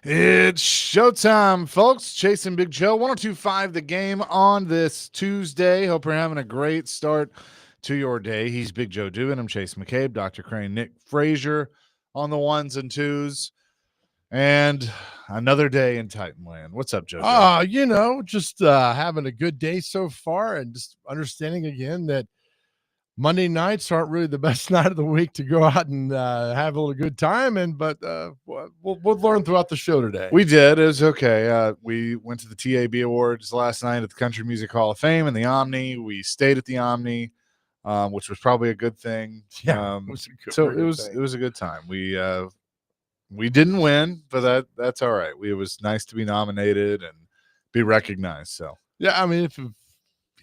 It's showtime, folks. Chasing Big Joe, 1025 The Game on this Tuesday. Hope you're having a great start to your day. He's Big Joe Dubin. I'm Chase McCabe, Dr. Crane, Nick Frazier on the ones and twos. And another day in Titanland. What's up, JoJo? Just having a good day so far and just understanding again that Monday nights aren't really the best night of the week to go out and have a little good time. But we'll learn throughout the show today. We did. It was okay. We went to the TAB Awards last night at the Country Music Hall of Fame in the Omni. We stayed at the Omni, which was probably a good thing. Yeah, it was a good time. We didn't win, but that's all right. It was nice to be nominated and be recognized. So yeah, I mean, if you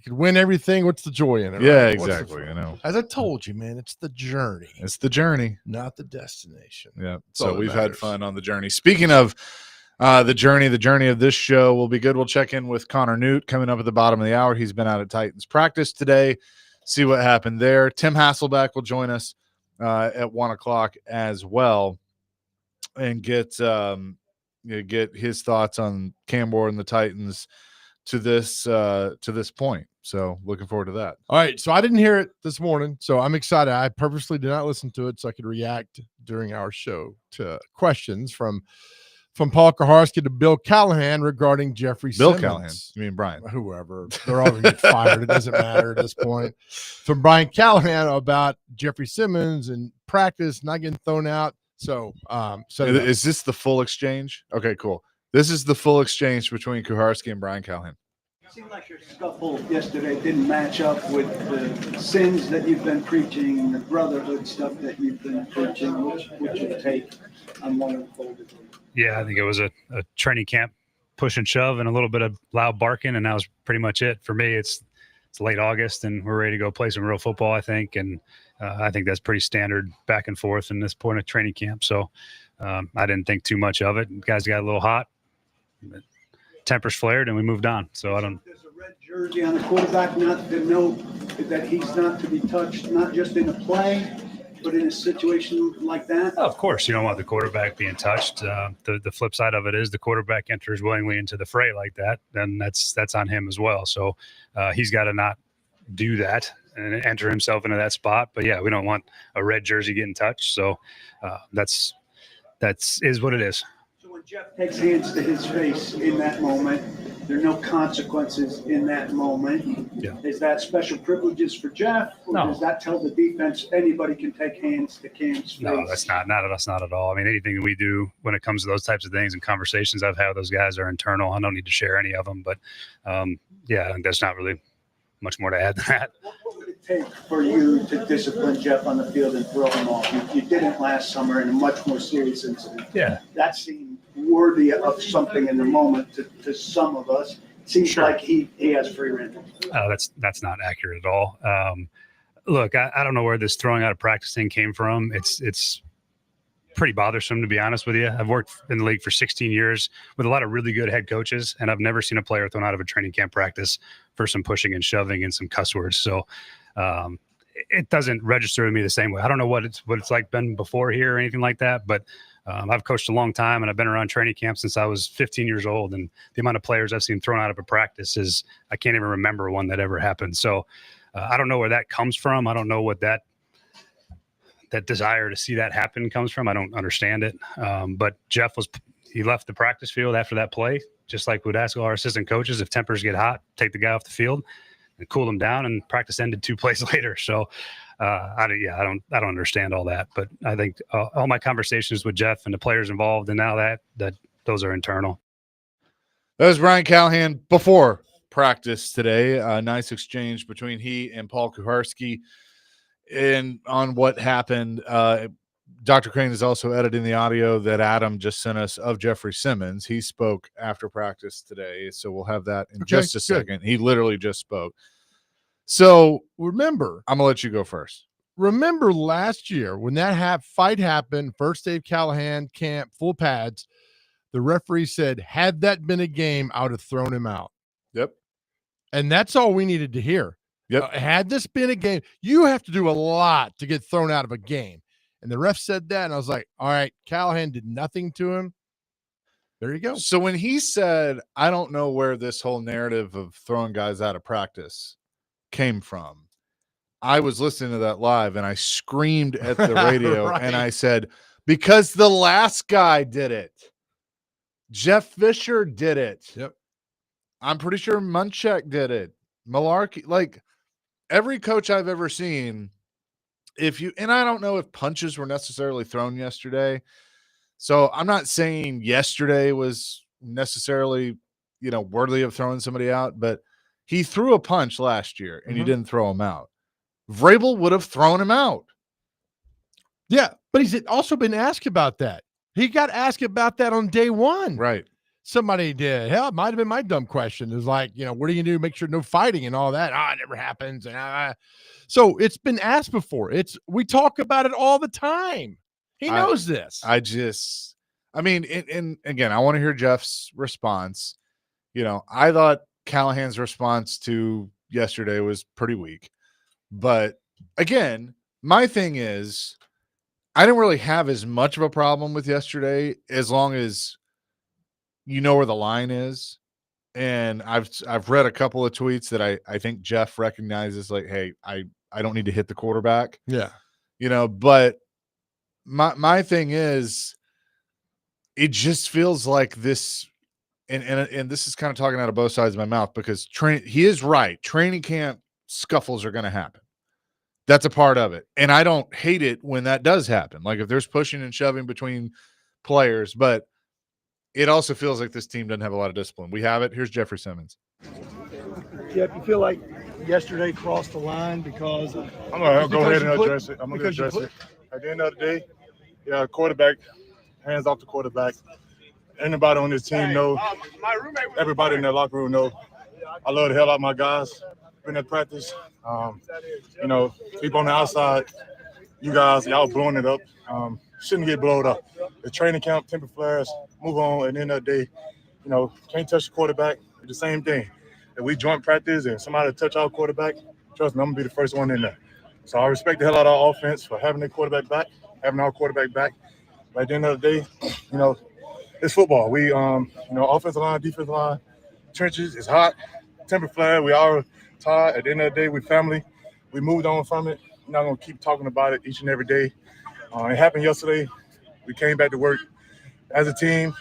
could win everything, what's the joy in it? Yeah, right? exactly. As I told you, man, it's the journey. It's the journey, not the destination. Yeah. So we've had fun on the journey. Speaking of the journey of this show will be good. We'll check in with Connor Newt coming up at the bottom of the hour. He's been out at Titans practice today. See what happened there. Tim Hasselbeck will join us at 1 o'clock as well, and get his thoughts on Cam Ward and the Titans to this point. So looking forward to that. All right. So I didn't hear it this morning, so I'm excited. I purposely did not listen to it so I could react during our show to questions from Paul Kaharski to Bill Callahan regarding Jeffrey Simmons. Callahan. You mean Brian? Whoever. They're all going to get fired. It doesn't matter at this point. From Brian Callahan about Jeffrey Simmons and practice not getting thrown out. So is this the full exchange? Okay, cool. This is the full exchange between Kuharski and Brian Callahan. It seemed like your scuffle yesterday didn't match up with the sins that you've been preaching, the brotherhood stuff that you've been preaching. Which you take on one unfolded? Yeah, I think it was a training camp push and shove and a little bit of loud barking, and that was pretty much it. For me, it's late August, and we're ready to go play some real football, I think, and I think that's pretty standard back and forth in this point of training camp. So I didn't think too much of it. Guys got a little hot. Tempers flared, and we moved on. So I don't. There's a red jersey on the quarterback, not to know that he's not to be touched, not just in a play, but in a situation like that. Of course, you don't want the quarterback being touched. The flip side of it is the quarterback enters willingly into the fray like that, then that's on him as well. So he's got to not do that and enter himself into that spot. But yeah, we don't want a red jersey getting touched. So that's what it is. When Jeff takes hands to his face in that moment, there are no consequences in that moment. Yeah. Is that special privileges for Jeff? Or No. Does that tell the defense anybody can take hands to Cam's face? No, that's not at all. I mean, anything that we do when it comes to those types of things and conversations I've had with those guys are internal. I don't need to share any of them. But, yeah, I think there's not really much more to add than that. What would it take for you to discipline Jeff on the field and throw him off? You didn't last summer in a much more serious incident. Yeah. That seemed worthy of something in the moment to some of us. It seems Sure. like he has free reign. That's not accurate at all. Look, I don't know where this throwing out of practice thing came from. It's pretty bothersome, to be honest with you. I've worked in the league for 16 years with a lot of really good head coaches, and I've never seen a player thrown out of a training camp practice for some pushing and shoving and some cuss words. So it doesn't register to me the same way. I don't know what it's like been before here or anything like that, but I've coached a long time, and I've been around training camp since I was 15 years old. And the amount of players I've seen thrown out of a practice is I can't even remember one that ever happened. So I don't know where that comes from. I don't know what that desire to see that happen comes from. I don't understand it. But Jeff he left the practice field after that play, just like we'd ask all our assistant coaches, if tempers get hot, take the guy off the field and cool him down, and practice ended 2 plays later. So I don't understand all that, but I think all my conversations with Jeff and the players involved, and now that those are internal. That was Brian Callahan before practice today. A nice exchange between he and Paul Kuharski on what happened. Dr. Crane is also editing the audio that Adam just sent us of Jeffrey Simmons. He spoke after practice today, so we'll have that in just a second. He literally just spoke. So remember, I'm going to let you go first. Remember last year when that fight happened, first day of Callahan camp, full pads, the referee said, had that been a game, I would have thrown him out. Yep. And that's all we needed to hear. Yep. Had this been a game, you have to do a lot to get thrown out of a game. And the ref said that, and I was like, all right, Callahan did nothing to him. There you go. So when he said, I don't know where this whole narrative of throwing guys out of practice came from, I was listening to that live and I screamed at the radio Right. and I said, because the last guy did it. Jeff Fisher did it. Yep. I'm pretty sure Munchak did it. Malarkey, like every coach I've ever seen, and I don't know if punches were necessarily thrown yesterday. So I'm not saying yesterday was necessarily, worthy of throwing somebody out, but he threw a punch last year and you didn't throw him out. Vrabel would have thrown him out. Yeah, but he's also been asked about that. He got asked about that on day one. Right. Somebody did. Hell, it might have been my dumb question. It's like, what are you going to do? Make sure no fighting and all that. It never happens. And so it's been asked before. We talk about it all the time. He knows this. And again, I want to hear Jeff's response. I thought Callahan's response to yesterday was pretty weak. But again, my thing is, I didn't really have as much of a problem with yesterday as long as you know where the line is. And I've read a couple of tweets that I think Jeff recognizes, like, hey, I don't need to hit the quarterback. Yeah. But my thing is, it just feels like this, and this is kind of talking out of both sides of my mouth, because he is right. Training camp scuffles are going to happen. That's a part of it. And I don't hate it when that does happen. Like if there's pushing and shoving between players, but it also feels like this team doesn't have a lot of discipline. We have it. Here's Jeffrey Simmons. Jeff, you feel like yesterday crossed the line because I'm going to go ahead and address it. I'm going to address it. At the end of the day, quarterback, hands off the quarterback. Anybody on this team know, everybody in their locker room know, I love the hell out of my guys. Been at practice. Keep on the outside. You guys, y'all blowing it up. Shouldn't get blowed up. The training camp, temper flares, move on. At the end of the day, can't touch the quarterback. It's the same thing. If we joint practice and somebody touch our quarterback, trust me, I'm going to be the first one in there. So I respect the hell out of our offense for having their quarterback back, having our quarterback back. But at the end of the day, it's football. We, offensive line, defensive line, trenches, it's hot. Temper flare, we all tired. At the end of the day, we family. We moved on from it. We're not going to keep talking about it each and every day. It happened yesterday. We came back to work as a team.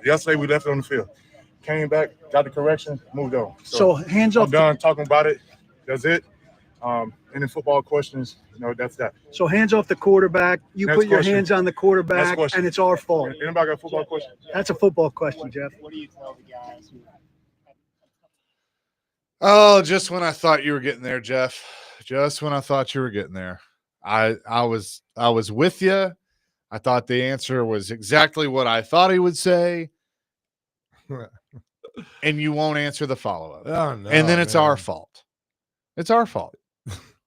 Yesterday, we left it on the field. Came back, got the correction, moved on. So hands off. I'm done talking about it. That's it. Any football questions, that's that. So hands off the quarterback. You Next put your question. hands on the quarterback, and it's our fault. Anybody got a football question? That's a football question, Jeff. What do you tell the guys? Oh, just when I thought you were getting there, Jeff. Just when I thought you were getting there. I was with you. I thought the answer was exactly what I thought he would say. And you won't answer the follow-up. Oh, no, and then it's man. our fault. It's our fault.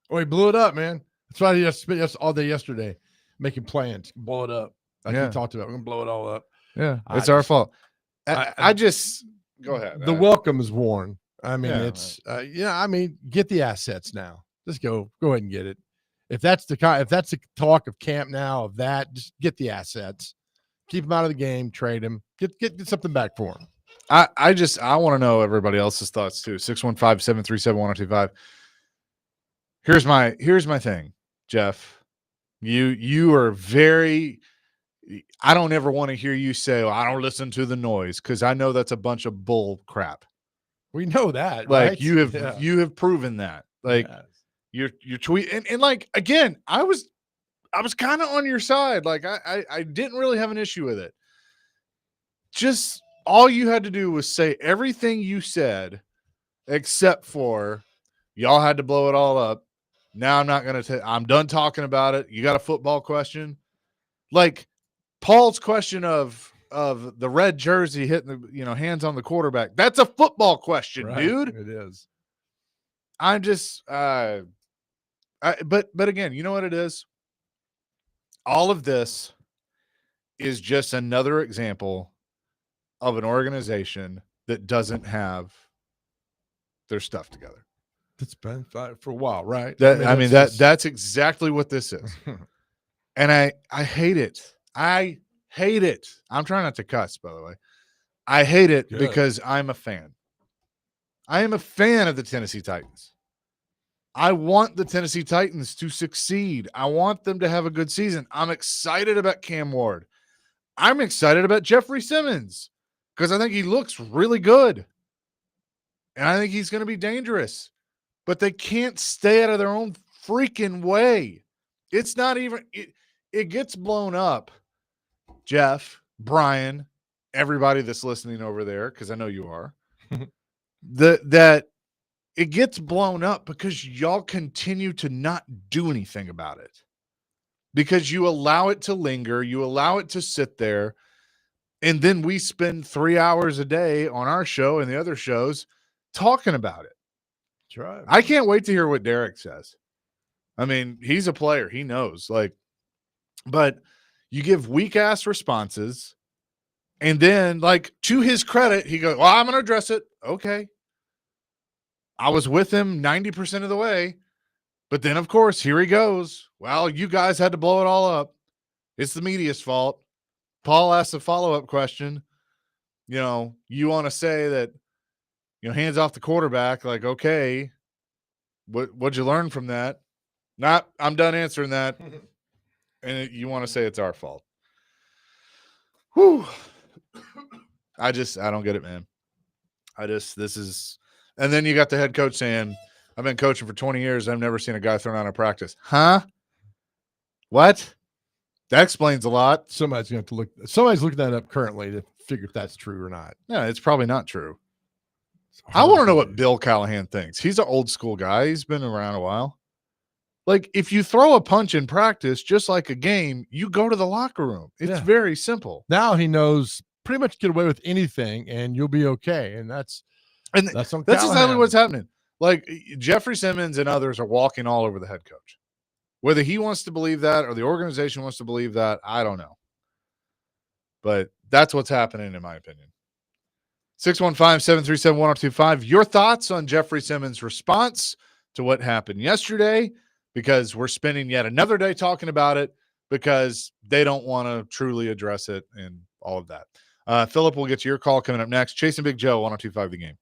Oh, he blew it up, man. That's why he spent all day yesterday making plans. Blow it up. Like Yeah. he talked about. We're going to blow it all up. Yeah, I it's our just- fault. I just – go ahead. The welcome is worn. I mean, Yeah, it's get the assets now. Just go ahead and get it. If that's the talk of camp now, of that, just get the assets, keep them out of the game, trade them, get something back for them. I want to know everybody else's thoughts too. 615-737-1025. Here's my thing, Jeff. You are very. I don't ever want to hear you say, I don't listen to the noise, because I know that's a bunch of bull crap. We know that, Like right? you have Yeah. you have proven that. Like Yeah. your tweet and like again, I was kind of on your side. Like I didn't really have an issue with it. Just all you had to do was say everything you said, except for y'all had to blow it all up. Now I'm not going to I'm done talking about it. You got a football question? Like Paul's question of the red jersey hitting the, hands on the quarterback. That's a football question, Right. dude. It is. I'm just but again, you know what it is? All of this is just another example of an organization that doesn't have their stuff together. It's been for a while, right? That's exactly what this is. And I hate it. I hate it. I'm trying not to cuss, by the way. I hate it Good. because I'm a fan. I am a fan of the Tennessee Titans. I want the Tennessee Titans to succeed. I want them to have a good season. I'm excited about Cam Ward. I'm excited about Jeffrey Simmons because I think he looks really good. And I think he's going to be dangerous. But they can't stay out of their own freaking way. It's not even it gets blown up. Jeff, Brian, everybody that's listening over there, because I know you are, that it gets blown up because y'all continue to not do anything about it. Because you allow it to linger, you allow it to sit there, and then we spend 3 hours a day on our show and the other shows talking about it. That's right. I can't wait to hear what Derek says. I mean, he's a player. He knows. But you give weak-ass responses, and then, to his credit, he goes, well, I'm going to address it. Okay. I was with him 90% of the way. But then, of course, here he goes. Well, you guys had to blow it all up. It's the media's fault. Paul asked a follow-up question. You want to say that, hands off the quarterback, okay, what'd you learn from that? I'm done answering that. And you want to say it's our fault. Whew. I don't get it, man. And then you got the head coach saying, I've been coaching for 20 years. I've never seen a guy thrown out of practice. Huh? What? That explains a lot. Somebody's looking that up currently to figure if that's true or not. No, it's probably not true. I want to know what Bill Callahan thinks. He's an old school guy. He's been around a while. If you throw a punch in practice, just like a game, you go to the locker room. It's very simple. Now he knows pretty much get away with anything and you'll be okay. And that's exactly what's happening. Jeffrey Simmons and others are walking all over the head coach. Whether he wants to believe that or the organization wants to believe that, I don't know. But that's what's happening, in my opinion. 615-737-1025. Your thoughts on Jeffrey Simmons' response to what happened yesterday, because we're spending yet another day talking about it because they don't want to truly address it and all of that. Philip, we'll get to your call coming up next. Chasing Big Joe, 1025 The Game.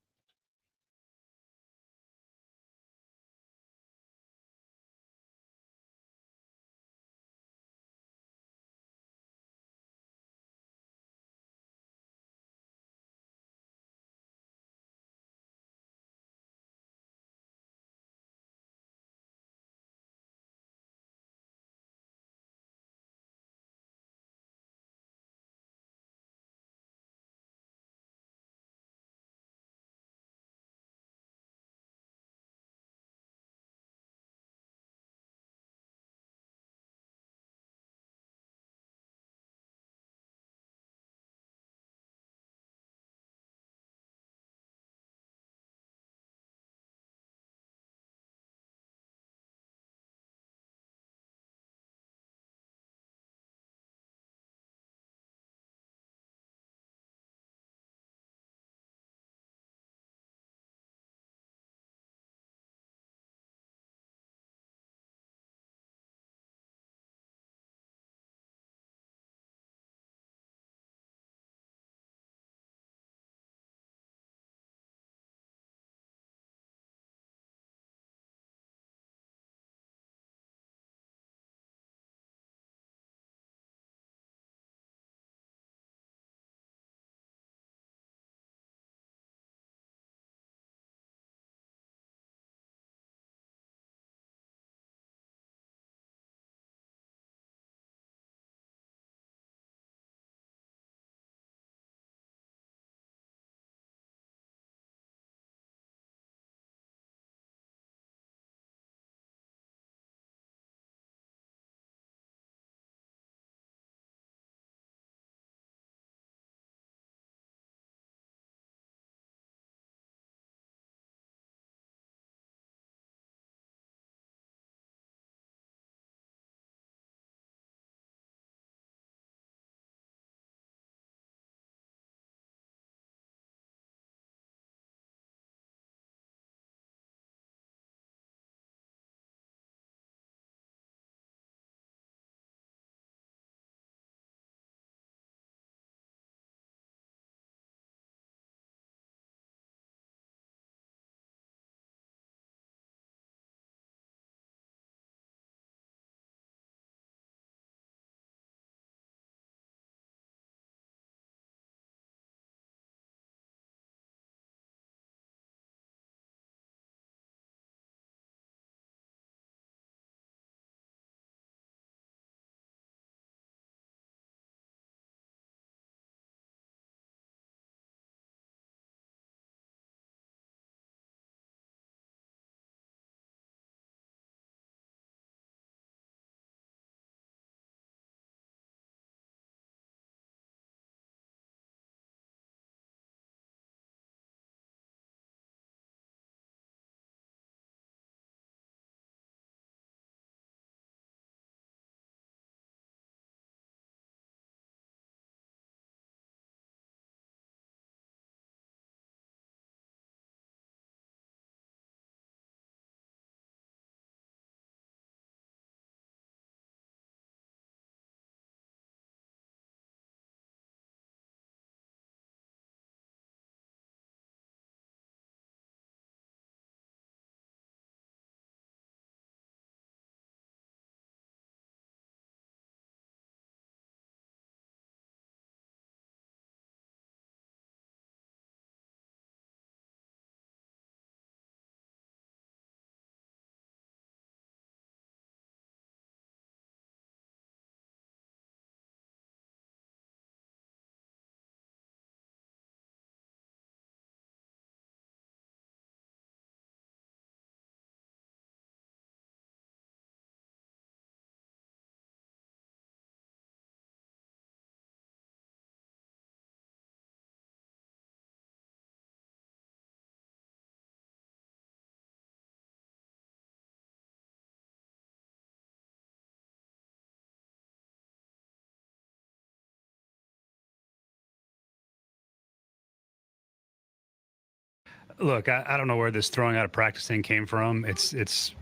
Look, I don't know where this throwing out of practice thing came from. It's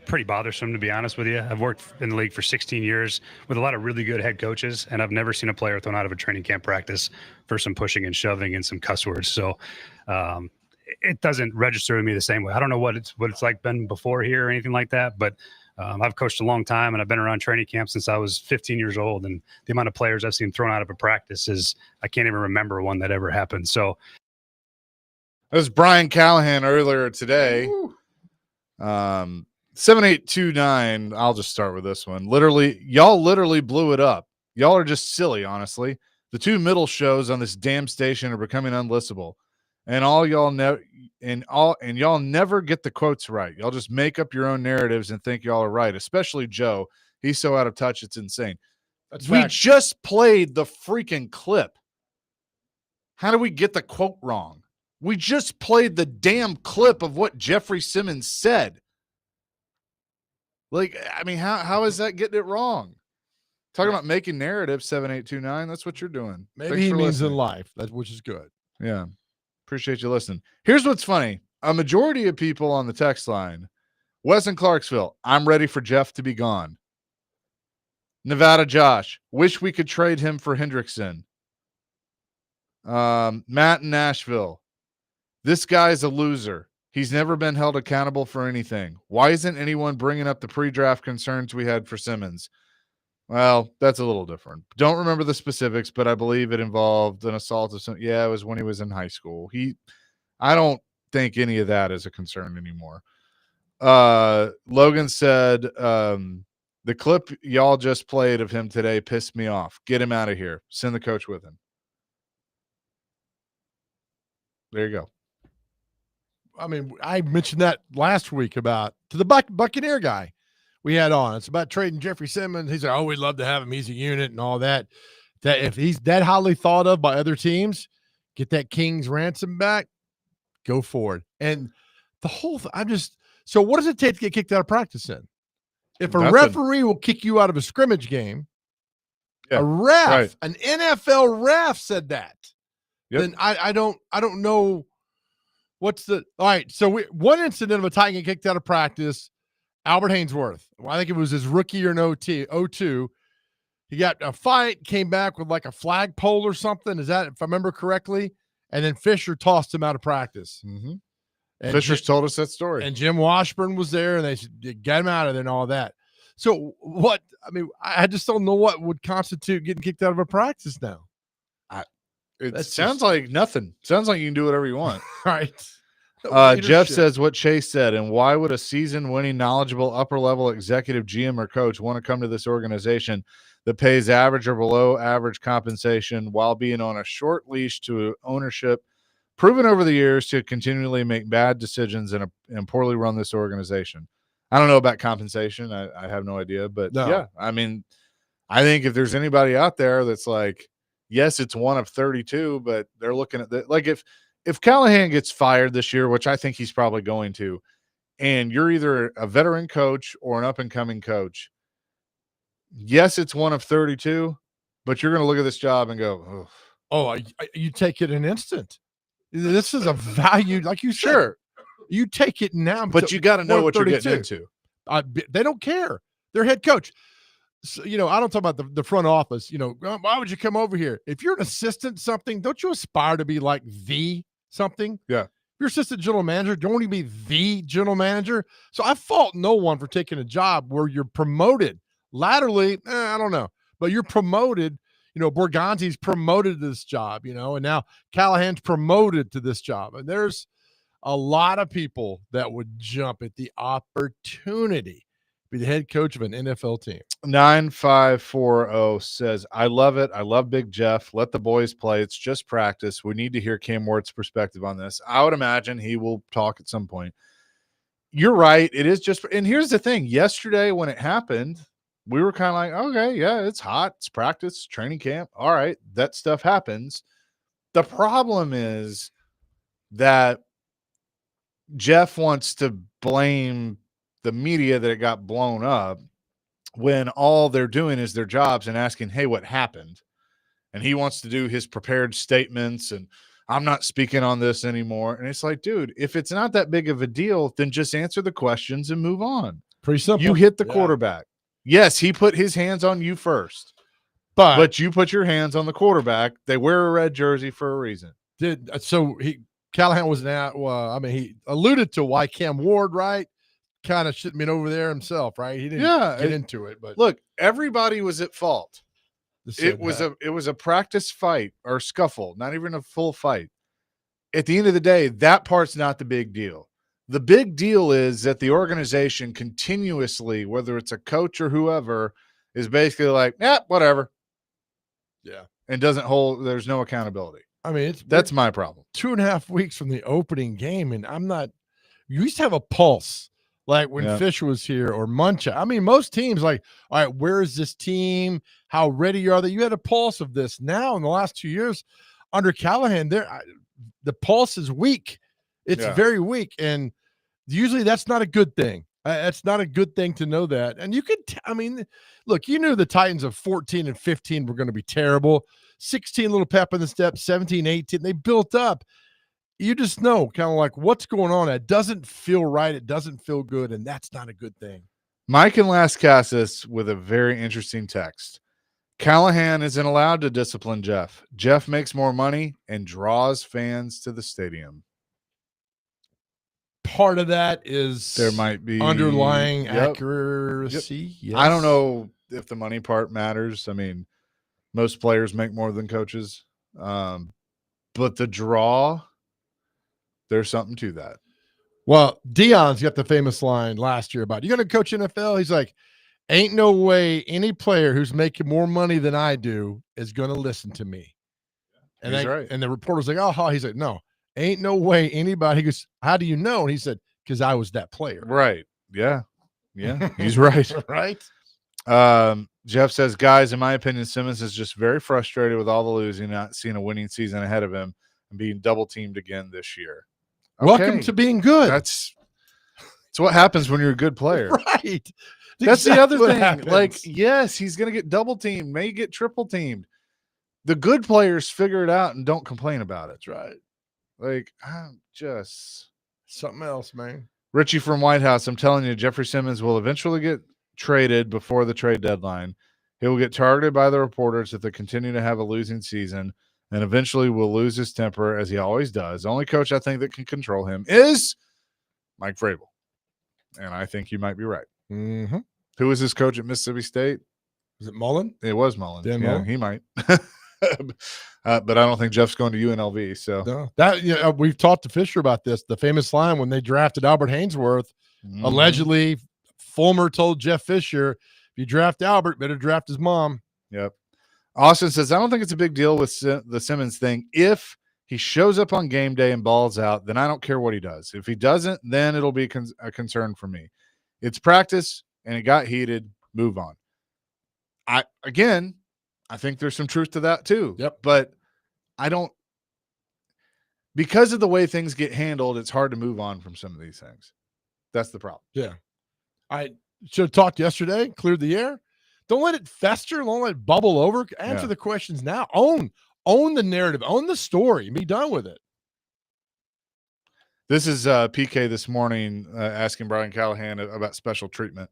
pretty bothersome, to be honest with you. I've worked in the league for 16 years with a lot of really good head coaches, and I've never seen a player thrown out of a training camp practice for some pushing and shoving and some cuss words. So it doesn't register with me the same way. I don't know what it's like been before here or anything like that, but I've coached a long time, and I've been around training camp since I was 15 years old, and the amount of players I've seen thrown out of a practice is I can't even remember one that ever happened. So that was Brian Callahan earlier today. 7829. I'll just start with this one. Y'all literally blew it up. Y'all are just silly, honestly. The two middle shows on this damn station are becoming unlistenable. And y'all never get the quotes right. Y'all just make up your own narratives and think y'all are right, especially Joe. He's so out of touch, it's insane. We just played the freaking clip. How do we get the quote wrong? We just played the damn clip of what Jeffrey Simmons said. Like, I mean, how is that getting it wrong? Talking about making narratives, 7829. That's what you're doing. Maybe he means in life, which is good. Yeah. Appreciate you listening. Here's what's funny. A majority of people on the text line, Wes in Clarksville, I'm ready for Jeff to be gone. Nevada Josh, wish we could trade him for Hendrickson. Matt in Nashville, this guy's a loser. He's never been held accountable for anything. Why isn't anyone bringing up the pre-draft concerns we had for Simmons? Well, that's a little different. Don't remember the specifics, but I believe it involved an assault of some. Yeah, it was when he was in high school. I don't think any of that is a concern anymore. Logan said, the clip y'all just played of him today pissed me off. Get him out of here. Send the coach with him. There you go. I mean, I mentioned that last week about to the Buccaneer guy we had on. It's about trading Jeffrey Simmons. He's like, oh, we'd love to have him. He's a unit and all that. That if he's that highly thought of by other teams, get that King's ransom back, go for it. And the whole so what does it take to get kicked out of practice then? If a referee will kick you out of a scrimmage game, a ref, an NFL ref said that, then I don't know. What's all right? So one incident of a Titan getting kicked out of practice, Albert Hainsworth. Well, I think it was his rookie year in 02. He got a fight, came back with like a flagpole or something. Is that, if I remember correctly? And then Fisher tossed him out of practice. Mm-hmm. Fisher's told us that story. And Jim Washburn was there, and they got him out of there and all that. So what? I mean, I just don't know what would constitute getting kicked out of a practice now. It sounds like nothing. Sounds like you can do whatever you want. Right. Jeff says what Chase said, and why would a season-winning, knowledgeable, upper-level executive, GM, or coach want to come to this organization that pays average or below average compensation while being on a short leash to ownership, proven over the years to continually make bad decisions and poorly run this organization? I don't know about compensation. I have no idea. But, yeah, I mean, I think if there's anybody out there that's like, yes, it's one of 32, but they're looking at that. Like if Callahan gets fired this year, which I think he's probably going to, and you're either a veteran coach or an up-and-coming coach, yes, it's one of 32, but you're going to look at this job and go, you take it an instant. This is a value, like you said. Sure. You take it now. But you got to know what you're getting into. They don't care. They're head coach. So, I don't talk about the front office. Why would you come over here? If you're an assistant something, don't you aspire to be like the something? Yeah. If you're assistant general manager, don't you be the general manager? So I fault no one for taking a job where you're promoted. Laterally, I don't know. But you're promoted. Borganzi's promoted to this job, and now Callahan's promoted to this job. And there's a lot of people that would jump at the opportunity to be the head coach of an NFL team. 9540 says, I love it. I love Big Jeff. Let the boys play. It's just practice. We need to hear Cam Wart's perspective on this. I would imagine he will talk at some point. You're right. It is just, and here's the thing. Yesterday when it happened, we were kind of like, okay, yeah, it's hot. It's practice, training camp. All right, that stuff happens. The problem is that Jeff wants to blame the media that it got blown up when all they're doing is their jobs and asking, hey, what happened? And he wants to do his prepared statements and, I'm not speaking on this anymore. And it's like, dude, if it's not that big of a deal, then just answer the questions and move on. Pretty simple. You hit the quarterback. Yes, he put his hands on you first, but you put your hands on the quarterback. They wear a red jersey for a reason. Callahan was now. Well, I mean, he alluded to why Cam Ward, right, kind of shouldn't been over there himself, right? He didn't get into it, but look, everybody was at fault. It was a practice fight or scuffle, not even a full fight. At the end of the day, that part's not the big deal. The big deal is that the organization continuously, whether it's a coach or whoever, is basically like, whatever. Yeah. And there's no accountability. I mean, that's my problem. 2.5 weeks from the opening game, and you used to have a pulse. Like when Fisher was here or Muncha. I mean, most teams like, all right, where is this team? How ready are they? You had a pulse of this. Now in the last 2 years under Callahan, the pulse is weak. It's very weak. And usually that's not a good thing. That's not a good thing to know that. And you could, look, you knew the Titans of 14 and 15 were going to be terrible. 16, little pep in the step, 17, 18, they built up. You just know kind of like what's going on. It doesn't feel right. It doesn't feel good. And that's not a good thing. Mike and Las Casas with a very interesting text. Callahan isn't allowed to discipline Jeff. Jeff makes more money and draws fans to the stadium. Part of that is there might be underlying accuracy. Yes. I don't know if the money part matters. I mean, most players make more than coaches. But the draw, there's something to that. Well, Deion's got the famous line last year about, you going to coach NFL? He's like, ain't no way any player who's making more money than I do is going to listen to me. And He's right. And the reporter's like, oh, he's like, no, ain't no way anybody. He goes, how do you know? And he said, because I was that player. Right. Yeah. Yeah. He's right. Right. Jeff says, guys, in my opinion, Simmons is just very frustrated with all the losing, not seeing a winning season ahead of him and being double teamed again this year. Okay. Welcome to being good. That's what happens when you're a good player. Right. That's exactly the other thing. Happens. Like, yes, he's going to get double teamed, may get triple teamed. The good players figure it out and don't complain about it. That's right. Like, I'm just something else, man. Richie from White House, I'm telling you, Jeffrey Simmons will eventually get traded before the trade deadline. He will get targeted by the reporters if they continue to have a losing season, and eventually will lose his temper, as he always does. The only coach I think that can control him is Mike Vrabel. And I think you might be right. Mm-hmm. Who was his coach at Mississippi State? Was it Mullen? It was Mullen. Dan Mullen? He might. But I don't think Jeff's going to UNLV. So no. We've talked to Fisher about this. The famous line when they drafted Albert Hainsworth, allegedly Fulmer told Jeff Fisher, if you draft Albert, better draft his mom. Yep. Austin says, I don't think it's a big deal with the Simmons thing. If he shows up on game day and balls out, then I don't care what he does. If he doesn't, then it'll be a concern for me. It's practice, and it got heated. Move on. I think there's some truth to that too. Yep. But I don't – because of the way things get handled, it's hard to move on from some of these things. That's the problem. Yeah. I should have talked yesterday, cleared the air. Don't let it fester. Don't let it bubble over. Answer the questions now. Own the narrative. Own the story. And be done with it. This is PK this morning asking Brian Callahan about special treatment.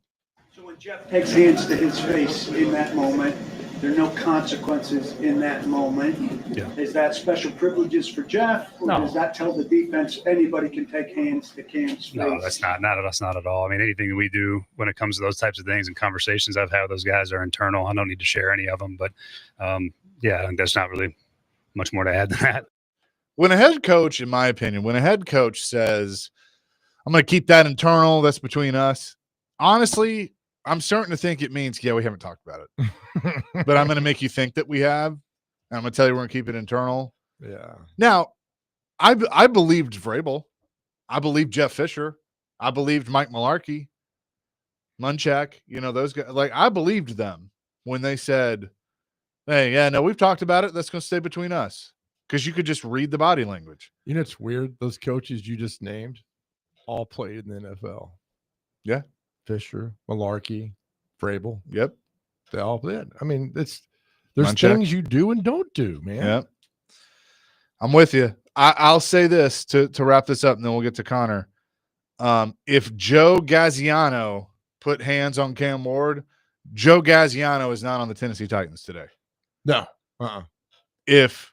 So when Jeff takes hands to his face in that moment, there are no consequences in that moment. Yeah. Is that special privileges for Jeff? Or does that tell the defense anybody can take hands to Cam's face? No, that's not at all. I mean, anything that we do when it comes to those types of things and conversations I've had with those guys are internal. I don't need to share any of them. But, I think there's not really much more to add than that. When a head coach, in my opinion, when a head coach says, I'm going to keep that internal, that's between us, honestly, I'm starting to think it means, we haven't talked about it. But I'm going to make you think that we have. And I'm going to tell you we're going to keep it internal. Yeah. Now, I believed Vrabel. I believed Jeff Fisher. I believed Mike Mularkey, Munchak, those guys. Like, I believed them when they said, hey, we've talked about it. That's going to stay between us. Because you could just read the body language. It's weird. Those coaches you just named all played in the NFL. Yeah. Fisher, Mularkey, Vrabel. Yep. They all did. I mean, there's Munchak. things you do and don't do, man. Yep. I'm with you. I'll say this to wrap this up, and then we'll get to Connor. If Joe Gaziano put hands on Cam Ward, Joe Gaziano is not on the Tennessee Titans today. No. If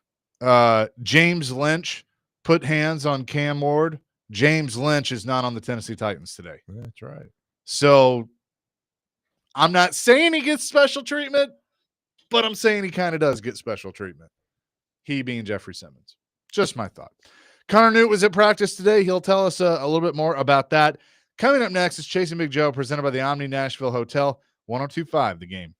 James Lynch put hands on Cam Ward, James Lynch is not on the Tennessee Titans today. That's right. So I'm not saying he gets special treatment, but I'm saying he kind of does get special treatment. He being Jeffrey Simmons. Just my thought. Connor Newt was at practice today. He'll tell us a little bit more about that. Coming up next is Chasing Big Joe, presented by the Omni Nashville Hotel, 102.5 The Game.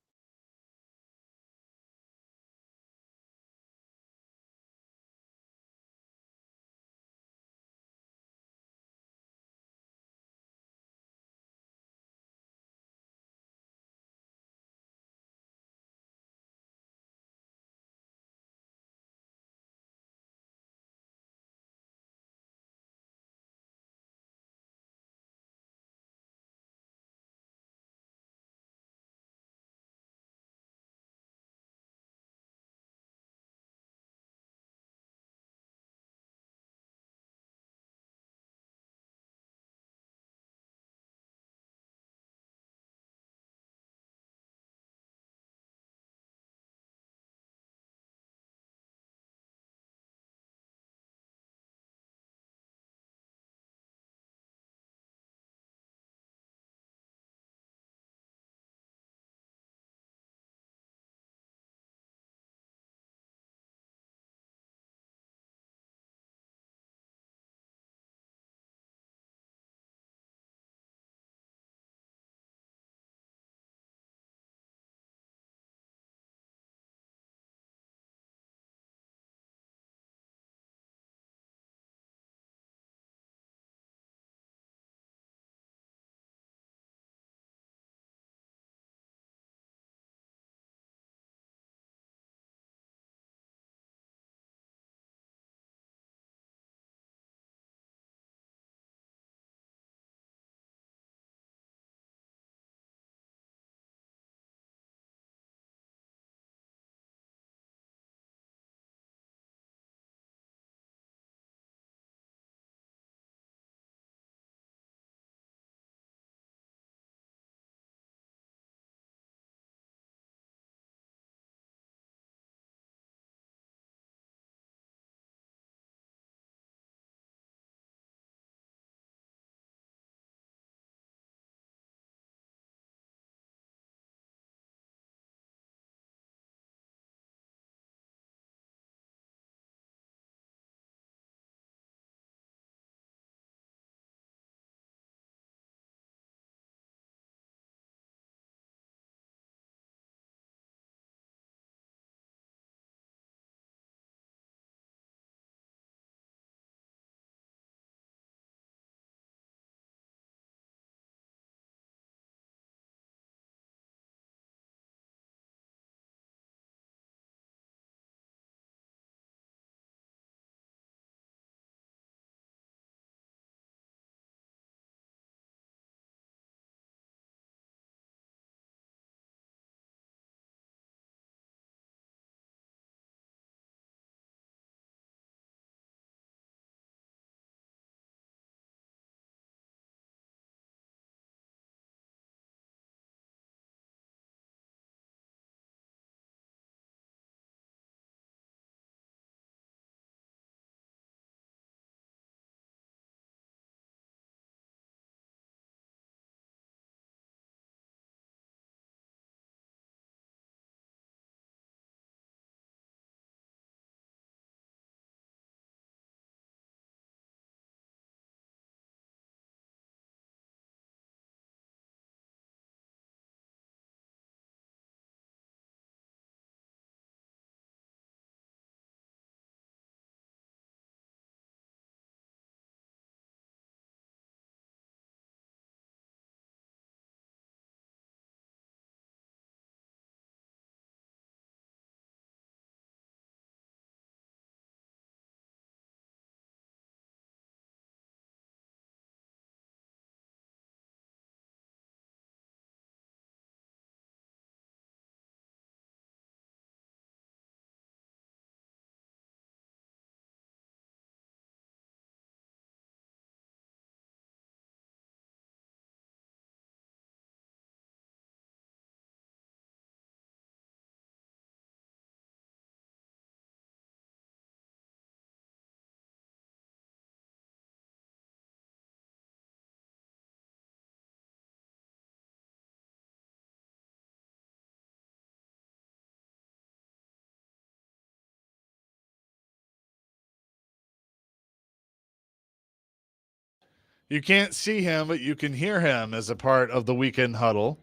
You can't see him, but you can hear him as a part of the weekend huddle,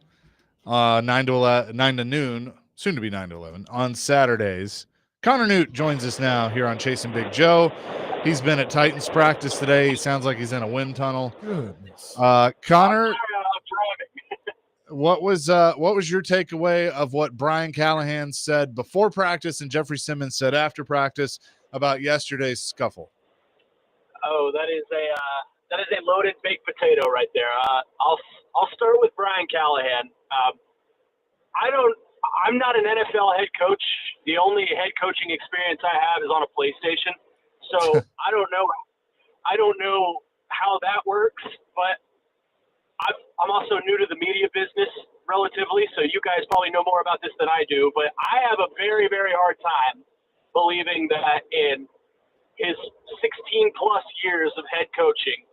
9 to noon, soon to be 9 to 11 on Saturdays. Connor Newt joins us now here on Chasing Big Joe. He's been at Titans practice today. He sounds like he's in a wind tunnel. Goodness. Connor, what was your takeaway of what Brian Callahan said before practice and Jeffrey Simmons said after practice about yesterday's scuffle? Oh, that is a loaded baked potato right there. I'll start with Brian Callahan. I'm not an NFL head coach. The only head coaching experience I have is on a PlayStation. So I don't know how that works, but I'm also new to the media business relatively, so you guys probably know more about this than I do, but I have a very, very hard time believing that in his 16 plus years of head coaching,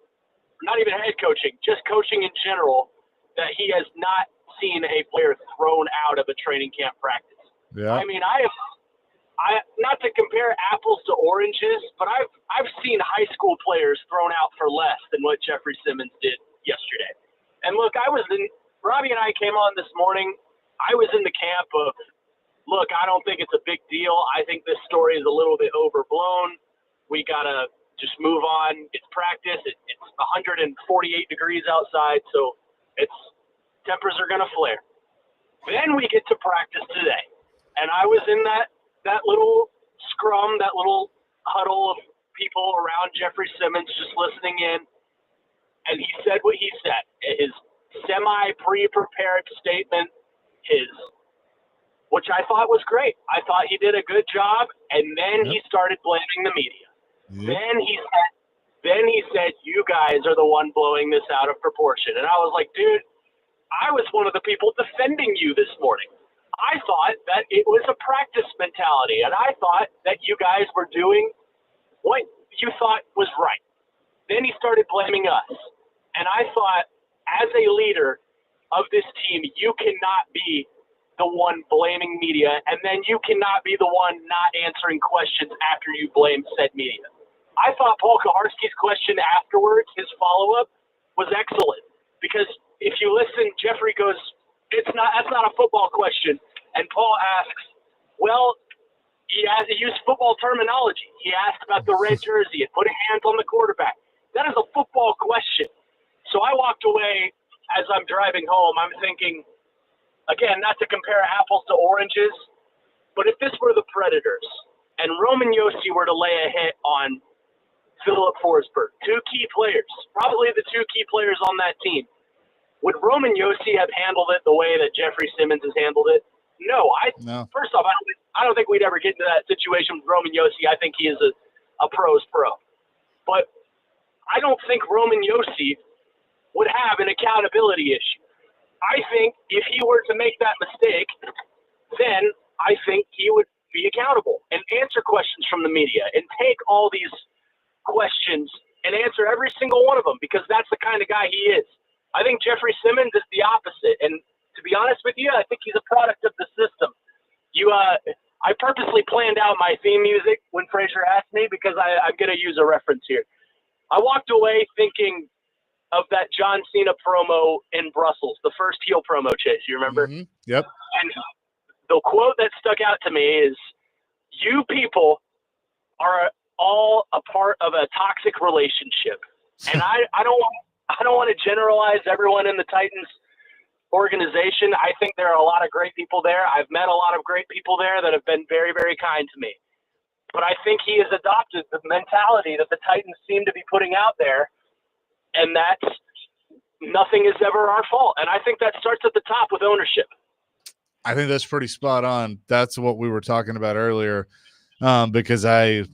not even head coaching, just coaching in general, that he has not seen a player thrown out of a training camp practice. Yeah. I mean, I not to compare apples to oranges, but I've seen high school players thrown out for less than what Jeffrey Simmons did yesterday. And look, Robbie and I came on this morning. I was in the camp of, look, I don't think it's a big deal. I think this story is a little bit overblown. We got to just move on. It's practice. It's 148 degrees outside, so tempers are going to flare. Then we get to practice today. And I was in that little scrum, that little huddle of people around Jeffrey Simmons just listening in. And he said what he said. His semi-pre-prepared statement, which I thought was great. I thought he did a good job. And then he started blaming the media. Yep. Then he said, you guys are the one blowing this out of proportion. And I was like, dude, I was one of the people defending you this morning. I thought that it was a practice mentality, and I thought that you guys were doing what you thought was right. Then he started blaming us. And I thought, as a leader of this team, you cannot be the one blaming media, and then you cannot be the one not answering questions after you blame said media. I thought Paul Kaharski's question afterwards, his follow-up, was excellent. Because if you listen, Jeffrey goes, that's not a football question. And Paul asks, well, he used football terminology. He asked about the red jersey and putting hands on the quarterback. That is a football question. So I walked away as I'm driving home. I'm thinking, again, not to compare apples to oranges, but if this were the Predators and Roman Josi were to lay a hit on Philip Forsberg, two key players, probably the two key players on that team, would Roman Josi have handled it the way that Jeffrey Simmons has handled it? No. First off, I don't think we'd ever get into that situation with Roman Josi. I think he is a pro's pro. But I don't think Roman Josi would have an accountability issue. I think if he were to make that mistake, then I think he would be accountable and answer questions from the media and take all these questions and answer every single one of them, because that's the kind of guy he is. I think Jeffrey Simmons is the opposite. And to be honest with you, I think he's a product of the system. I purposely planned out my theme music when Frazier asked me, because I'm going to use a reference here. I walked away thinking of that John Cena promo in Brussels, the first heel promo, Chase. You remember? Mm-hmm. Yep. And the quote that stuck out to me is, you people are all a part of a toxic relationship. And I don't want to generalize everyone in the Titans organization. I think there are a lot of great people there. I've met a lot of great people there that have been very, very kind to me. But I think he has adopted the mentality that the Titans seem to be putting out there, and that's nothing is ever our fault. And I think that starts at the top with ownership. I think that's pretty spot on. That's what we were talking about earlier, because I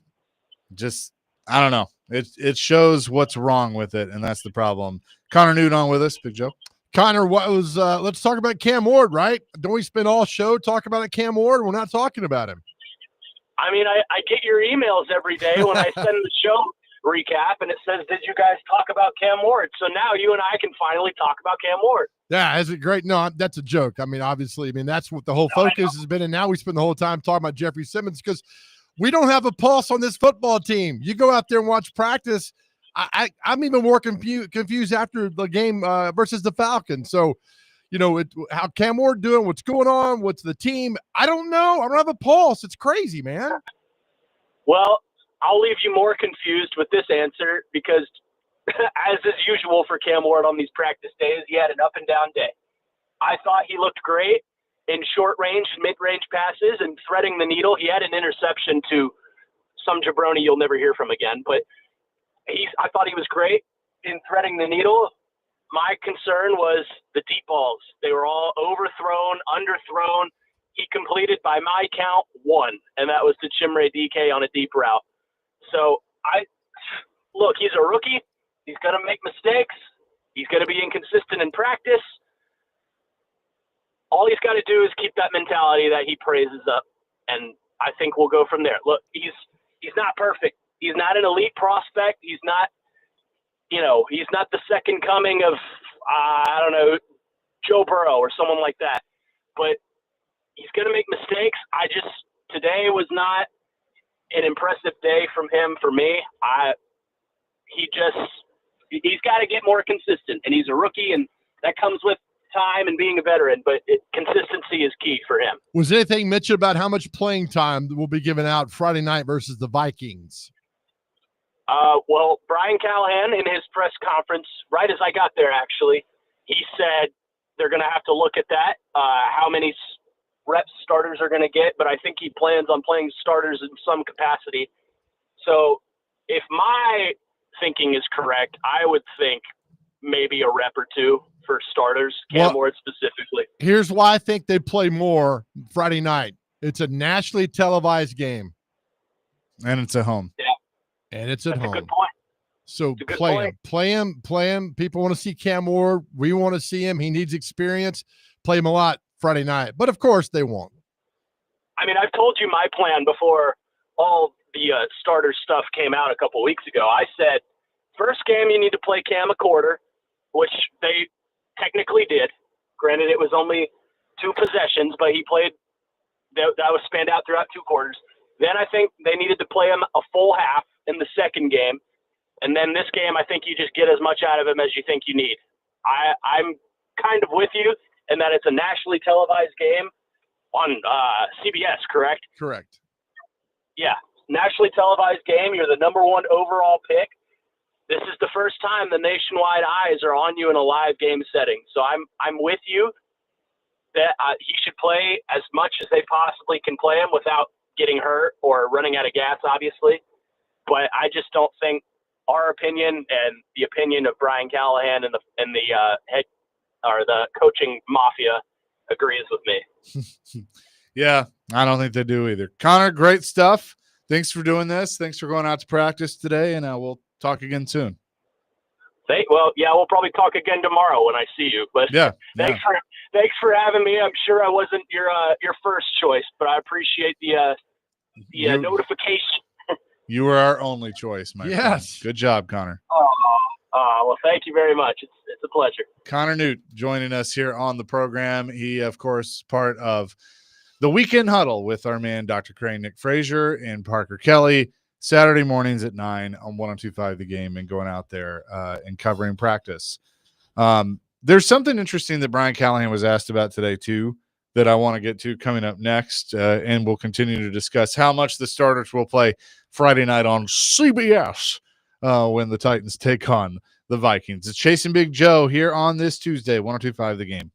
don't know. It shows what's wrong with it, and that's the problem. Connor Newt on with us, Big Joe. Connor, let's talk about Cam Ward, right? Don't we spend all show talking about Cam Ward? We're not talking about him. I mean, I get your emails every day when I send the show recap, and it says, did you guys talk about Cam Ward? So now you and I can finally talk about Cam Ward. Yeah, is it great? No, that's a joke. I mean, obviously, that's what the whole focus has been, and now we spend the whole time talking about Jeffrey Simmons because we don't have a pulse on this football team. You go out there and watch practice, I'm even more confused after the game versus the Falcons. So, how Cam Ward doing? What's going on? What's the team? I don't know. I don't have a pulse. It's crazy, man. Well, I'll leave you more confused with this answer because, as is usual for Cam Ward on these practice days, he had an up and down day. I thought he looked great in short range, mid range passes and threading the needle. He had an interception to some jabroni you'll never hear from again, but I thought he was great in threading the needle. My concern was the deep balls. They were all overthrown, underthrown. He completed, by my count, one, and that was to Chimere DK on a deep route. So look, he's a rookie. He's going to make mistakes. He's going to be inconsistent in practice. All he's got to do is keep that mentality that he praises up, and I think we'll go from there. Look, he's not perfect. He's not an elite prospect. He's not, he's not the second coming of, Joe Burrow or someone like that. But he's going to make mistakes. Today was not an impressive day from him for me. He's got to get more consistent, and he's a rookie, and that comes with time and being a veteran, but consistency is key for him. Was anything mentioned about how much playing time will be given out Friday night versus the Vikings? Well, Brian Callahan in his press conference, right as I got there, actually, he said they're going to have to look at that, how many reps starters are going to get, but I think he plans on playing starters in some capacity. So if my thinking is correct, I would think maybe a rep or two for starters, Cam Ward specifically. Here's why I think they play more Friday night. It's a nationally televised game. And it's at home. Yeah. And it's at home. That's a good point. So play him. People want to see Cam Ward. We want to see him. He needs experience. Play him a lot Friday night. But, of course, they won't. I mean, I've told you my plan before all the starter stuff came out a couple weeks ago. I said, first game you need to play Cam a quarter, which they technically did. Granted, it was only 2 possessions, but he played that was spanned out throughout 2 quarters. Then I think they needed to play him a full half in the second game. And then this game, I think you just get as much out of him as you think you need. I'm kind of with you in that it's a nationally televised game on CBS, correct? Correct. Yeah, nationally televised game. You're the number 1 overall pick. This is the first time the nationwide eyes are on you in a live game setting. So I'm with you that he should play as much as they possibly can play him without getting hurt or running out of gas, obviously. But I just don't think our opinion and the opinion of Brian Callahan and the head or the coaching mafia agrees with me. Yeah, I don't think they do either. Connor, great stuff. Thanks for doing this. Thanks for going out to practice today, and we'll talk again soon. We'll probably talk again tomorrow when I see you. But thanks for having me. I'm sure I wasn't your first choice, but I appreciate the notification. You were our only choice, my friend. Good job, Connor. Well, thank you very much. It's a pleasure. Connor Newt joining us here on the program. He, of course, part of the Weekend Huddle with our man, Dr. Crane, Nick Frazier, and Parker Kelly, Saturday mornings at 9 on 102.5 The Game, and going out there and covering practice. There's something interesting that Brian Callahan was asked about today, too, that I want to get to coming up next, and we'll continue to discuss how much the starters will play Friday night on CBS when the Titans take on the Vikings. It's Chasing Big Joe here on this Tuesday, 102.5 The Game.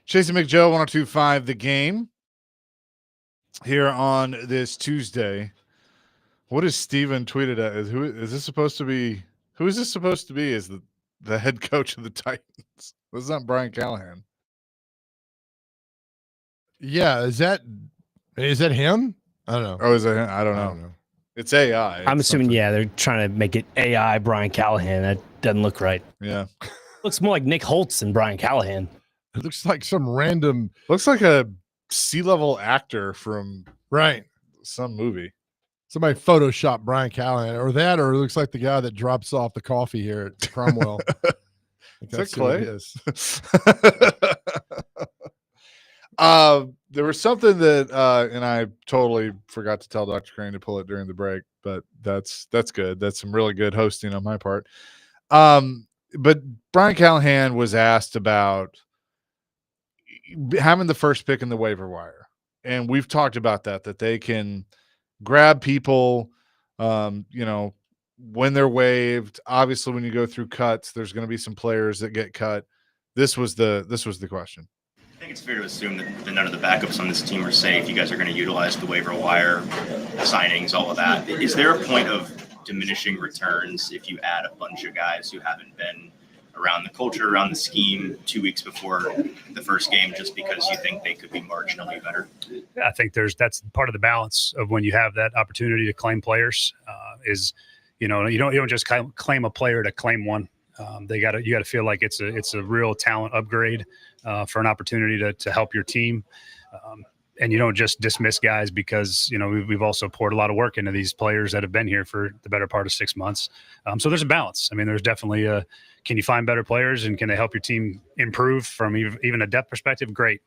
Chasing McJoe, 102.5 The Game here on this Tuesday. What is Steven tweeted at? Who is this supposed to be? Who is this supposed to be as the head coach of the Titans? This is not Brian Callahan. Yeah, is that him? I don't know. Oh, is that him? I don't know. It's AI. I'm It's assuming, something. yeah, they're trying to make it AI Brian Callahan. That doesn't look right. Yeah. Looks more like Nick Holtz than Brian Callahan. It looks like some random. Looks like a C-level actor from some movie. Somebody photoshopped Brian Callahan, or it looks like the guy that drops off the coffee here at Cromwell. Is that Clay? There was something that and I totally forgot to tell Dr. Crane to pull it during the break, but that's good. That's some really good hosting on my part. But Brian Callahan was asked about having the first pick in the waiver wire, and we've talked about that they can grab people, when they're waived. Obviously, when you go through cuts, there's going to be some players that get cut. This was the question. I think it's fair to assume that none of the backups on this team are safe. You guys are going to utilize the waiver wire, signings, all of that. Is there a point of diminishing returns if you add a bunch of guys who haven't been around the culture, around the scheme 2 weeks before the first game, just because you think they could be marginally better? Yeah, I think that's part of the balance of when you have that opportunity to claim players. You don't just claim a player to claim one. You got to feel like it's a real talent upgrade for an opportunity to help your team. And you don't just dismiss guys because, we've also poured a lot of work into these players that have been here for the better part of 6 months. So there's a balance. I mean, there's definitely can you find better players and can they help your team improve from even a depth perspective? Great.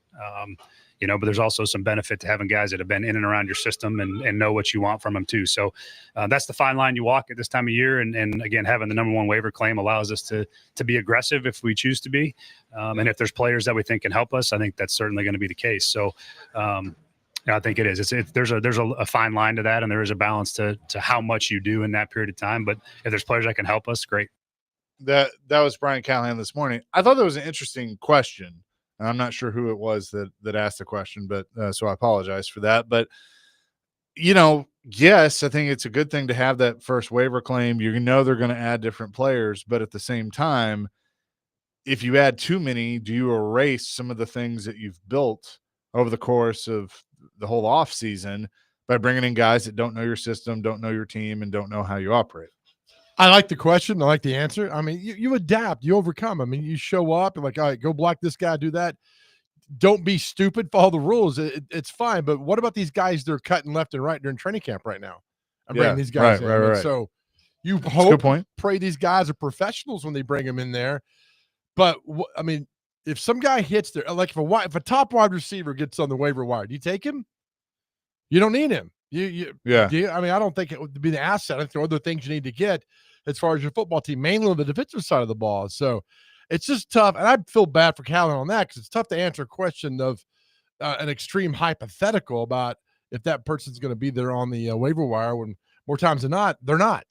But there's also some benefit to having guys that have been in and around your system and know what you want from them too. So that's the fine line you walk at this time of year. And again, having the number one waiver claim allows us to be aggressive if we choose to be. And if there's players that we think can help us, I think that's certainly going to be the case. So I think it is. There's a fine line to that, and there is a balance to how much you do in that period of time. But if there's players that can help us, great. That was Brian Callahan this morning. I thought that was an interesting question. I'm not sure who it was that asked the question, but so I apologize for that. But, yes, I think it's a good thing to have that first waiver claim. They're going to add different players, but at the same time, if you add too many, do you erase some of the things that you've built over the course of the whole off season by bringing in guys that don't know your system, don't know your team, and don't know how you operate? I like the question. I like the answer. I mean, you adapt, you overcome. I mean, you show up and like, all right, go block this guy, do that. Don't be stupid, follow the rules. It's fine. But what about these guys they're cutting left and right during training camp right now? I'm bringing these guys in. Right. So you Good point. pray these guys are professionals when they bring them in there. But I mean, if some guy hits there, like if a top wide receiver gets on the waiver wire, do you take him? You don't need him. I don't think it would be the asset. I think there are other things you need to get as far as your football team, mainly on the defensive side of the ball. So it's just tough. And I feel bad for Callahan on that because it's tough to answer a question of an extreme hypothetical about if that person's going to be there on the waiver wire when more times than not, they're not.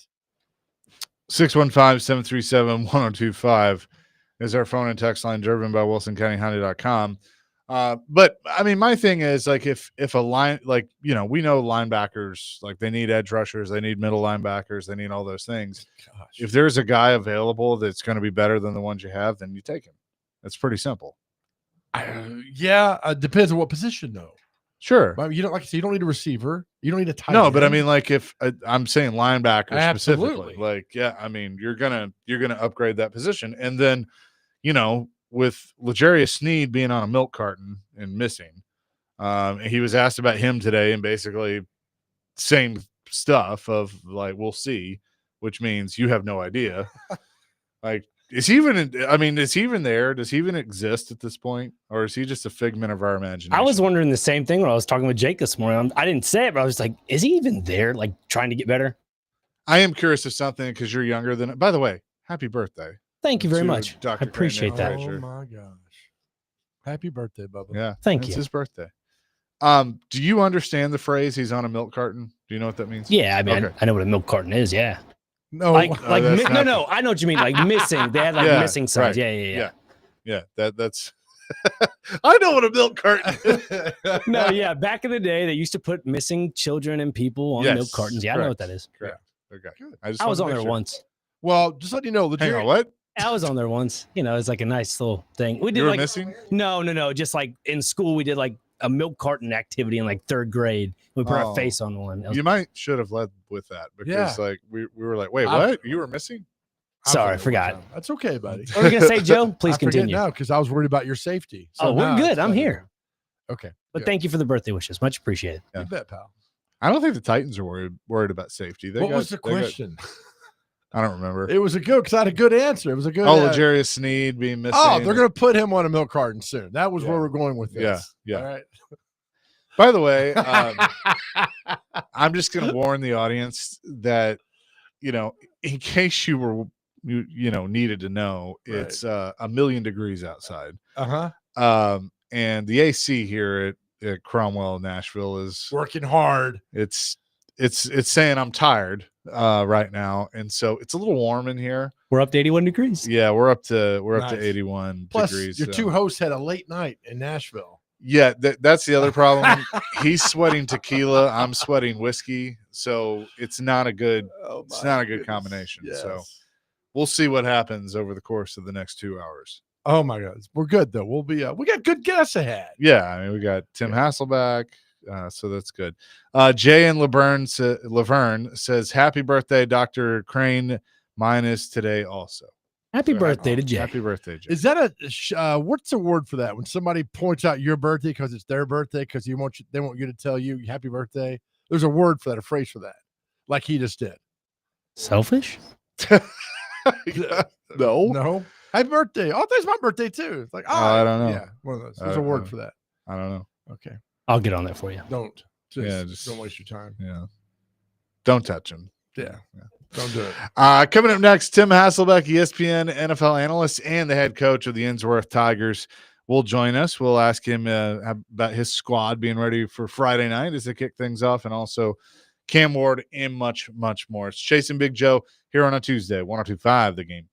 615-737-1025 is our phone and text line, driven by WilsonCountyHonda.com. But I mean, my thing is like if a line, like, we know linebackers, like they need edge rushers, they need middle linebackers, they need all those things. Gosh. If there's a guy available that's going to be better than the ones you have, then you take him. It's pretty simple. Depends on what position though. Sure. But you don't you don't need a receiver. You don't need a tight end. end. But I mean, like if I'm saying linebacker Absolutely. specifically, I mean, you're gonna upgrade that position, and then, with L'Jarius Sneed being on a milk carton and missing, he was asked about him today, and basically same stuff of like, we'll see, which means you have no idea. Like, is he even there? Does he even exist at this point? Or is he just a figment of our imagination? I was wondering the same thing when I was talking with Jake this morning. I didn't say it, but I was like, is he even there, like trying to get better? I am curious of something because you're younger than – by the way, happy birthday. Thank you very much. Dr. I appreciate that. Oh, my gosh. Happy birthday, Bubba. Yeah. Thank you. It's his birthday. Do you understand the phrase he's on a milk carton? Do you know what that means? Yeah, I mean, okay. I know what a milk carton is, yeah. No. I know what you mean, like missing. They had missing signs. Right. Yeah. Yeah, that's I know what a milk carton is. No, yeah. Back in the day, they used to put missing children and people on milk cartons. Yeah, I know what that is. Correct. Okay. I was wanted to on make there sure. once. Well, just let you know, Hang on, what? I was on there once. It's like a nice little thing. We did You were like missing? No. Just like in school, we did like a milk carton activity in like 3rd grade. We put our Oh. face on one. You should have led with that because like we were like, wait, what? You were missing? Sorry, I forgot. That's okay, buddy. What were we gonna say, Joe? Please I forget continue. now because I was worried about your safety. So We're now good. it's I'm better. here. Okay. But thank you for the birthday wishes. Much appreciated. You bet, pal. I don't think the Titans are worried about safety. What was the question? I don't remember. It was a good because I had a good answer. It was a good. L'Jarius Sneed being missing. Oh, they're going to put him on a milk carton soon. That was where we're going with this. Yeah. All right. By the way, I'm just going to warn the audience that, in case you were, needed to know, it's 1,000,000 degrees outside. And the AC here at Cromwell, Nashville is working hard. It's saying I'm tired right now, and so it's a little warm in here. We're up to 81 degrees. Yeah, we're up to Nice. 81 Plus, degrees. your two hosts had a late night in Nashville. Yeah, that's the other problem. He's sweating tequila. I'm sweating whiskey. So it's not a good combination. Yes. So we'll see what happens over the course of the next 2 hours. Oh my God, we're good though. We'll be. We got good guests ahead. Yeah, I mean we got Tim Hasselbeck, so that's good. Jay and Laverne says, "Happy birthday, Dr. Crane. Mine is today also." Happy birthday to Jay. Happy birthday, Jay. Is that what's the word for that when somebody points out your birthday because it's their birthday because they want you to tell you happy birthday? There's a word for that, a phrase for that, like he just did. Selfish? No. Happy birthday. Oh, today's my birthday too. It's like, I don't know. Yeah, one of those. There's a word for that. I don't know. Okay. I'll get on that for you. Don't. Just don't waste your time. Yeah. Don't touch him. Yeah. Don't do it. Coming up next, Tim Hasselbeck, ESPN NFL analyst and the head coach of the Innsworth Tigers, will join us. We'll ask him about his squad being ready for Friday night as they kick things off, and also Cam Ward and much, much more. It's Chasing Big Joe here on a Tuesday, 102.5 The Game.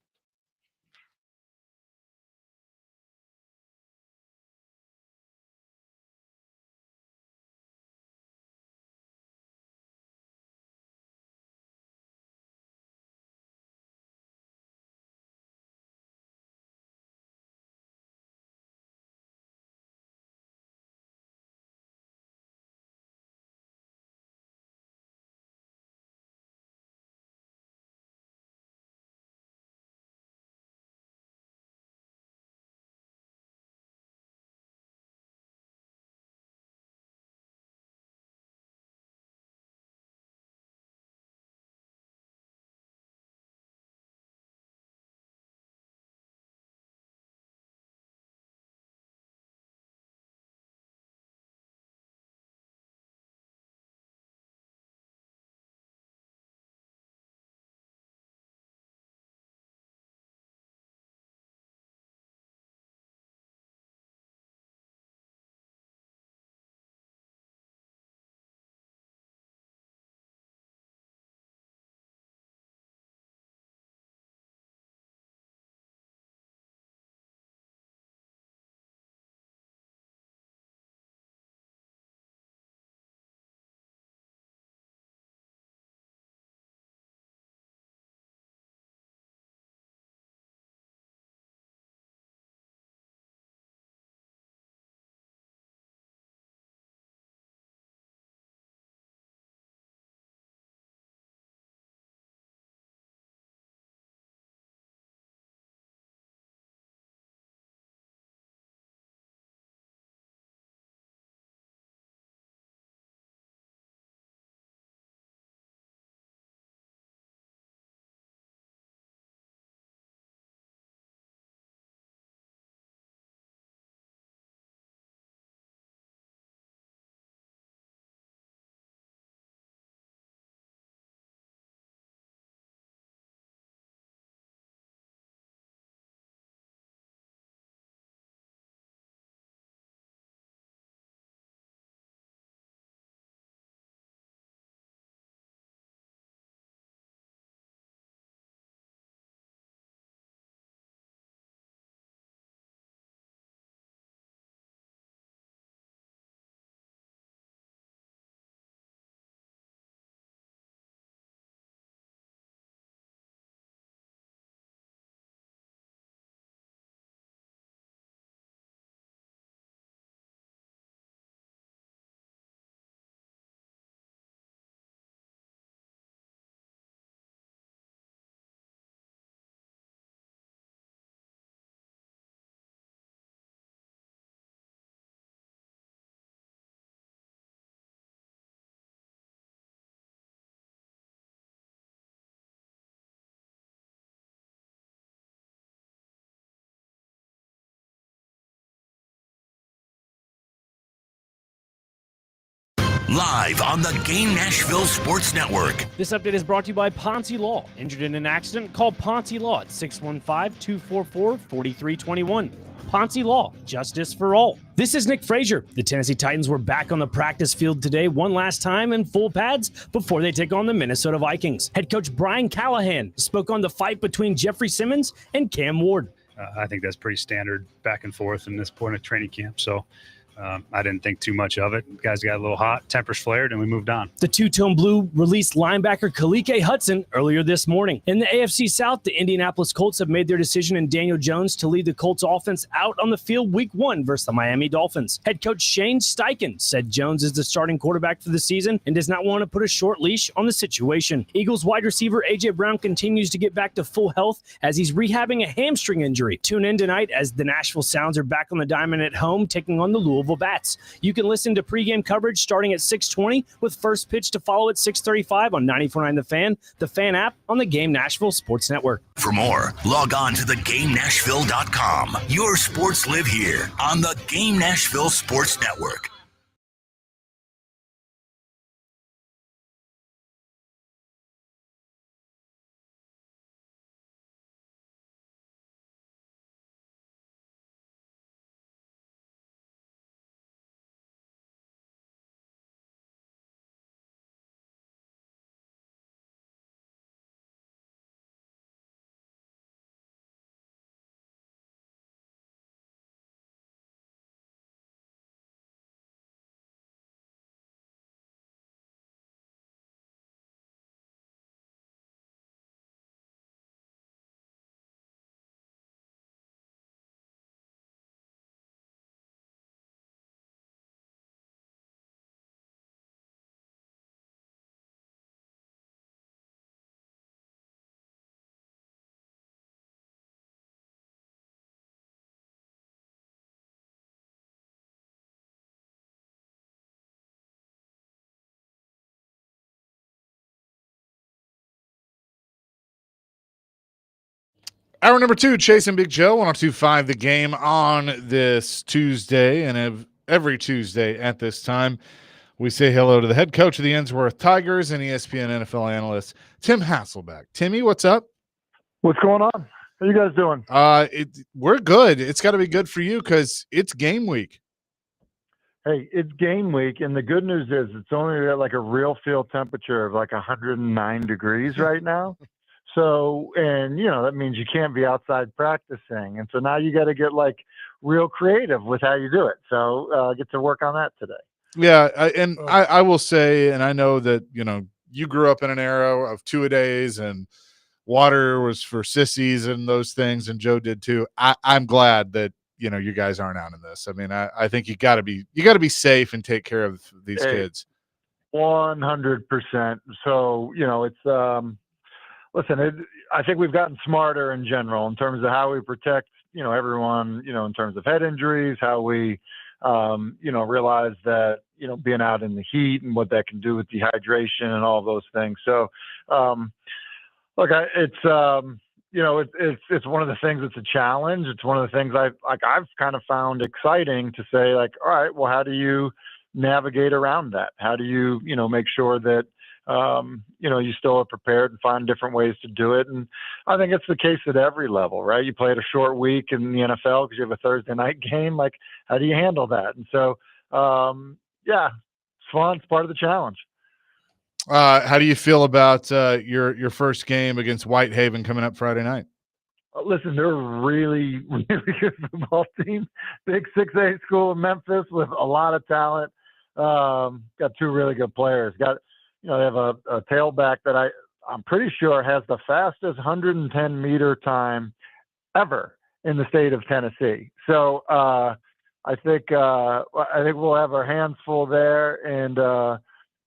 live on the Game Nashville Sports Network. This update is brought to you by Ponce Law. Injured in an accident? Call Ponce Law at 615-244-4321. Ponce Law, justice for all. This is Nick Frazier. The Tennessee Titans were back on the practice field today one last time in full pads before they take on the Minnesota Vikings. Head coach Brian Callahan spoke on the fight between Jeffrey Simmons and Cam Ward. I think that's pretty standard back and forth in this point of training camp. So I didn't think too much of it. Guys got a little hot, tempers flared, and we moved on. The two-tone blue released linebacker Kalike Hudson earlier this morning. In the AFC South, the Indianapolis Colts have made their decision in Daniel Jones to lead the Colts offense out on the field week 1 versus the Miami Dolphins. Head coach Shane Steichen said Jones is the starting quarterback for the season and does not want to put a short leash on the situation. Eagles wide receiver A.J. Brown continues to get back to full health as he's rehabbing a hamstring injury. Tune in tonight as the Nashville Sounds are back on the diamond at home taking on the Louisville Bats. You can listen to pregame coverage starting at 6:20 with first pitch to follow at 6:35 on 94.9 The Fan app on the Game Nashville Sports Network. For more, log on to thegamenashville.com. Your sports live here on the Game Nashville Sports Network. Hour number 2, Chasing Big Joe, 102.5 The Game on this Tuesday, and every Tuesday at this time, we say hello to the head coach of the Ensworth Tigers and ESPN NFL analyst, Tim Hasselbeck. Timmy, what's up? What's going on? How you guys doing? We're good. It's got to be good for you because it's game week. Hey, it's game week, and the good news is it's only at like a real field temperature of like 109 degrees right now. So, and that means you can't be outside practicing. And so now you got to get like real creative with how you do it. So get to work on that today. Yeah. I will say, and I know that, you grew up in an era of 2-a-days and water was for sissies and those things. And Joe did too. I'm glad that, you guys aren't out in this. I mean, I think you gotta be safe and take care of these kids. 100%. So, it's, listen, I think we've gotten smarter in general in terms of how we protect, everyone, in terms of head injuries, how we, realize that, being out in the heat and what that can do with dehydration and all those things. So, look, it's one of the things that's a challenge. It's one of the things I've kind of found exciting to say, like, all right, well, how do you navigate around that? How do you, make sure that, you still are prepared and find different ways to do it. And I think it's the case at every level, right? You played a short week in the NFL because you have a Thursday night game. Like, how do you handle that? And so, yeah, it's fun. It's part of the challenge. How do you feel about your first game against Whitehaven coming up Friday night? Listen, they're a really, really good football team. Big 6A school in Memphis with a lot of talent. Got 2 really good players. They have a tailback that I'm pretty sure has the fastest 110-meter time ever in the state of Tennessee. So I think we'll have our hands full there, and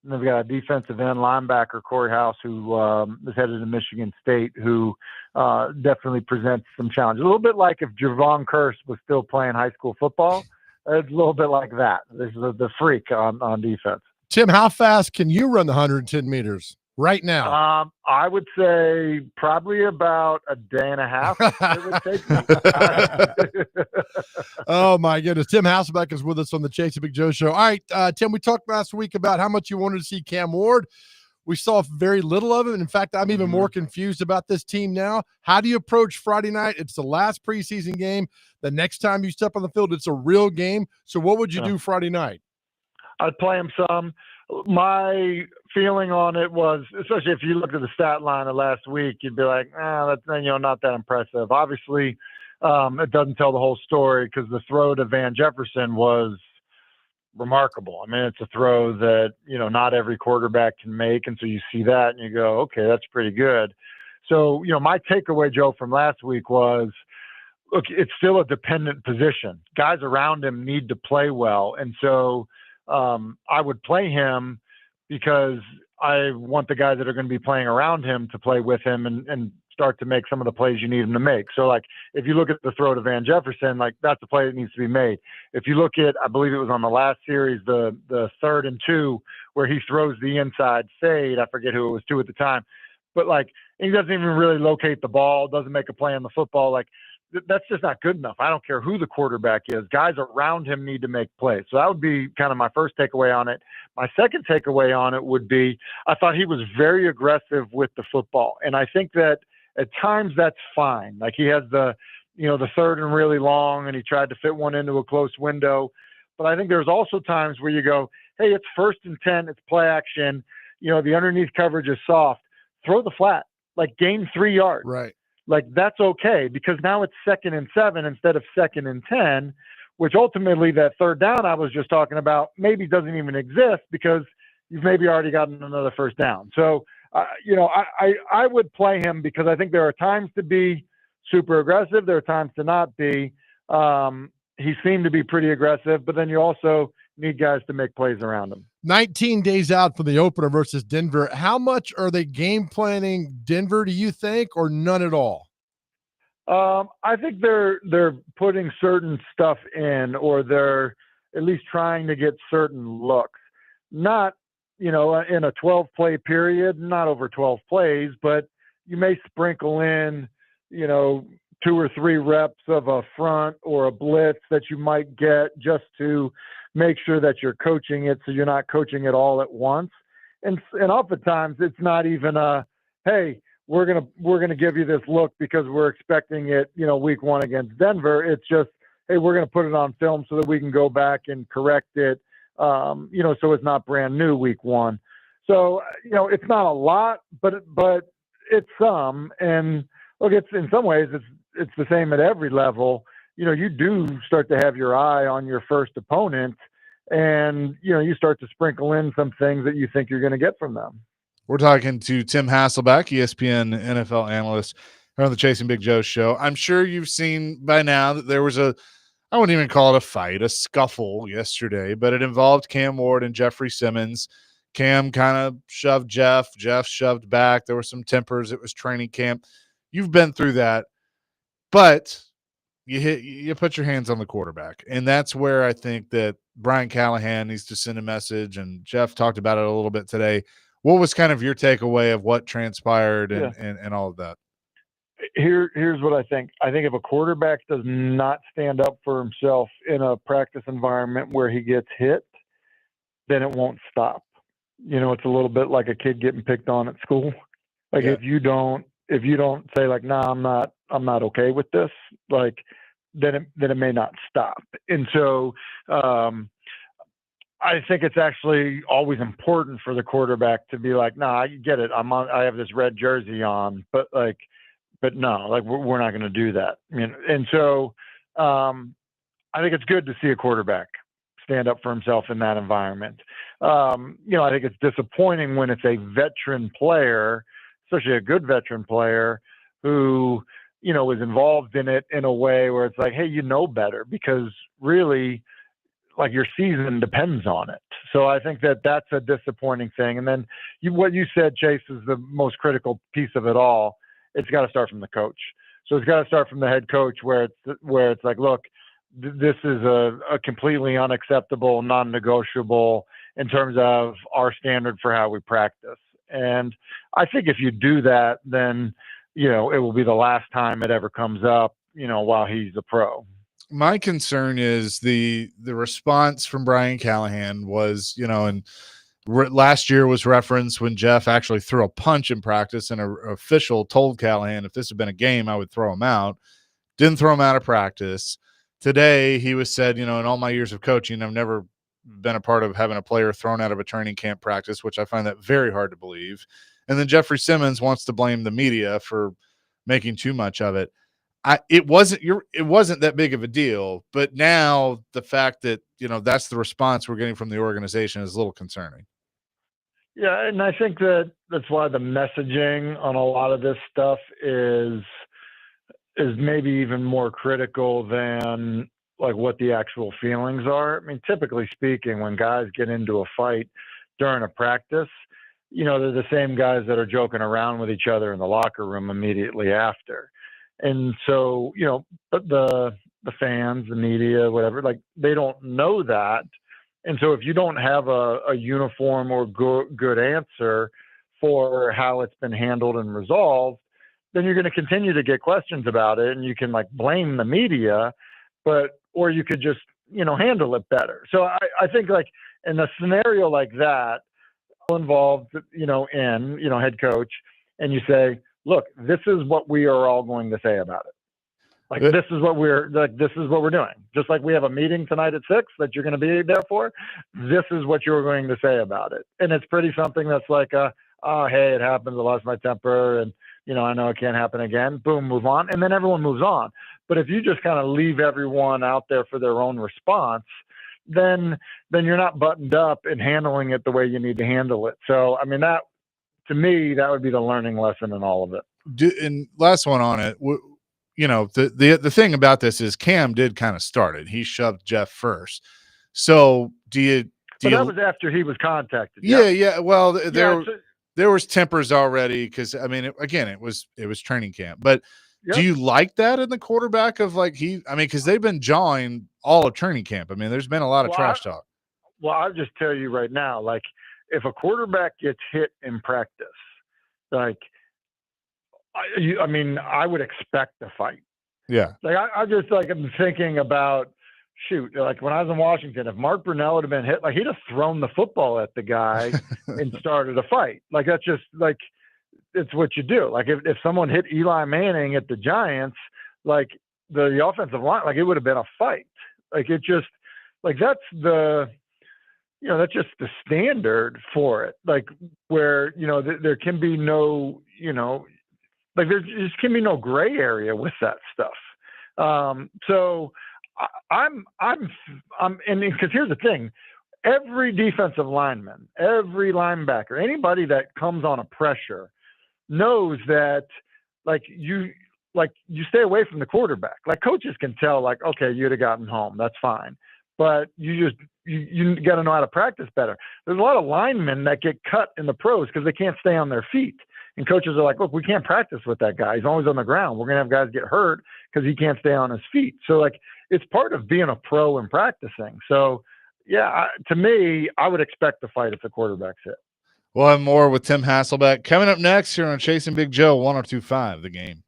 they've got a defensive end linebacker, Corey House, who is headed to Michigan State, who definitely presents some challenges. A little bit like if Javon Curse was still playing high school football. It's a little bit like that. This is the freak on defense. Tim, how fast can you run the 110 meters? right now? I would say probably about a day and a half. It would take me. Oh my goodness. Tim Hasselbeck is with us on the Chase and Big Joe show. All right, Tim, we talked last week about how much you wanted to see Cam Ward. We saw very little of it. In fact, I'm even more confused about this team now. How do you approach Friday night? It's the last preseason game. The next time you step on the field, it's a real game. So what would you do Friday night? I'd play him some. My feeling on it was, especially if you looked at the stat line of last week, you'd be like, that's not that impressive. Obviously, it doesn't tell the whole story because the throw to Van Jefferson was remarkable. I mean, it's a throw that, not every quarterback can make. And so you see that and you go, okay, that's pretty good. So, my takeaway, Joe, from last week was, look, it's still a dependent position. Guys around him need to play well. And so I would play him because I want the guys that are going to be playing around him to play with him and start to make some of the plays you need him to make. So, like, if you look at the throw to Van Jefferson, like, that's a play that needs to be made. If you look at, I believe it was on the last series, the 3rd and 2, where he throws the inside fade, I forget who it was to at the time, but, like, he doesn't even really locate the ball, doesn't make a play on the football. Like, that's just not good enough. I don't care who the quarterback is. Guys around him need to make plays. So that would be kind of my first takeaway on it. My second takeaway on it would be, I thought he was very aggressive with the football. And I think that at times that's fine. Like, he has the 3rd and really long, and he tried to fit one into a close window. But I think there's also times where you go, hey, it's 1st and 10, it's play action. The underneath coverage is soft. Throw the flat, like, gain 3 yards. Right. Like, that's okay, because now it's 2nd and 7 instead of 2nd and 10, which ultimately that 3rd down I was just talking about maybe doesn't even exist because you've maybe already gotten another 1st down. So, I would play him because I think there are times to be super aggressive. There are times to not be. He seemed to be pretty aggressive, but then you also need guys to make plays around him. 19 days out from the opener versus Denver. How much are they game planning Denver, do you think, or none at all? I think they're putting certain stuff in, or they're at least trying to get certain looks. Not, in a 12-play period, not over 12 plays, but you may sprinkle in, 2 or 3 reps of a front or a blitz that you might get just to make sure that you're coaching it so you're not coaching it all at once. And oftentimes it's not even hey, we're gonna give you this look because we're expecting it, week 1 against Denver. It's just, hey, we're gonna put it on film so that we can go back and correct it, so it's not brand new week 1. So, it's not a lot, but it's some. And look, it's in some ways it's the same at every level. You do start to have your eye on your first opponent, and, you start to sprinkle in some things that you think you're going to get from them. We're talking to Tim Hasselbeck, ESPN NFL analyst here on the Chasing Big Joe show. I'm sure you've seen by now that there was I wouldn't even call it a fight, a scuffle yesterday, but it involved Cam Ward and Jeffrey Simmons. Cam kind of shoved Jeff. Jeff shoved back. There were some tempers. It was training camp. You've been through that, but you put your hands on the quarterback. And that's where I think that Brian Callahan needs to send a message. And Jeff talked about it a little bit today. What was kind of your takeaway of what transpired and all of that? Here's what I think. I think if a quarterback does not stand up for himself in a practice environment where he gets hit, then it won't stop. It's a little bit like a kid getting picked on at school. Like, if you don't say, like, nah, I'm not okay with this, like, then it may not stop. And so I think it's actually always important for the quarterback to be like, nah, I get it. I have this red jersey on, but no, like, we're not going to do that. And so I think it's good to see a quarterback stand up for himself in that environment. I think it's disappointing when it's a veteran player, especially a good veteran player, who, is involved in it in a way where it's like, hey, better, because really, like, your season depends on it. So I think that that's a disappointing thing. And then what you said, Chase, is the most critical piece of it all. It's got to start from the coach. So it's got to start from the head coach, where it's like, look, this is a completely unacceptable, non-negotiable in terms of our standard for how we practice. And I think if you do that, then, it will be the last time it ever comes up, while he's a pro. My concern is the response from Brian Callahan was, and last year was referenced when Jeff actually threw a punch in practice, and an official told Callahan if this had been a game, I would throw him out. Didn't throw him out of practice. Today, he was said, in all my years of coaching, I've never been a part of having a player thrown out of a training camp practice, which I find that very hard to believe. And then Jeffrey Simmons wants to blame the media for making too much of it. It wasn't that big of a deal, but now the fact that, that's the response we're getting from the organization is a little concerning. Yeah, and I think that's why the messaging on a lot of this stuff is maybe even more critical than like what the actual feelings are. I mean, typically speaking, when guys get into a fight during a practice, they're the same guys that are joking around with each other in the locker room immediately after. And so, but the fans, the media, whatever, like they don't know that. And so if you don't have a uniform or good answer for how it's been handled and resolved, then you're going to continue to get questions about it, and you can like blame the media, or you could just, handle it better. So I think like in a scenario like that, involved, head coach, and you say, look, this is what we are all going to say about it. Like, this is what we're doing. Just like we have a meeting tonight at 6 that you're going to be there for. This is what you're going to say about it. And it's pretty something that's like, oh, hey, it happens. I lost my temper. And, I know it can't happen again. Boom, move on. And then everyone moves on. But if you just kind of leave everyone out there for their own response, then you're not buttoned up and handling it the way you need to handle it. So, I mean, that, to me, that would be the learning lesson in all of it. And last one on it, the thing about this is Cam did kind of start it. He shoved Jeff first. So that was after he was contacted. Yeah. Well, there was tempers already because I mean, it was training camp. But do you like that in the quarterback of like because they've been jawing all of training camp. I mean, there's been a lot of trash talk. Well, I'll just tell you right now, like if a quarterback gets hit in practice, like I would expect a fight. Yeah. Like I'm thinking about, shoot, like when I was in Washington, if Mark Brunell would have been hit, like he'd have thrown the football at the guy and started a fight. Like that's just like, it's what you do. Like if someone hit Eli Manning at the Giants, like the offensive line, like it would have been a fight. Like it just, like that's just the standard for it. Like where, there can be no, like there just can be no gray area with that stuff. So I'm, and because here's the thing, every defensive lineman, every linebacker, anybody that comes on a pressure knows that you stay away from the quarterback. Like coaches can tell, like, okay, you'd have gotten home. That's fine. But you got to know how to practice better. There's a lot of linemen that get cut in the pros because they can't stay on their feet. And coaches are like, look, we can't practice with that guy. He's always on the ground. We're going to have guys get hurt because he can't stay on his feet. So, like, it's part of being a pro and practicing. So, yeah, to me, I would expect to fight if the quarterback's hit. We'll have more with Tim Hasselbeck coming up next here on Chasing Big Joe, 102.5 The Game.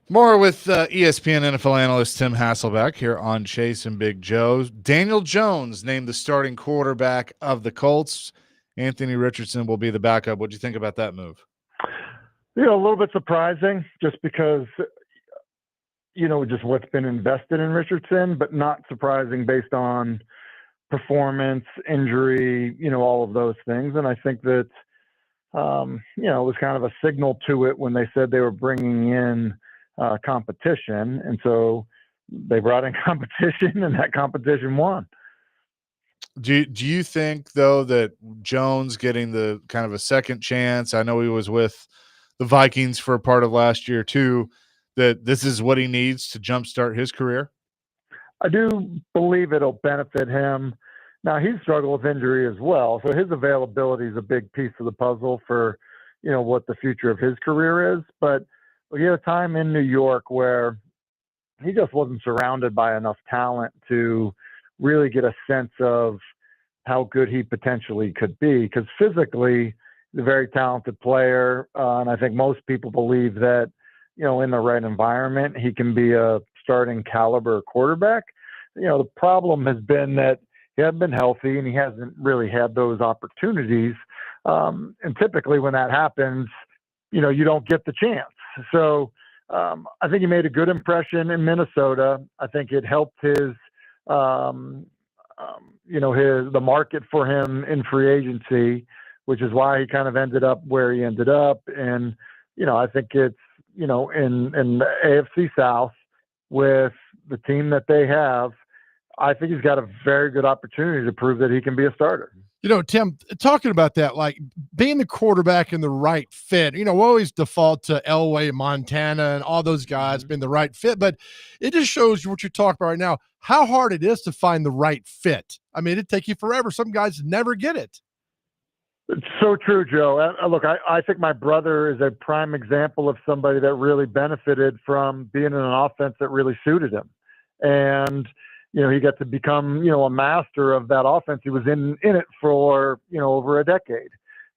More with ESPN NFL analyst Tim Hasselbeck here on Chase and Big Joe. Daniel Jones named the starting quarterback of the Colts. Anthony Richardson will be the backup. What do you think about that move? A little bit surprising just because, just what's been invested in Richardson, but not surprising based on performance, injury, all of those things. And I think that, it was kind of a signal to it when they said they were bringing in competition. And so they brought in competition, and that competition won. Do you think, though, that Jones getting the kind of a second chance, I know he was with the Vikings for a part of last year too, that this is what he needs to jumpstart his career? I do believe it'll benefit him. Now, he's struggled with injury as well, so his availability is a big piece of the puzzle for, what the future of his career is. But he had a time in New York where he just wasn't surrounded by enough talent to really get a sense of how good he potentially could be, because physically, he's a very talented player, and I think most people believe that, in the right environment, he can be a starting caliber quarterback. The problem has been that he hasn't been healthy, and he hasn't really had those opportunities. And typically when that happens, you don't get the chance. So I think he made a good impression in Minnesota. I think it helped his, the market for him in free agency, which is why he kind of ended up where he ended up. And, I think it's, in the AFC South with the team that they have, I think he's got a very good opportunity to prove that he can be a starter. Tim, talking about that, like being the quarterback in the right fit, we always default to Elway, Montana, and all those guys being the right fit, but it just shows you what you're talking about right now, how hard it is to find the right fit. I mean, it'd take you forever. Some guys never get it. It's so true, Joe. Look, I think my brother is a prime example of somebody that really benefited from being in an offense that really suited him. And, he got to become, a master of that offense. He was in it for, over a decade.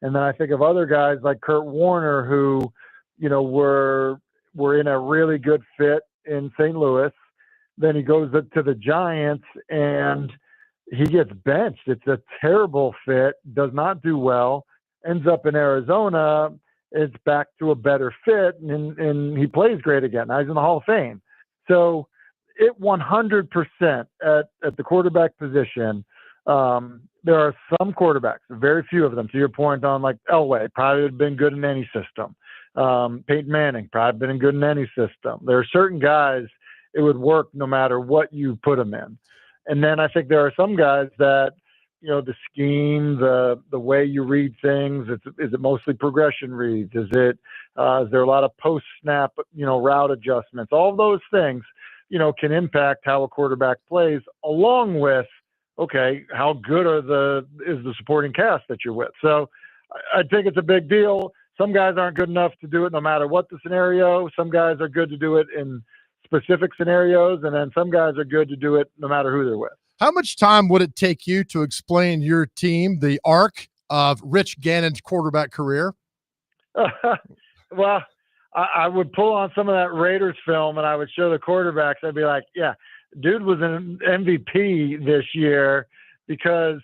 And then I think of other guys like Kurt Warner who, were in a really good fit in St. Louis. Then he goes to the Giants and he gets benched. It's a terrible fit, does not do well, ends up in Arizona. It's back to a better fit, and he plays great again. Now he's in the Hall of Fame. So it 100% at the quarterback position. There are some quarterbacks, very few of them, to your point on like Elway, probably would have been good in any system. Peyton Manning, probably been good in any system. There are certain guys, it would work no matter what you put them in. And then I think there are some guys that, the scheme, the way you read things, is it mostly progression reads? Is there a lot of post-snap, route adjustments? All of those things, can impact how a quarterback plays, along with, okay, how good is the supporting cast that you're with? So I think it's a big deal. Some guys aren't good enough to do it no matter what the scenario. Some guys are good to do it in specific scenarios, and then some guys are good to do it no matter who they're with. How much time would it take you to explain your team, the arc of Rich Gannon's quarterback career? Well, I would pull on some of that Raiders film and I would show the quarterbacks. I'd be like, yeah, dude was an MVP this year because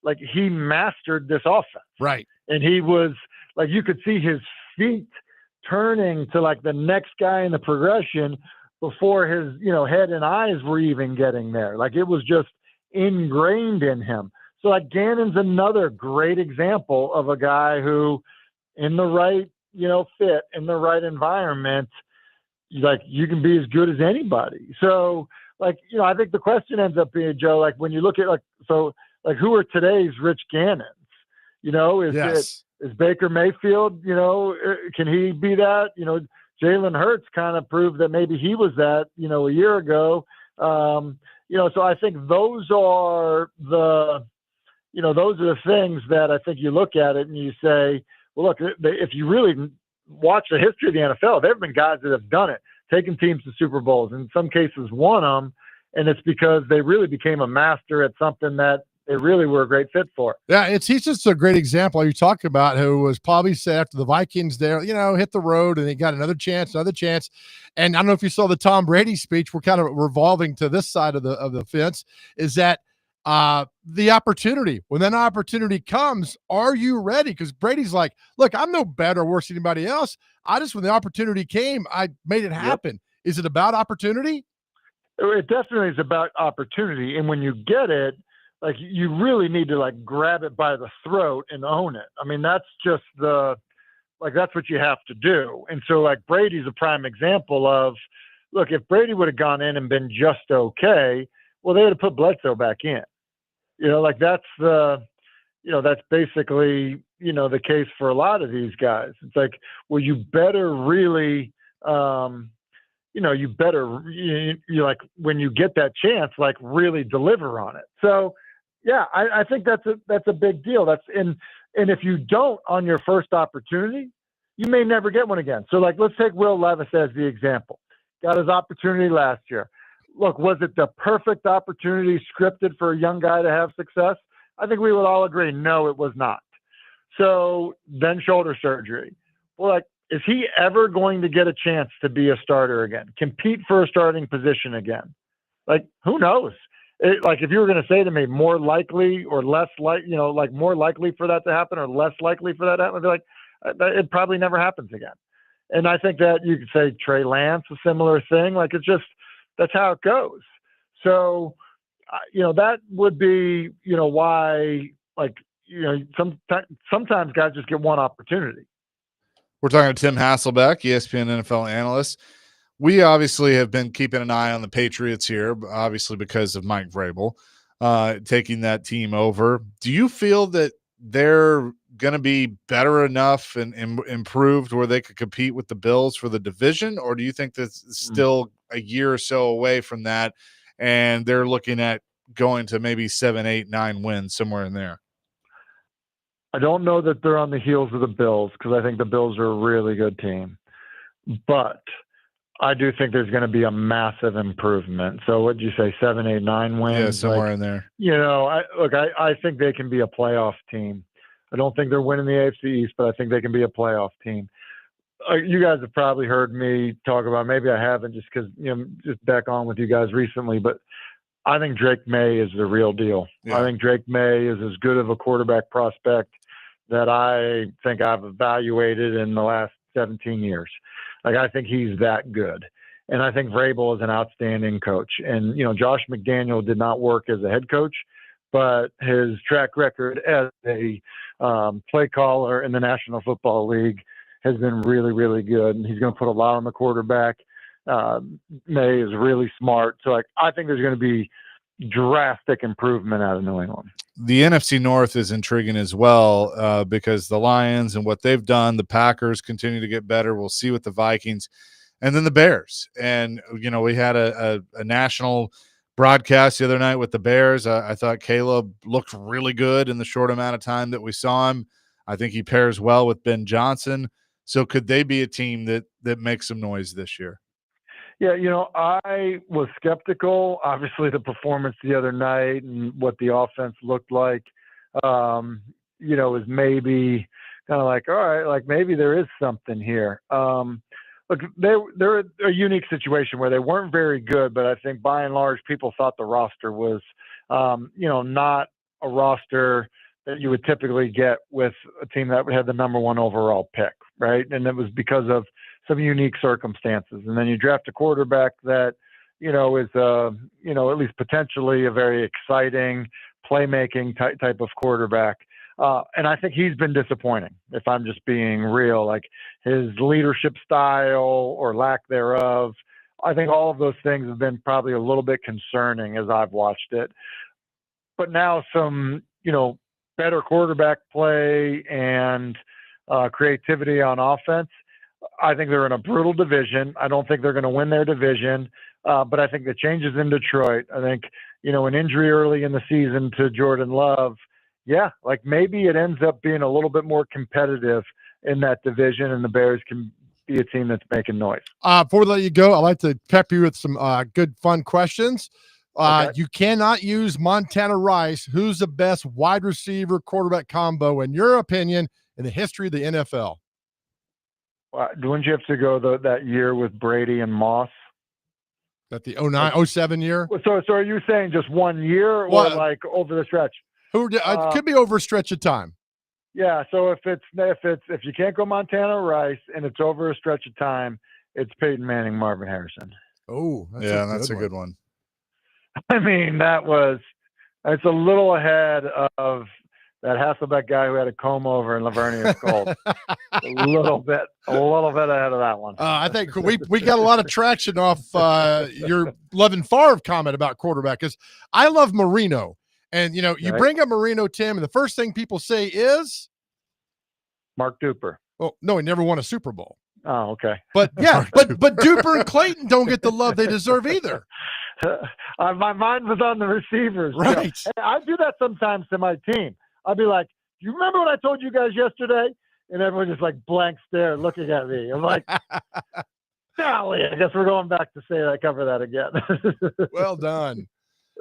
like he mastered this offense. Right. And he was like, you could see his feet turning to like the next guy in the progression before his, head and eyes were even getting there. Like it was just ingrained in him. So like Gannon's another great example of a guy who in the right, fit in the right environment, like you can be as good as anybody. So like, I think the question ends up being, Joe, like when you look at who are today's Rich Gannons? Is Baker Mayfield, can he be that? Jalen Hurts kind of proved that maybe he was that, a year ago. So I think those are the things that I think you look at it and you say, well, look, if you really watch the history of the NFL, there have been guys that have done it, taken teams to Super Bowls, in some cases won them, and it's because they really became a master at something that they really were a great fit for. Yeah, he's just a great example you talk about, who was probably said after the Vikings there, hit the road and he got another chance. And I don't know if you saw the Tom Brady speech. We're kind of revolving to this side of the fence, is that the opportunity, when that opportunity comes, are you ready? Because Brady's like, look, I'm no better or worse than anybody else. When the opportunity came, I made it happen. Yep. Is it about opportunity? It definitely is about opportunity. And when you get it, like, you really need to like grab it by the throat and own it. I mean, that's just that's what you have to do. And so like Brady's a prime example of, look, if Brady would have gone in and been just okay, well, they would have put Bledsoe back in. That's basically, the case for a lot of these guys. It's like, well, you better really, like when you get that chance, like really deliver on it. So yeah, I think that's a big deal. And if you don't on your first opportunity, you may never get one again. So like, let's take Will Levis as the example. Got his opportunity last year. Look, was it the perfect opportunity scripted for a young guy to have success? I think we would all agree, no, it was not. So then shoulder surgery. Well, like, is he ever going to get a chance to be a starter again, compete for a starting position again? Like, who knows? If you were going to say to me more likely or less more likely for that to happen or less likely for that to happen, I'd be like, it probably never happens again. And I think that you could say Trey Lance, a similar thing. Like, it's just, that's how it goes. So, that would be, why, sometimes guys just get one opportunity. We're talking to Tim Hasselbeck, ESPN NFL analyst. We obviously have been keeping an eye on the Patriots here, obviously because of Mike Vrabel taking that team over. Do you feel that they're going to be better enough and improved where they could compete with the Bills for the division, or do you think that's still a year or so away from that and they're looking at going to maybe 7, 8, 9 wins, somewhere in there? I don't know that they're on the heels of the Bills, because I think the Bills are a really good team. But I do think there's going to be a massive improvement. So what did you say, 7, 8, 9 wins? Yeah, somewhere in there. I think they can be a playoff team. I don't think they're winning the AFC East, but I think they can be a playoff team. You guys have probably heard me talk about, maybe I haven't, just because, just back on with you guys recently, but I think Drake May is the real deal. Yeah. I think Drake May is as good of a quarterback prospect that I think I've evaluated in the last 17 years. Like, I think he's that good. And I think Vrabel is an outstanding coach. And, Josh McDaniel did not work as a head coach, but his track record as a play caller in the National Football League has been really, really good. And he's going to put a lot on the quarterback. May is really smart. So, I think there's going to be drastic improvement out of New England. The NFC North is intriguing as well because the Lions and what they've done, the Packers continue to get better. We'll see with the Vikings and then the Bears. And, we had a national broadcast the other night with the Bears. I thought Caleb looked really good in the short amount of time that we saw him. I think he pairs well with Ben Johnson. So could they be a team that makes some noise this year? Yeah, I was skeptical. Obviously, the performance the other night and what the offense looked like, is maybe kind of like, all right, like maybe there is something here. Look, they're a unique situation where they weren't very good, but I think by and large, people thought the roster was, not a roster that you would typically get with a team that would have the number 1 overall pick, right? And it was because of some unique circumstances. And then you draft a quarterback that, is, at least potentially a very exciting playmaking type of quarterback. And I think he's been disappointing, if I'm just being real. Like, his leadership style or lack thereof, I think all of those things have been probably a little bit concerning as I've watched it. But now some, better quarterback play and creativity on offense, I think they're in a brutal division. I don't think they're going to win their division, but I think the changes in Detroit, I think, an injury early in the season to Jordan Love, like maybe it ends up being a little bit more competitive in that division, and the Bears can be a team that's making noise. Before we let you go, I'd like to pep you with some good, fun questions. Okay. You cannot use Montana Rice. Who's the best wide receiver quarterback combo, in your opinion, in the history of the NFL? Wouldn't you have to go that year with Brady and Moss? That the 09-07 year? So are you saying just 1 year, or like over the stretch? It could be over a stretch of time. Yeah. So if you can't go Montana Rice and it's over a stretch of time, it's Peyton Manning, Marvin Harrison. Oh, that's a good one. I mean, it's a little ahead of that Hasselbeck guy who had a comb over in Lavernier's Colt. a little bit ahead of that one. I think we got a lot of traction off your Levin Favre comment about quarterback, because I love Marino. And, you bring up Marino, Tim, and the first thing people say is? Mark Duper. Oh, no, he never won a Super Bowl. Oh, okay. But, yeah, but Duper and Clayton don't get the love they deserve either. My mind was on the receivers. Right. Hey, I do that sometimes to my team. I'll be like, do you remember what I told you guys yesterday? And everyone just like blank stare looking at me. I'm like, golly, I guess we're going back to say that, cover that again. Well done.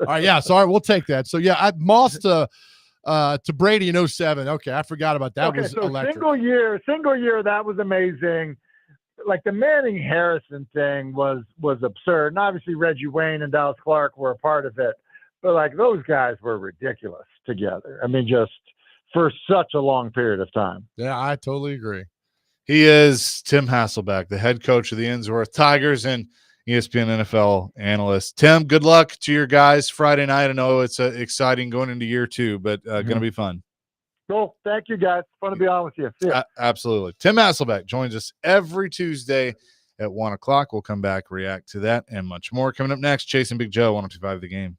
All right, yeah, sorry, we'll take that. So, yeah, I Moss to Brady in 07. Okay, I forgot about that. Okay, Was so electric. single year, that was amazing. Like the Manning Harrison thing was absurd. And obviously Reggie Wayne and Dallas Clark were a part of it. But like those guys were ridiculous together. I mean, just for such a long period of time. Yeah, I totally agree. He is Tim Hasselbeck, the head coach of the Innsworth Tigers and ESPN NFL analyst. Tim, good luck to your guys Friday night. I know it's exciting going into year 2, but going to be fun. Cool. Thank you, guys. Fun to be on with you. See ya. Absolutely. Tim Hasselbeck joins us every Tuesday at 1 o'clock. We'll come back, react to that and much more. Coming up next, Chasing Big Joe, 102.5 The Game.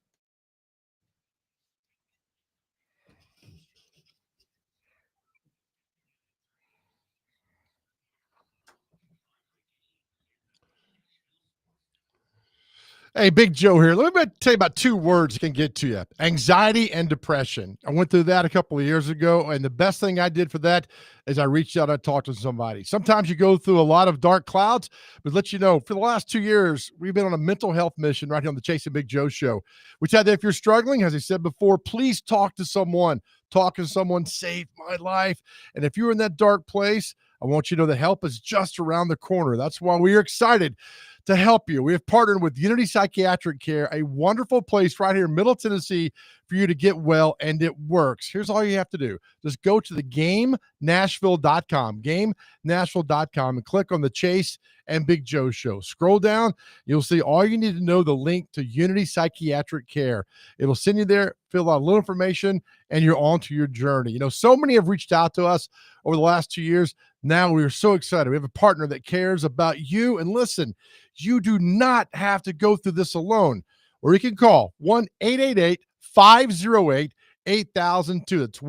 Hey, Big Joe here. Let me tell you about 2 words that can get to you: anxiety and depression. I went through that a couple of years ago, and the best thing I did for that is I reached out and talked to somebody. Sometimes you go through a lot of dark clouds, but let you know, for the last 2 years, we've been on a mental health mission right here on the Chasing Big Joe show. We tell that if you're struggling, as I said before, please talk to someone. Talking to someone saved my life. And if you're in that dark place, I want you to know the help is just around the corner. That's why we are excited to help you. We have partnered with Unity Psychiatric Care, a wonderful place right here in Middle Tennessee for you to get well, and it works. Here's all you have to do. Just go to the GameNashville.com, GameNashville.com, and click on the Chase and Big Joe show. Scroll down. You'll see all you need to know, the link to Unity Psychiatric Care. It'll send you there, fill out a little information, and you're on to your journey. So many have reached out to us over the last 2 years. Now we are so excited. We have a partner that cares about you. And listen, you do not have to go through this alone. Or you can call 1-888-508-8002. That's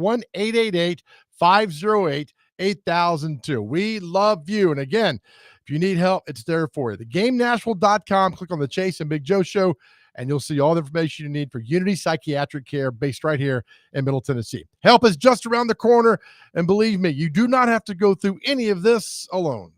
1-888-508-8002. We love you. And again, if you need help, it's there for you. TheGameNashville.com. Click on the Chase and Big Joe show, and you'll see all the information you need for Unity Psychiatric Care based right here in Middle Tennessee. Help is just around the corner, and believe me, you do not have to go through any of this alone.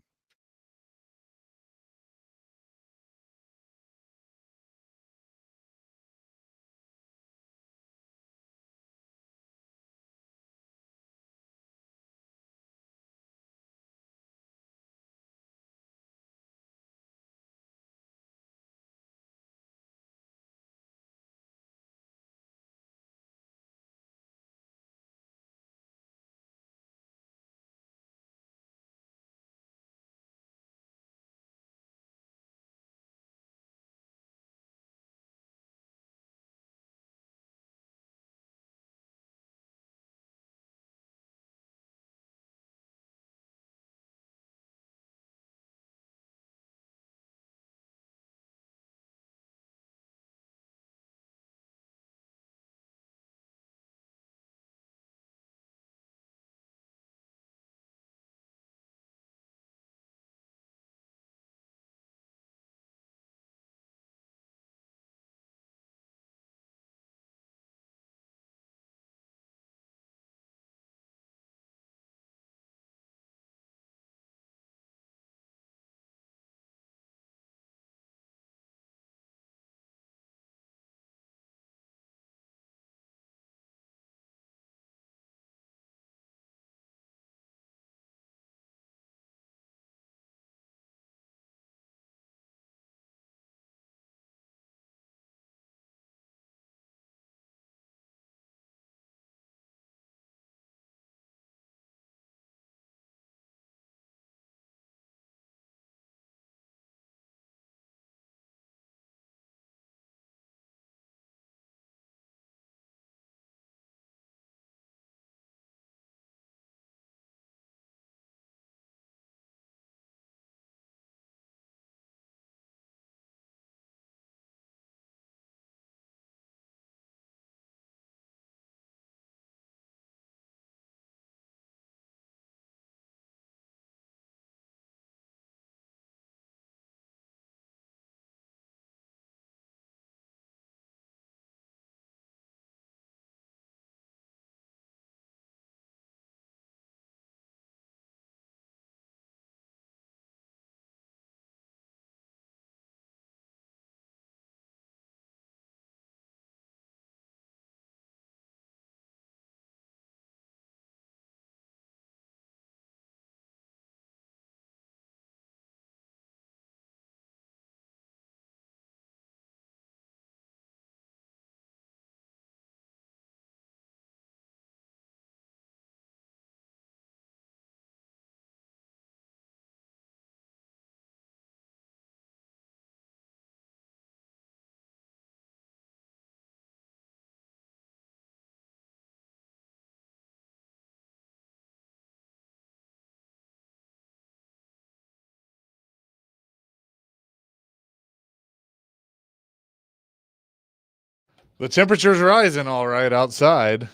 The temperature's rising all right outside.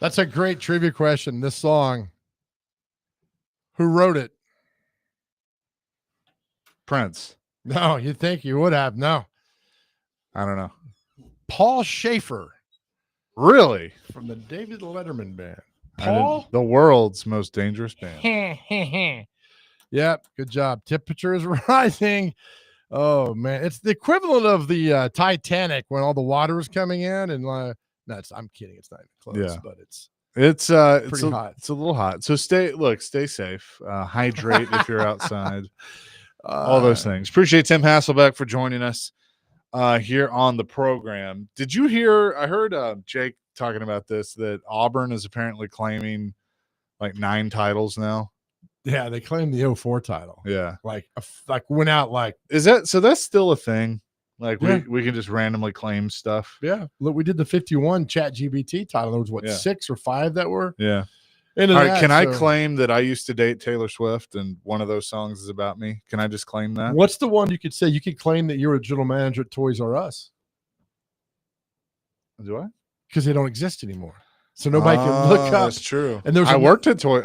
That's a great trivia question. This song, who wrote it? Prince. No, you'd think you would have. No. I don't know. Paul Schaefer. Really? From the David Letterman Band. Paul? The world's most dangerous band. Yep. Good job. Temperature is rising. Oh, man. It's the equivalent of the Titanic when all the water was coming in. And I'm kidding. It's not even close, but it's pretty hot. It's a little hot. So stay safe. Hydrate if you're outside. All those things. Appreciate Tim Hasselbeck for joining us here on the program. Did you hear? I heard Jake talking about this, that Auburn is apparently claiming like 9 titles now. Yeah, they claimed the 04 title. Yeah, like went out like. Is that so? That's still a thing. Like Yeah. we can just randomly claim stuff. Yeah, look, we did the 51 Chat GBT title. There was 6 or 5 that were. Yeah. All right, can I claim that I used to date Taylor Swift and one of those songs is about me? Can I just claim that? What's the one you could say? You could claim that you're a general manager at Toys R Us. Do I? Because they don't exist anymore. So nobody can look up. That's true. And there's I worked at 2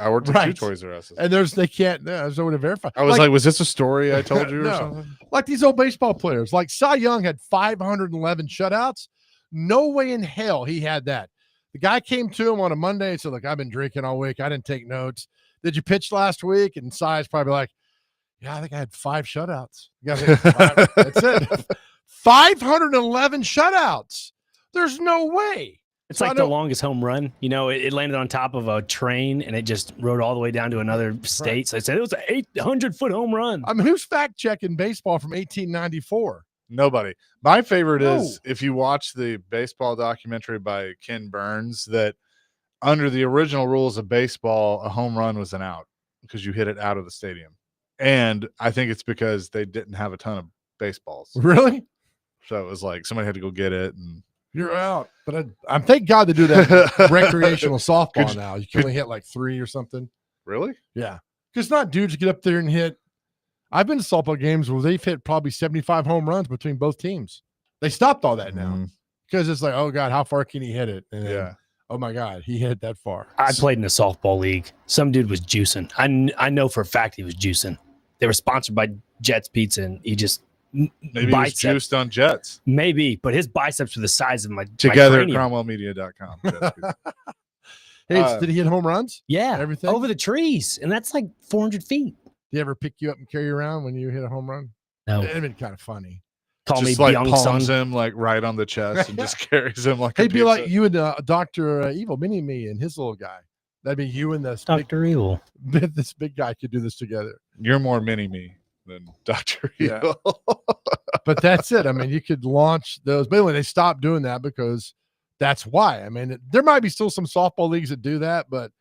Toys R Us. And they can't. There's no way to verify. I was like, was this a story I told you or No. something? Like these old baseball players, like Cy Young had 511 shutouts. No way in hell he had that. The guy came to him on a Monday and said, look, I've been drinking all week. I didn't take notes. Did you pitch last week? And Cy's probably like, yeah, I think I had 5 shutouts. You gotta hit 5. That's it. 511 shutouts. There's no way. It's like the longest home run. You know, it landed on top of a train and it just rode all the way down to another state. Right. So I said it was an 800-foot home run. I mean, who's fact checking baseball from 1894? Nobody. My favorite is if you watch the baseball documentary by Ken Burns, that under the original rules of baseball, a home run was an out because you hit it out of the stadium. And I think it's because they didn't have a ton of baseballs. Really? So it was like somebody had to go get it and you're out. But I'm thank God they do that recreational softball now. You can only hit like 3 or something. Really? Yeah. Because not dudes get up there and hit. I've been to softball games where they've hit probably 75 home runs between both teams. They stopped all that now because it's like, oh God, how far can he hit it? And then, oh my God, he hit that far. I played in a softball league. Some dude was juicing. I know for a fact he was juicing. They were sponsored by Jets Pizza, and he just maybe he was juiced on Jets. Maybe, but his biceps were the size of my together my at CromwellMedia.com. Hey, did he hit home runs? Yeah, everything over the trees, and that's like 400 feet. Did he ever pick you up and carry you around when you hit a home run? No. It'd been kind of funny. Call just me like young palms son. him like right on the chest and just carries him like he'd be like you and Dr. Evil, Mini-Me, and his little guy. That'd be you and this Dr. Evil. This big guy could do this together. You're more Mini-Me than Dr. Evil. But that's it. I mean, you could launch those. But anyway, they stopped doing that because that's why. I mean, there might be still some softball leagues that do that, but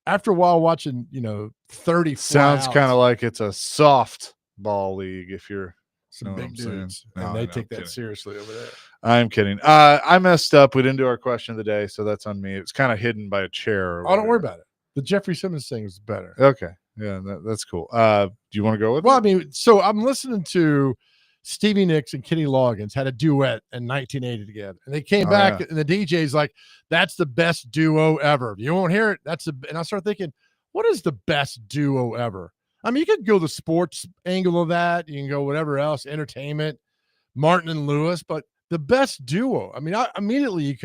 after a while watching, 30 sounds kind of like it's a soft ball league if you're some big dudes. And they take that seriously over there. I'm kidding. I messed up. We didn't do our question of the day, so that's on me. It's kind of hidden by a chair. Oh, don't worry about it. The Jeffrey Simmons thing is better. Okay. Yeah, that's cool. Do you want to go with it? I mean, so I'm listening to Stevie Nicks and Kenny Loggins had a duet in 1980 together. And they came back and the DJ's like, that's the best duo ever. You won't hear it. And I started thinking, what is the best duo ever? I mean, you could go the sports angle of that. You can go whatever else, entertainment, Martin and Lewis, but the best duo. I mean, immediately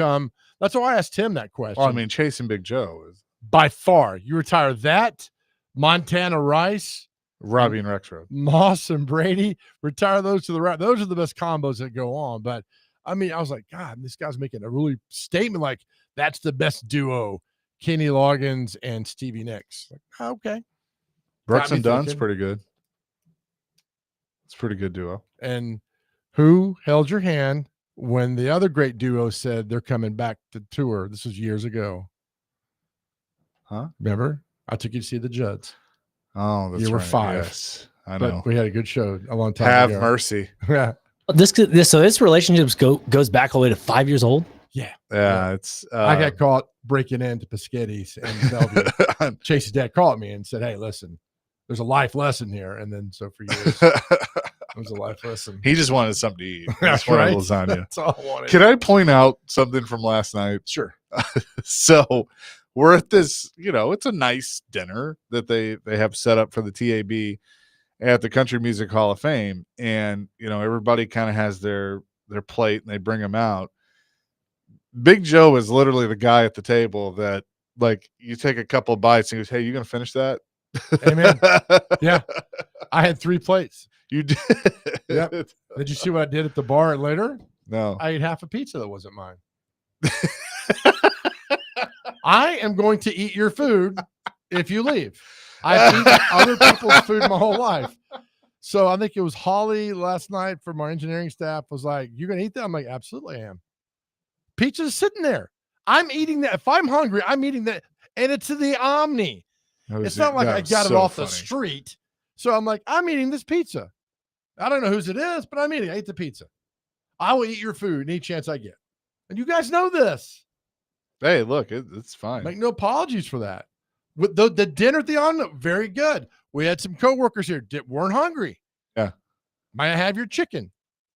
that's why I asked him that question. Well, I mean, Chase and Big Joe is by far. You retire that, Montana Rice, Robbie and Rexroad, Moss and Brady, retire those to the right. Those are the best combos that go on. But I mean, I was like, God, this guy's making a really statement like that's the best duo, Kenny Loggins and Stevie Nicks. Like, okay. Brooks and Dunn's pretty good. It's a pretty good duo. And who held your hand when the other great duo said they're coming back to tour? This was years ago. Huh? Remember? I took you to see the Judds. Oh, that's right. You were 5. Yes, I know. But we had a good show a long time Have ago. mercy. Yeah. This relationship goes back all the way to 5 years old. Yeah. It's. I got caught breaking into Paschetti's and Bellevue. Chase's dad called me and said, "Hey, listen, there's a life lesson here." And then so for years, It was a life lesson. He just wanted something to eat. That's wanted right. lasagna. That's all I wanted. Can I point out something from last night? Sure. So we're at this, it's a nice dinner that they have set up for the TAB at the Country Music Hall of Fame. And, everybody kind of has their plate and they bring them out. Big Joe is literally the guy at the table that, like, you take a couple bites and he goes, "Hey, you going to finish that?" Amen. Yeah. I had 3 plates. You did. Yep. Did you see what I did at the bar later? No. I ate half a pizza that wasn't mine. I am going to eat your food if you leave. I've eaten other people's food my whole life. So I think it was Holly last night from our engineering staff was like, "You're going to eat that?" I'm like, "Absolutely I am." Pizza's sitting there. I'm eating that. If I'm hungry, I'm eating that. And it's in the Omni. It's not like I got it off the street. So I'm like, I'm eating this pizza. I don't know whose it is, but I'm eating. I ate the pizza. I will eat your food any chance I get. And you guys know this. Hey, look, it's fine. Make no apologies for that. With the dinner at the Omni, very good. We had some coworkers here that weren't hungry. Yeah. Might I have your chicken?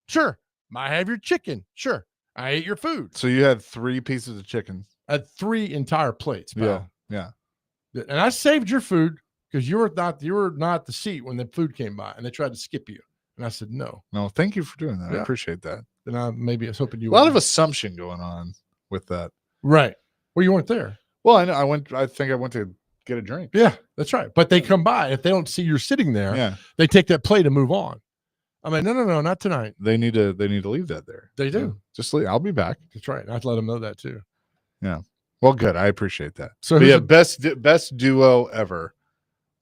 Sure. Might I have your chicken? Sure. I ate your food. So you had 3 pieces of chicken. I had 3 entire plates. Pal. Yeah. And I saved your food because you were not the seat when the food came by and they tried to skip you. And I said, no. No, thank you for doing that. Yeah. I appreciate that. And I was hoping you a lot of assumption going on with that. Right. Well, you weren't there. Well, I know. I think I went to get a drink. Yeah, that's right. But they come by. If they don't see you're sitting there, they take that plate and move on. I'm like, no, not tonight. They need to leave that there. They do. Yeah. Just leave. I'll be back. That's right. I have to let them know that too. Yeah. Well, good. I appreciate that. So best duo ever.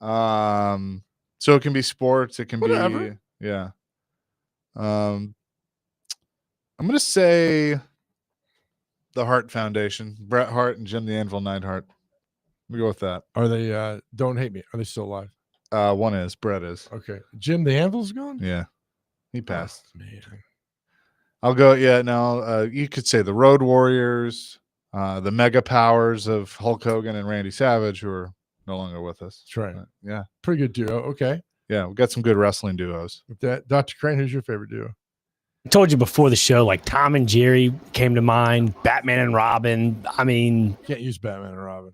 So it can be sports. It can Whatever. be I'm gonna say the Hart Foundation, Bret Hart and Jim the Anvil Neidhart. We go with that. Are they? Don't hate me. Are they still alive? One is Bret is. Okay. Jim the Anvil's gone. Yeah, he passed. Oh, man. I'll go. Yeah, no. You could say the Road Warriors, the Mega Powers of Hulk Hogan and Randy Savage, who are no longer with us. That's right. But, yeah, Pretty good duo. Okay. yeah, we got some good wrestling duos. With that, Dr. Crane, who's your favorite duo? I told you before the show, like Tom and Jerry came to mind, Batman and Robin. I mean, Can't use Batman and Robin.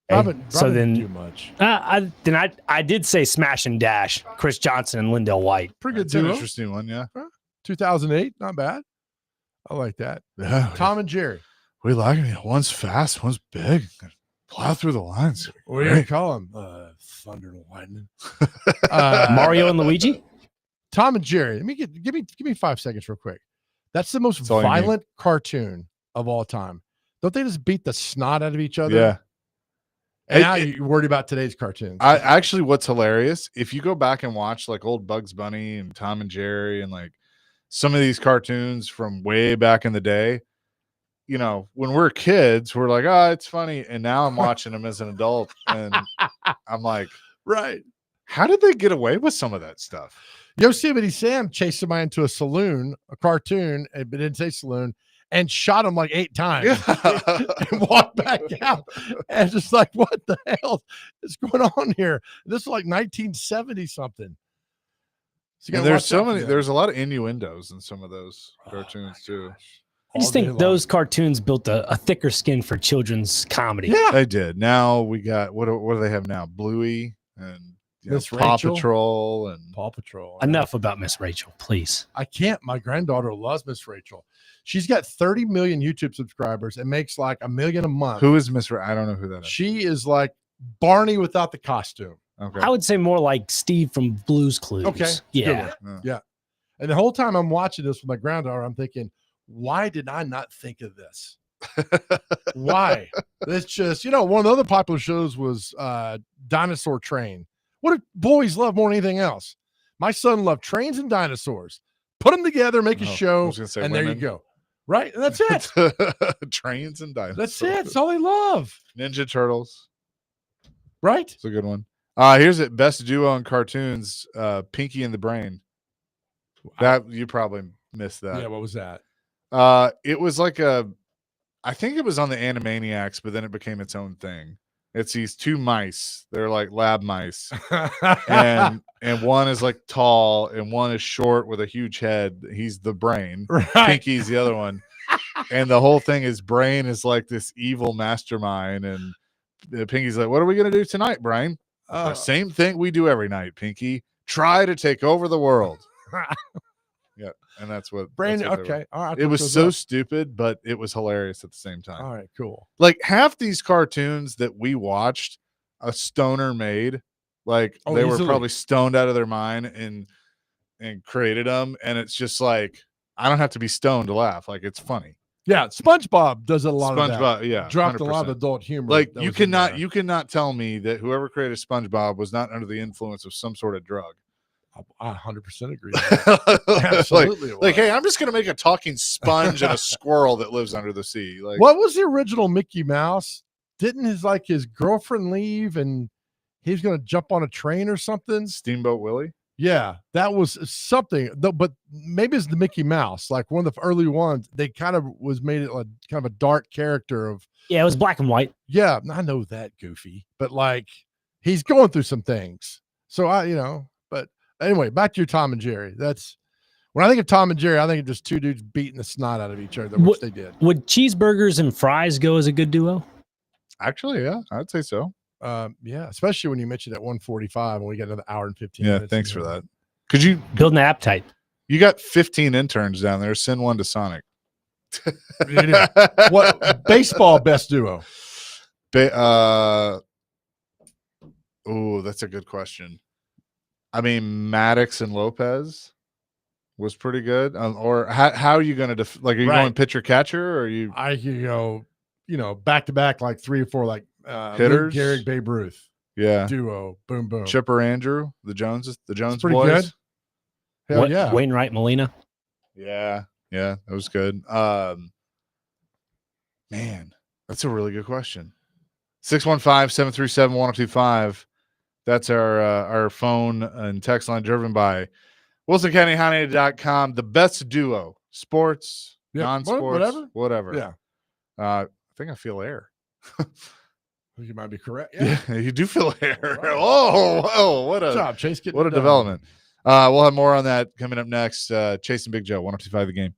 hey, Robin so then didn't do much. I did say Smash and Dash, Chris Johnson and Lindell White. Pretty good It's an duo. interesting one. Yeah, 2008, not bad. I like that. yeah. Tom and Jerry. We like it. One's fast, one's big. Plow through the lines. What do you call him? Thunder and lightning. Mario and Luigi. Tom and Jerry. Let me give me 5 seconds real quick. That's the most That's all you need. violent cartoon of all time. Don't they just beat the snot out of each other? Yeah. And now you're worried about today's cartoons. I actually, what's hilarious, if you go back and watch like old Bugs Bunny and Tom and Jerry and like some of these cartoons from way back in the day, when we're kids, we're like, oh, it's funny. And now I'm watching them as an adult and I'm like, right. how did they get away with some of that stuff? Yosemite Sam chased somebody into a saloon, a cartoon, but didn't say saloon, and shot him like 8 times and walked back out. And just like, what the hell is going on here? This is like 1970 something. So And there's so many, there's a lot of innuendos in some of those cartoons too. I just think those cartoons built a thicker skin for children's comedy. Yeah. They did. Now we got, what do they have now? Bluey and Miss Paw Rachel. Patrol and Paw Patrol. Enough about Miss Rachel, please. I can't. My granddaughter loves Miss Rachel. She's got 30 million YouTube subscribers and makes like $1 million a month. Who is Miss I don't know who that is. She is like Barney without the costume. Okay. I would say more like Steve from Blue's Clues. Okay. Yeah. Yeah. And the whole time I'm watching this with my granddaughter, I'm thinking, why did I not think of this? Why? It's just, one of the other popular shows was Dinosaur Train. What do boys love more than anything else? My son loved trains and dinosaurs. Put them together, make a show, and there you go. Right? And that's it. Trains and dinosaurs. That's it. That's all they love. Ninja Turtles. Right? It's a good one. Here's it. Best duo in cartoons. Pinky and the Brain. That you probably missed that. Yeah, what was that? It was like I think it was on the Animaniacs, but then it became its own thing. It's these two mice. They're like lab mice. and one is like tall and one is short with a huge head. He's the brain. Right. Pinky's the other one. And the whole thing is Brain is like this evil mastermind, and Pinky's like, what are we going to do tonight, Brain? The same thing we do every night, Pinky. Try to take over the world. Yeah, and that's what Brain. that's what Okay, all right. it was so stupid, but it was hilarious at the same time. All right, cool. Like half these cartoons that we watched, a stoner made, like they were probably stoned out of their mind and created them, and it's just like I don't have to be stoned to laugh. Like it's funny. Yeah, SpongeBob does a lot of that. SpongeBob, yeah, dropped 100%. a lot of adult humor. Like you cannot tell me that whoever created SpongeBob was not under the influence of some sort of drug. I 100% agree. Absolutely. like, hey, I'm just gonna make a talking sponge and a squirrel that lives under the sea. Like, what was the original Mickey Mouse? Didn't his girlfriend leave and he was gonna jump on a train or something? Steamboat Willie. Yeah, that was something. But maybe it's the Mickey Mouse, like one of the early ones. They kind of made it like kind of a dark character of. Yeah, it was black and white. Yeah, I know that, Goofy, but like he's going through some things. So but anyway, back to your Tom and Jerry. That's when I think of Tom and Jerry, I think of just two dudes beating the snot out of each other, which they did. Would cheeseburgers and fries go as a good duo? Actually, yeah, I'd say so. Yeah, especially when you mentioned at 1:45 and we got another hour and 15 yeah, minutes. Thanks for that. Could you build an appetite? You got 15 interns down there. Send one to Sonic. What baseball best duo? Oh, that's a good question. I mean, Maddox and Lopez was pretty good. Or how are you going to are you going pitcher catcher or are you? I back to back like 3 or 4 like hitters. Gehrig, Babe Ruth. Yeah. Duo. Boom boom. Chipper Andrew, the Jones pretty boys. Good. Hell yeah. Wainwright Molina. Yeah, that was good. Man, that's a really good question. 615-737-1025. That's our phone and text line driven by WilsonCountyHoney.com. The best duo, sports, non-sports, whatever. Yeah. I think I feel air. You might be correct. Yeah, you do feel air. Right. Oh, what a good job, Chase. What a development. We'll have more on that coming up next. Chase and Big Joe, 102.5 The Game.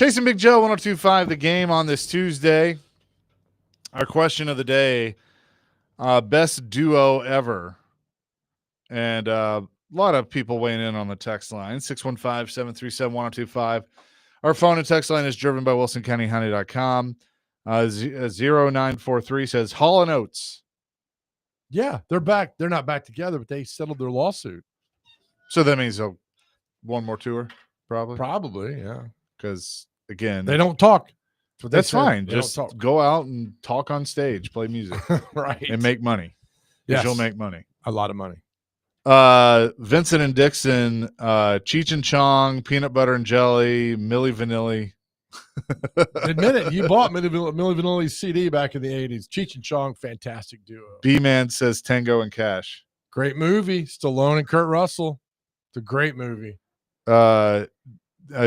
Chasing Big Joe, 102.5 The Game on this Tuesday. Our question of the day, best duo ever. And a lot of people weighing in on the text line, 615-737-1025. Our phone and text line is driven by WilsonCountyHoney.com. 0943 says Hall and Oates. Yeah, they're back. They're not back together, but they settled their lawsuit. So that means one more tour, probably? Probably, yeah. Because, again, they don't talk. That's fine. Just go out and talk on stage, play music. Right. And make money. Yes. You'll make money. A lot of money. Vincent and Dixon, Cheech and Chong, Peanut Butter and Jelly, Milli Vanilli. Admit it. You bought Milli Vanilli's CD back in the 80s. Cheech and Chong, fantastic duo. B-Man says Tango and Cash. Great movie. Stallone and Kurt Russell. It's a great movie.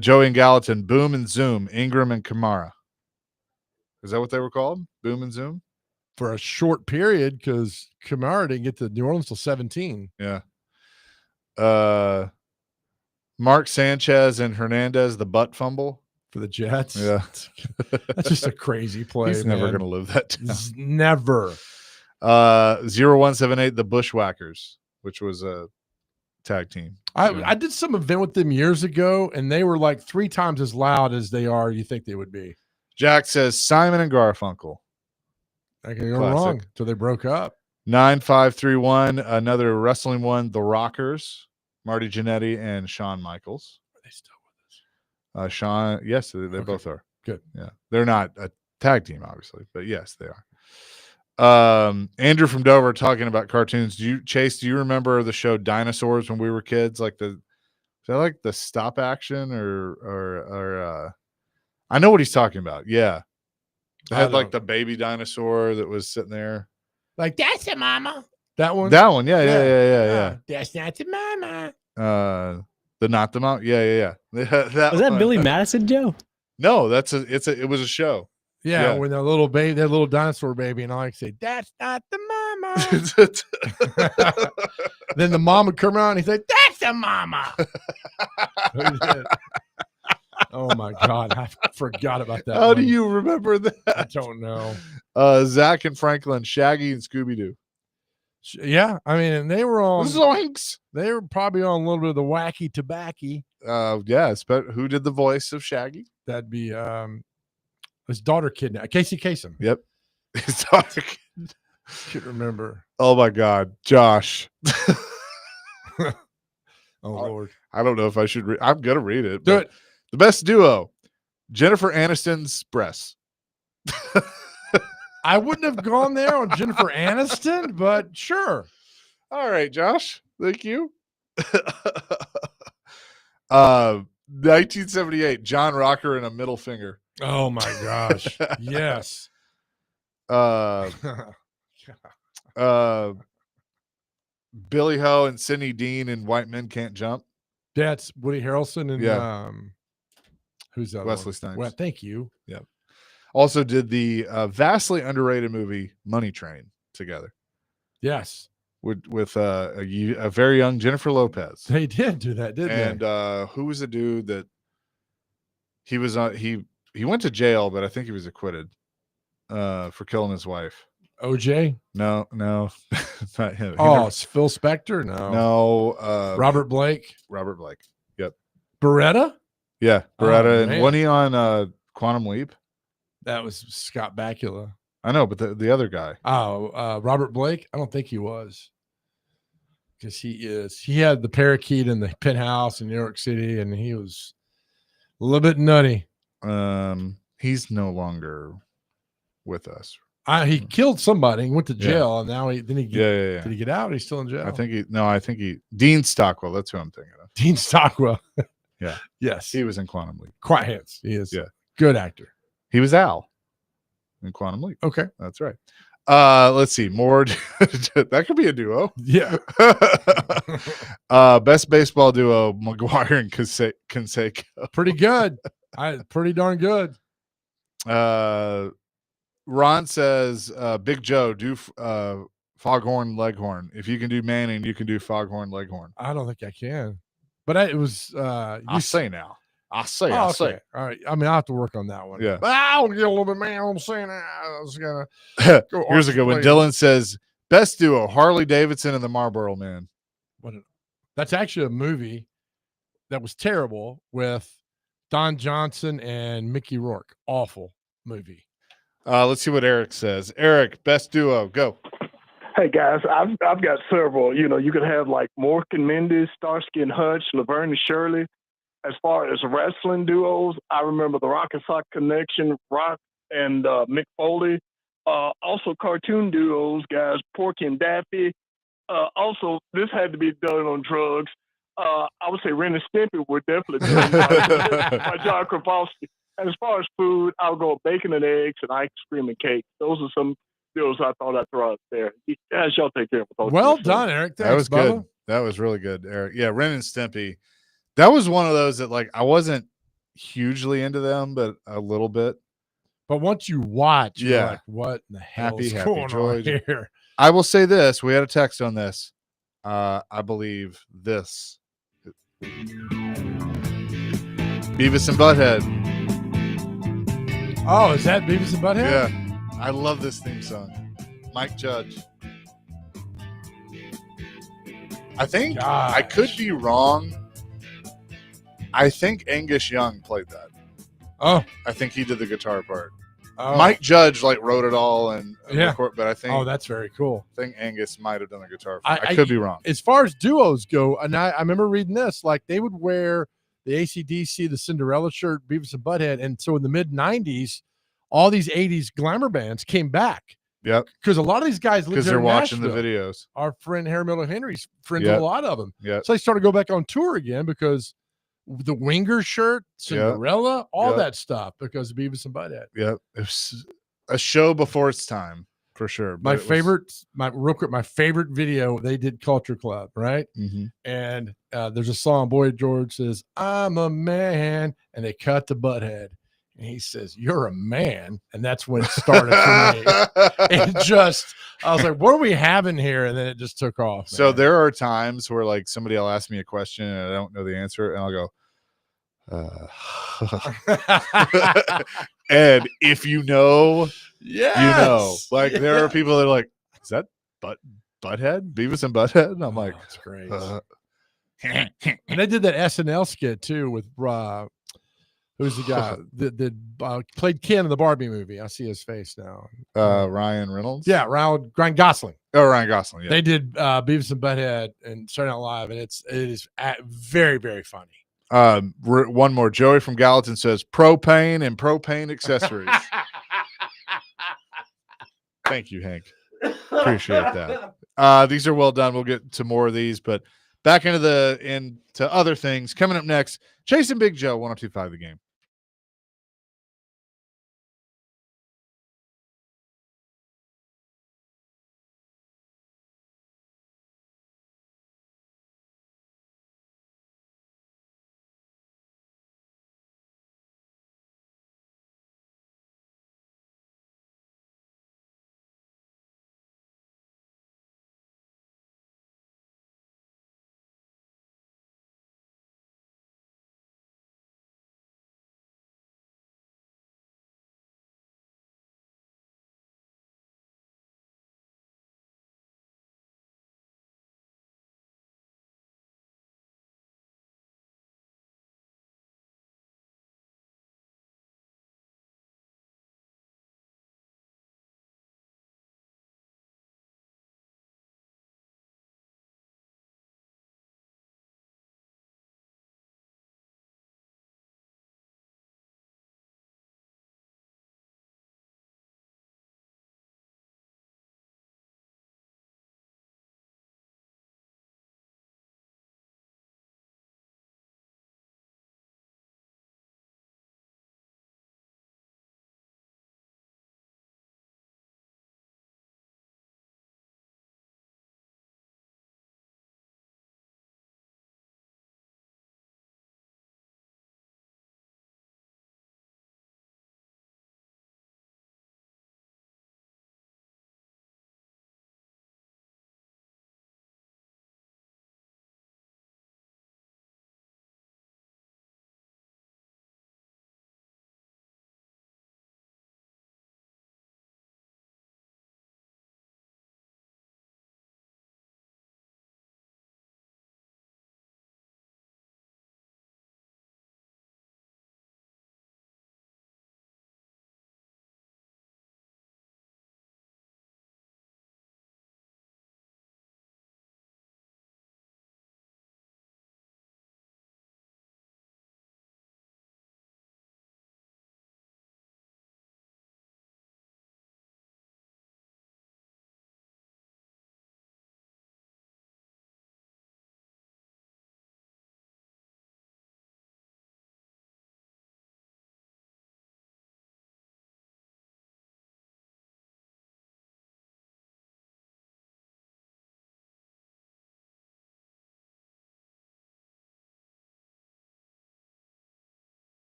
Joey and Gallatin, Boom and Zoom, Ingram and Kamara. Is that what they were called? Boom and Zoom? For a short period, because Kamara didn't get to New Orleans till 17. Yeah. Mark Sanchez and Hernandez, the butt fumble. For the Jets. Yeah. That's just a crazy play. He's never going to live that down. Never. 0178, the Bushwhackers, which was a tag team. I did some event with them years ago, and they were like 3 times as loud as you think they would be. Jack says Simon and Garfunkel. I can go wrong until they broke up. 9531, another wrestling one, the Rockers, Marty Jannetty and Shawn Michaels. Are they still with us? Sean, yes, they both are. Good. Yeah. They're not a tag team, obviously, but yes, they are. Andrew from Dover talking about cartoons. Do you remember the show Dinosaurs when we were kids? Is that like the stop action or I know what he's talking about. Yeah. It had like the baby dinosaur that was sitting there. Like, that's a mama. That one? That one. Yeah. That's not the mama. The not the mom. Yeah. Was that Billy Madison, Joe? No, it was a show. Yeah, when that little baby, that little dinosaur baby, and I like to say, that's not the mama. Then the mom would come around and he's like, that's the mama. Oh my God, I forgot about that. How do you remember that? I don't know. Zach and Franklin, Shaggy and Scooby-Doo. Yeah, I mean, and they were on Zoinks. They were probably on a little bit of the wacky tobacco. Yes, but who did the voice of Shaggy? That'd be his daughter kidnapped. Casey Kasem. Yep. His daughter Can't remember. Oh my God, Josh. Oh Lord. I don't know if I should read. I'm gonna read it. Do it. The best duo, Jennifer Aniston's breasts. I wouldn't have gone there on Jennifer Aniston, but sure. All right, Josh. Thank you. 1978, John Rocker and a middle finger. Oh my gosh. Yes. Billy Ho and Sidney Dean and White Men Can't Jump. That's Woody Harrelson and who's that? Wesley Snipes. Well, thank you. Yeah. Also did the vastly underrated movie Money Train together. Yes. With a very young Jennifer Lopez. They did do that, didn't they? And who was the dude that he was on? He went to jail, but I think he was acquitted for killing his wife. OJ? No, not him. It's Phil Spector? No. Robert Blake? Robert Blake. Yep. Beretta? Yeah, Beretta. Oh, and man. wasn't he on Quantum Leap? That was Scott Bakula. I know, but the other guy. Robert Blake? I don't think he was. Because he had the parakeet in the penthouse in New York City, and he was a little bit nutty. He's no longer with us. He killed somebody. He went to jail, and now did he get out? He's still in jail. I think Dean Stockwell. That's who I'm thinking of. Dean Stockwell. Yeah. Yes. He was in Quantum Leap. Quiet Hands. He is. Yeah. Good actor. He was Al in Quantum Leap. Okay. That's right. Let's see. More. That could be a duo. Yeah. Best baseball duo, McGuire and Canseco. Pretty good. Pretty darn good. Ron says, Big Joe, do Foghorn Leghorn. If you can do Manning, you can do Foghorn Leghorn. I don't think I can. But it was I'll say now. I say, Oh, I say. okay. All right. I mean, I have to work on that one. Yeah. But I'll get a little bit, man. I'm saying I was going to go. Here's a good one. Dylan says, best duo, Harley Davidson and the Marlboro Man. That's actually a movie that was terrible with Don Johnson and Mickey Rourke. Awful movie. Let's see what Eric says. Eric, best duo, go. Hey guys, I've got several. You know, you could have like Mork and Mindy, Starsky and Hutch, Laverne and Shirley. As far as wrestling duos, I remember the Rock and Sock Connection, Rock and Mick Foley. Also cartoon duos, guys, Porky and Daffy. Also, this had to be done on drugs. I would say Ren and Stimpy were definitely done by John Krawalski. And as far as food, I'll go bacon and eggs and ice cream and cake. Those are some deals I thought I'd throw out there. Guys, y'all take care of those. Well done, Eric. Thanks, that was Bubba. good. That was really good, Eric. Yeah, Ren and Stimpy. That was one of those that, like, I wasn't hugely into them, but a little bit. But once you watch, you're Yeah. like, what in the hell Happy, is happy, going joy. on here? I will say this. We had a text on this. I believe this. Beavis and Butthead. Oh, is that Beavis and Butthead? Yeah. I love this theme song. Mike Judge. I think I could be wrong. I think Angus Young played that. Oh. I think he did the guitar part. Oh. Mike Judge like wrote it all and but I think that's very cool. I think Angus might have done the guitar part. I could be wrong. As far as duos go, and I remember reading this, like they would wear the AC/DC, the Cinderella shirt, Beavis and Butthead, and so in the mid '90s, all these '80s glamour bands came back. Yep. Because a lot of these guys live because there they're in watching Nashville. the videos. Our friend Harry Miller Henry's friends with a lot of them. Yeah. So they started to go back on tour again because the Winger shirt, Cinderella, all that stuff because of Beavis and Butthead. Yep. It was a show before its time for sure. My favorite video, they did Culture Club, right? Mm-hmm. And there's a song, Boy George says, I'm a man. And they cut to Butthead. And he says, you're a man. And that's when it started for me. And I was like, what are we having here? And then it just took off. So man. there are times where like somebody will ask me a question and I don't know the answer. And I'll go, and if you know, you know, like there are people that are like, is that Butthead? Beavis and Butthead? And I'm like, that's great. And they did that SNL skit too with who's the guy that played Ken in the Barbie movie? I see his face now. Ryan Reynolds. Yeah, Ryan Gosling. Oh, Ryan Gosling. Yeah. They did Beavis and Butthead and Saturday Night Live, and it is very, very funny. One more. Joey from Gallatin says propane and propane accessories. Thank you, Hank. Appreciate that. These are well done. We'll get to more of these, but back into other things coming up next. Chasing Big Joe, 102.5 The Game.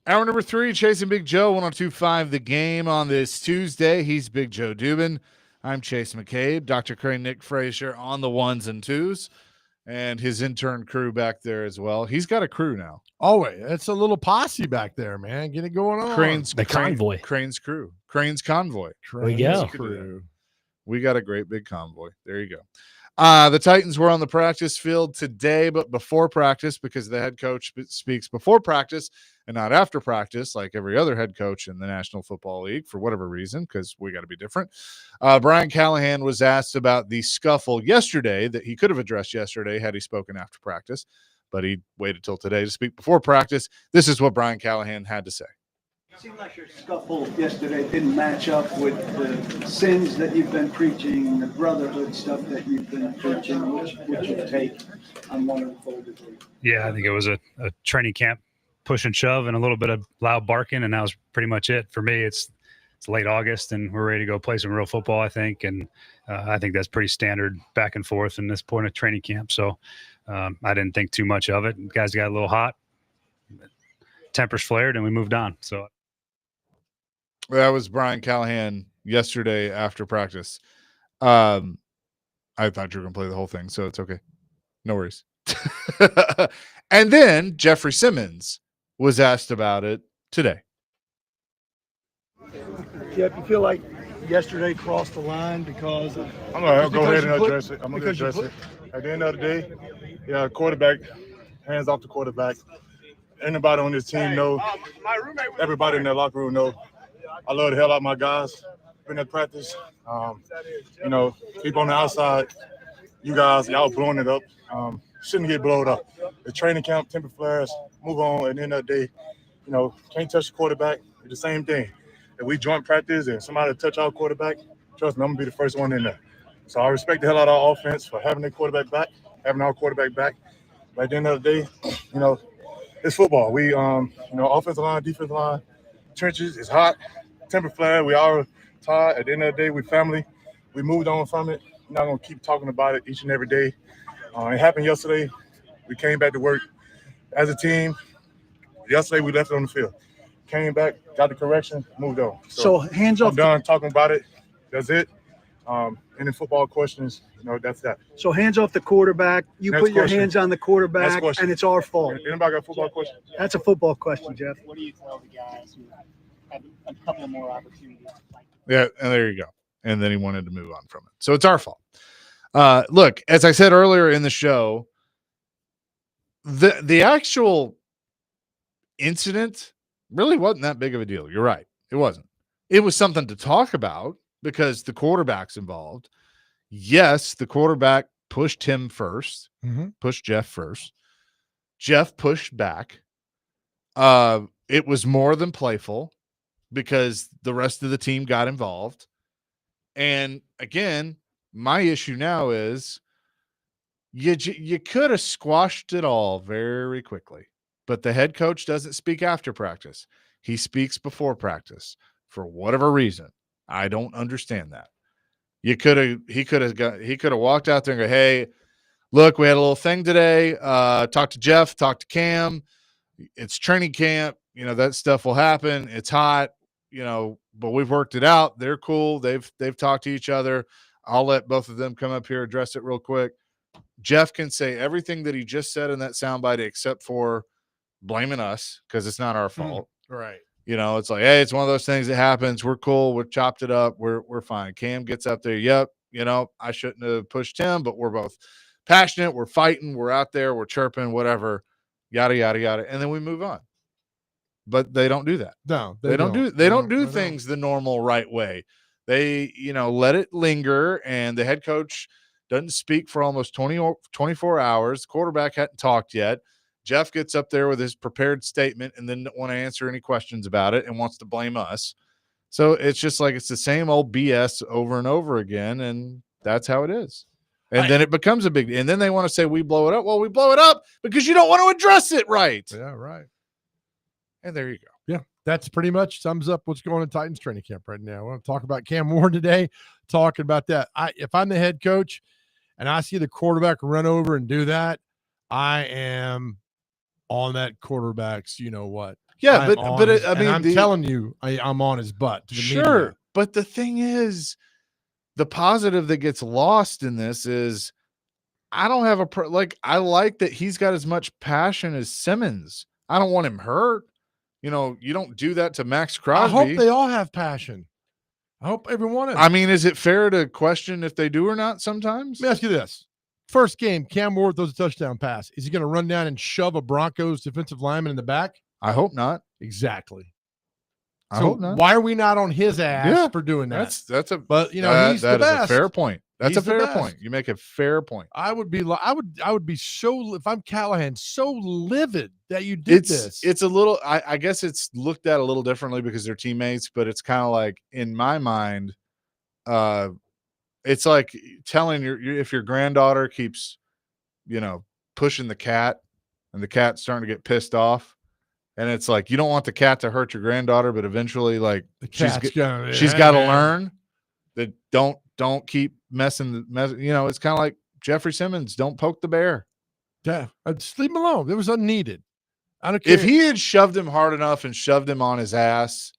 Hour number 3, Chasing Big Joe, 102.5 The Game on this Tuesday. He's Big Joe Dubin. I'm Chase McCabe. Dr. Crane, Nick Frazier on the ones and twos, and his intern crew back there as well. He's got a crew now. Oh, wait. It's a little posse back there, man. Get it going on. Convoy. Crane's crew. Crane's convoy. We go. Crew. We got a great big convoy. There you go. The Titans were on the practice field today, but before practice, because the head coach speaks before practice and not after practice, like every other head coach in the National Football League, for whatever reason, because we got to be different. Brian Callahan was asked about the scuffle yesterday that he could have addressed yesterday had he spoken after practice, but he waited till today to speak before practice. This is what Brian Callahan had to say. It seemed like your scuffle yesterday didn't match up with the sins that you've been preaching, the brotherhood stuff that you've been preaching. What's your take on one unfolded? Yeah, I think it was a training camp push and shove and a little bit of loud barking, and that was pretty much it. For me, it's late August, and we're ready to go play some real football, I think, and I think that's pretty standard back and forth in this point of training camp. So I didn't think too much of it. Guys got a little hot, tempers flared, and we moved on. So that was Brian Callahan yesterday after practice. I thought you were going to play the whole thing, so it's okay. No worries. And then Jeffrey Simmons was asked about it today. Jeff, you feel like yesterday crossed the line because of, I'm going to go ahead and address it. I'm going to address it. At the end of the day, yeah, quarterback, hands off the quarterback. Anybody on this team know, everybody in that locker room know, I love the hell out of my guys. Been at practice. People on the outside, you guys, y'all blowing it up. Shouldn't get blown up. The training camp, temper flares, move on. At the end of the day, can't touch the quarterback. It's the same thing. If we joint practice and somebody touch our quarterback, trust me, I'm going to be the first one in there. So I respect the hell out of our offense for having their quarterback back, having our quarterback back. But at the end of the day, it's football. We, offensive line, defensive line, trenches, it's hot. Temper flare, we are tired. At the end of the day, we family. We moved on from it. We're not going to keep talking about it each and every day. It happened yesterday. We came back to work as a team. Yesterday, we left it on the field. Came back, got the correction, moved on. So hands off. I'm done talking about it. That's it. Any football questions, that's that. So hands off the quarterback. You Next put your question. hands on the quarterback, and it's our fault. Anybody got a football question? That's a football question, Jeff. What do you tell the guys who have a couple more opportunities? Yeah, and there you go. And then he wanted to move on from it. So it's our fault. Look, as I said earlier in the show, the actual incident really wasn't that big of a deal. You're right. It wasn't. It was something to talk about because the quarterback's involved. Yes, the quarterback pushed him first, pushed Jeff first. Jeff pushed back. It was more than playful because the rest of the team got involved. And again, my issue now is you could have squashed it all very quickly, but the head coach doesn't speak after practice. He speaks before practice for whatever reason. I don't understand that. He could have walked out there and go, hey, look, we had a little thing today. Talk to Jeff, talk to Cam. It's training camp. That stuff will happen. It's hot, but we've worked it out. They're cool. They've talked to each other. I'll let both of them come up here, address it real quick. Jeff can say everything that he just said in that soundbite except for blaming us because it's not our fault. Right. It's like, hey, it's one of those things that happens. We're cool. We've chopped it up. We're fine. Cam gets up there. Yep. I shouldn't have pushed him, but we're both passionate. We're fighting. We're out there. We're chirping, whatever, yada, yada, yada. And then we move on. But they don't do that. No, they don't do things the normal right way. They, let it linger, and the head coach doesn't speak for almost 24 hours. The quarterback hadn't talked yet. Jeff gets up there with his prepared statement and then don't want to answer any questions about it and wants to blame us. So it's just like it's the same old BS over and over again, and that's how it is. And then it becomes a big – and then they want to say we blow it up. Well, we blow it up because you don't want to address it right. Yeah, right. And there you go. Yeah, that's pretty much sums up what's going on in Titans training camp right now. I want to talk about Cam Warren today, talking about that. If I'm the head coach and I see the quarterback run over and do that, I am on that quarterback's, Yeah, I'm telling you, I'm on his butt. To the media. But the thing is, the positive that gets lost in this is I don't have I like that he's got as much passion as Simmons. I don't want him hurt. You don't do that to Max Crosby. I hope they all have passion. I hope everyone is. I mean, is it fair to question if they do or not sometimes? Let me ask you this. First game, Cam Ward throws a touchdown pass. Is he going to run down and shove a Broncos defensive lineman in the back? I hope not. Exactly. I hope not. Why are we not on his ass for doing that? He's the best. a fair point. That's He's a fair the best. point. You make a fair point. I would be so, if I'm Callahan, so livid that you did this. It's a little, I guess it's looked at a little differently because they're teammates, but it's kind of like, in my mind, it's like telling if your granddaughter keeps, pushing the cat and the cat's starting to get pissed off. And it's like, you don't want the cat to hurt your granddaughter, but eventually she's got to learn that don't keep messing. It's kind of like Jeffrey Simmons. Don't poke the bear. Yeah. Just leave him alone. It was unneeded. I don't care. If he had shoved him hard enough and shoved him on his ass,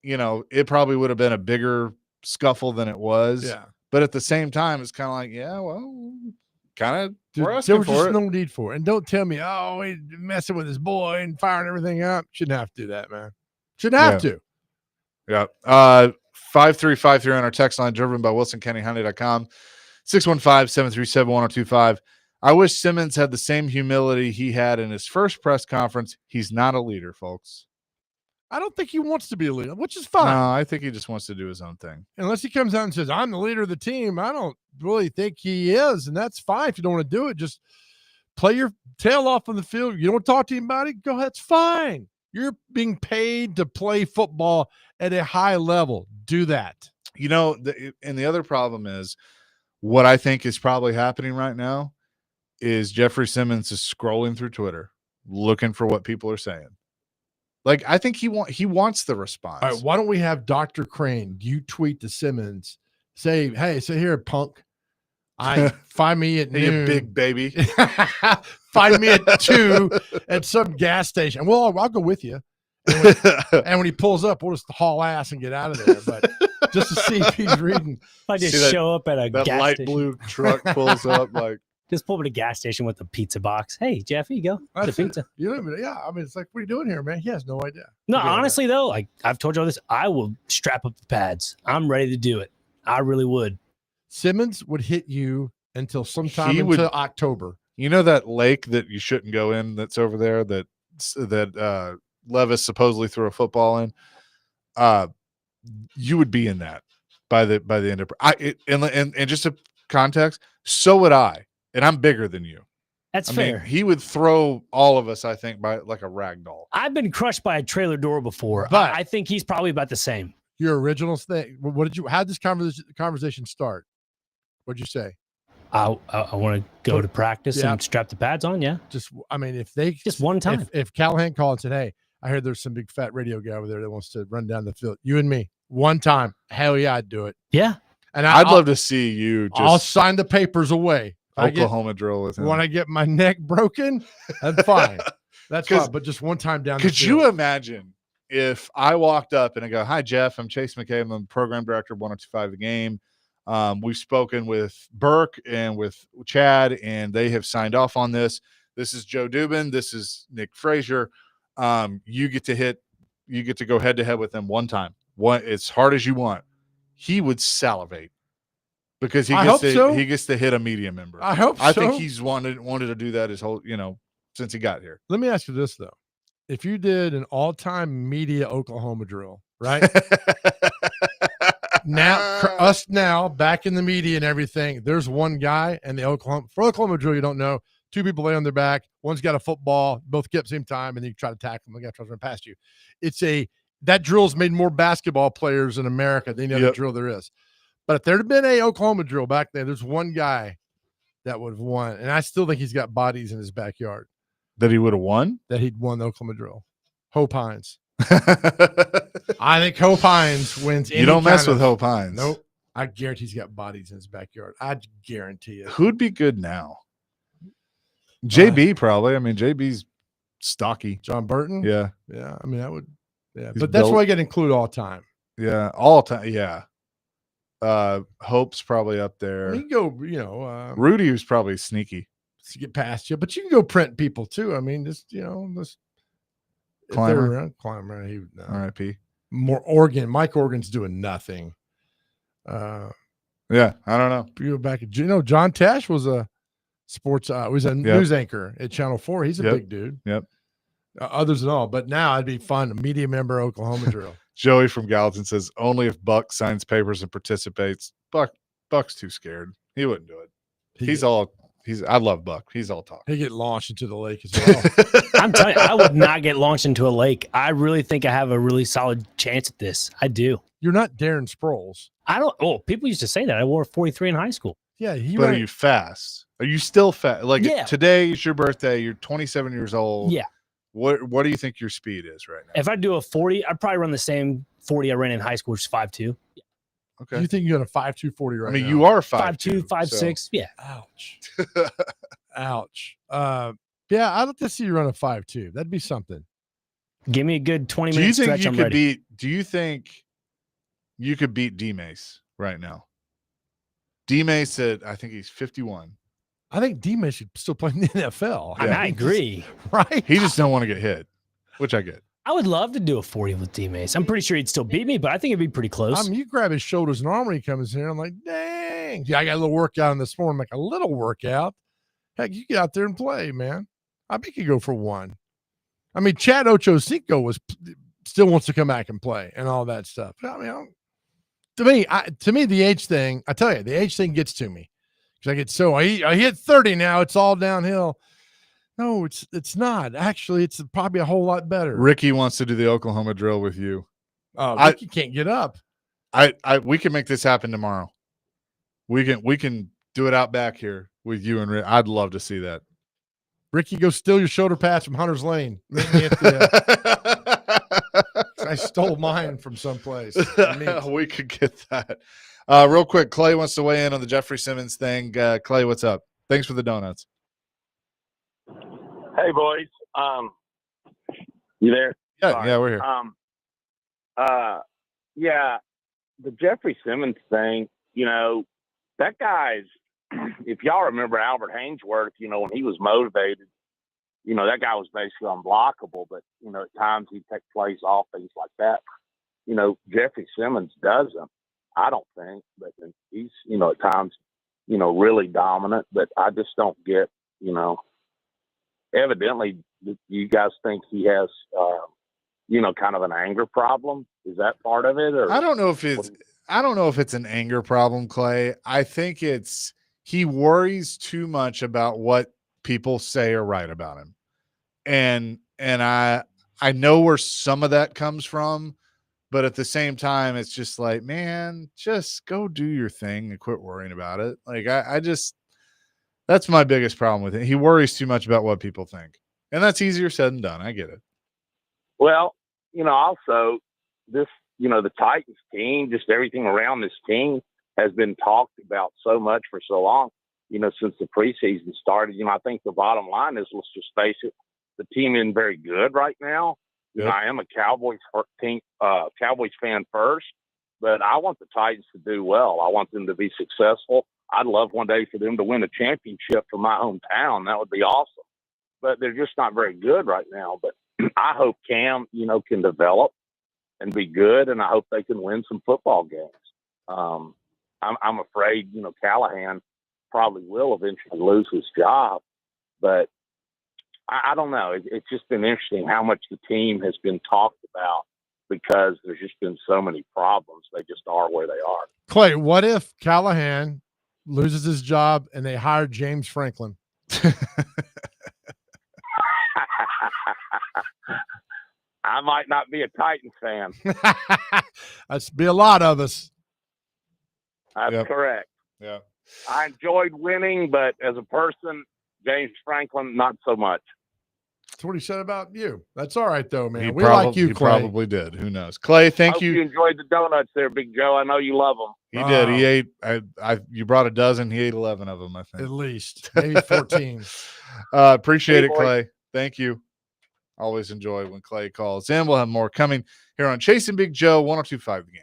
it probably would have been a bigger scuffle than it was. Yeah. But at the same time, it's kind of like, yeah, well, kind of there was just no need for it. And don't tell me, he's messing with his boy and firing everything up. Shouldn't have to do that, man. Shouldn't have to. Yeah. 5353 on our text line, driven by WilsonCountyHyundai.com, 615-737-1025. I wish Simmons had the same humility he had in his first press conference. He's not a leader, folks. I don't think he wants to be a leader, which is fine. No, I think he just wants to do his own thing. Unless he comes out and says, I'm the leader of the team. I don't really think he is, and that's fine. If you don't want to do it, just play your tail off on the field. You don't want to talk to anybody? Go ahead. It's fine. You're being paid to play football at a high level. Do that. And the other problem is what I think is probably happening right now is Jeffrey Simmons is scrolling through Twitter looking for what people are saying. I think he wants the response. All right, why don't we have Dr. Crane? You tweet to Simmons, say, "Hey, so here, punk. Find me at noon, you big baby. Find me at 2 at some gas station. Well, I'll go with you." And when he pulls up, we'll just haul ass and get out of there. But just to see if he's reading. I just show up at a that gas light station. blue truck pulls up Just pull up at a gas station with a pizza box. Hey, Jeff, here you go. The pizza. It's like, what are you doing here, man? He has no idea. No, honestly, though, I've told you all this, I will strap up the pads. I'm ready to do it. I really would. Simmons would hit you until sometime until October. You know that lake that you shouldn't go in that's over there that Levis supposedly threw a football in? You would be in that by the end of and just a context, so would I. And I'm bigger than you. That's fair. He would throw all of us, I think, by like a rag doll. I've been crushed by a trailer door before, but I think he's probably about the same. Your original thing. How did this conversation start? What'd you say? I want to go to practice and strap the pads on. Yeah. Just one time. If Callahan called and said, "Hey, I heard there's some big fat radio guy over there that wants to run down the field. You and me, one time. Hell yeah, I'd do it." Yeah. And I'd love to see you. I'll sign the papers away. Oklahoma drill with him. When I get my neck broken, that's fine. That's fine. But just one time down the field. Could you imagine if I walked up and I go, "Hi, Jeff. I'm Chase McCabe. I'm the program director of 102.5 The Game. We've spoken with Burke and with Chad, and they have signed off on this. This is Joe Dubin. This is Nick Frazier. You get to go head to head with them one time, as hard as you want." He would salivate because he gets to hit a media member. I think he's wanted to do that his whole, since he got here. Let me ask you this though. If you did an all-time media Oklahoma drill, right? now back in the media and everything, there's one guy and the Oklahoma drill, you don't know, two people lay on their back, one's got a football, both get at the same time, and then you try to tackle them, the guy tries to run past you. That drill's made more basketball players in America than any other drill there is. But if there had been a Oklahoma drill back then, there's one guy that would have won. And I still think he's got bodies in his backyard. That he would have won? That he'd won the Oklahoma drill. Hope Hines. I think Hope Hines wins. You don't mess with Hope Hines. Nope. I guarantee he's got bodies in his backyard. I guarantee it. Who'd be good now? JB probably. I mean, JB's stocky. John Burton. Yeah. Yeah. I mean, that would. Yeah, He's but that's built. why I get include all time. Yeah, all time. Yeah. Hope's probably up there. I mean, you go. Rudy was probably sneaky to get past you, but you can go print people too. I mean, just this. Climber. Climber. He R.I.P. More Oregon. Mike Oregon's doing nothing. Yeah, I don't know. You go back. John Tesh was a sports. Was a news anchor at Channel 4. He's a big dude. Yep. Others and all, but now it'd be fun. A media member, Oklahoma drill. Joey from Gallatin says only if Buck signs papers and participates. Buck's too scared. He wouldn't do it. I love Buck. He's all talk. He get launched into the lake as well. I'm telling you, I would not get launched into a lake. I really think I have a really solid chance at this. I do. You're not Darren Sproles. I don't. Oh, people used to say that. I wore 43 in high school. Yeah, are you fast? Are you still fast? Like Yeah. Today is your birthday. You're 27 years old. Yeah. What do you think your speed is right now? If I do a 40, I'd probably run the same 40 I ran in high school, which is 5'2". Okay. You think you're at a 5'2", 40 right now? I mean, you are 5'2", 5'6". Yeah. Ouch. Ouch. Yeah, I'd like to see you run a 5'2". That'd be something. Give me a good 20 Do you minutes think stretch. you I'm could ready. beat? Do you think you could beat D-Mace right now? D-Mace I think he's 51. I think D-Mace should still play in the NFL. I agree. Right? He just don't want to get hit, which I get. I would love to do a 40 with D-Mace. I'm pretty sure he'd still beat me, but I think it'd be pretty close. I mean, you grab his shoulders and arm when he comes in here. I'm like, dang. Yeah, I got a little workout in this morning, like a little workout. Heck, you get out there and play, man. I bet you could go for one. I mean, Chad Ochocinco still wants to come back and play and all that stuff. I mean, to me, the age thing, I tell you, the age thing gets to me. Because I hit 30 now. It's all downhill. No, it's not. Actually, it's probably a whole lot better. Ricky wants to do the Oklahoma drill with you. Ricky can't get up. We can make this happen tomorrow. We can do it out back here with you and Rick. I'd love to see that. Ricky, go steal your shoulder pads from Hunter's Lane. Meet me at the, I stole mine from someplace. We could get that. Real quick, Clay wants to weigh in on the Jeffrey Simmons thing. Clay, what's up? Thanks for the donuts. Hey, boys. You there? Yeah, Sorry. yeah, we're here. Yeah, the Jeffrey Simmons thing, that guy's, if y'all remember Albert Haynesworth, when he was motivated, that guy was basically unblockable, but, at times he'd take plays off, things like that. Jeffrey Simmons doesn't, I don't think, but he's, at times, really dominant, but I just don't get, evidently you guys think he has, kind of an anger problem. Is that part of it? Or I don't know if it's an anger problem, Clay. I think he worries too much about what people say or write about him. And I know where some of that comes from, but at the same time, it's just like, man, just go do your thing and quit worrying about it. Like that's my biggest problem with it. He worries too much about what people think. And that's easier said than done. I get it. Well, also this, the Titans team, just everything around this team has been talked about so much for so long, since the preseason started. I think the bottom line is, let's just face it, the team isn't very good right now. Yep. I am a Cowboys fan first, but I want the Titans to do well. I want them to be successful. I'd love one day for them to win a championship for my hometown. That would be awesome. But they're just not very good right now. But I hope Cam, can develop and be good, and I hope they can win some football games. I'm afraid, Callahan probably will eventually lose his job, but I don't know. It's just been interesting how much the team has been talked about because there's just been so many problems. They just are where they are. Clay, what if Callahan loses his job and they hire James Franklin? I might not be a Titans fan. That's be a lot of us. That's correct. Yeah. I enjoyed winning, but as a person, James Franklin, not so much. That's what he said about you. That's all right, though, man. He probably Clay. did. Who knows? Clay, thank you. You enjoyed the donuts there, Big Joe. I know you love them. He did. He ate. You brought a dozen. He ate 11 of them, I think. At least. Maybe 14. Appreciate Hey, it, boy. Clay. Thank you. Always enjoy when Clay calls in. We'll have more coming here on Chasing Big Joe, 102.5 The Game.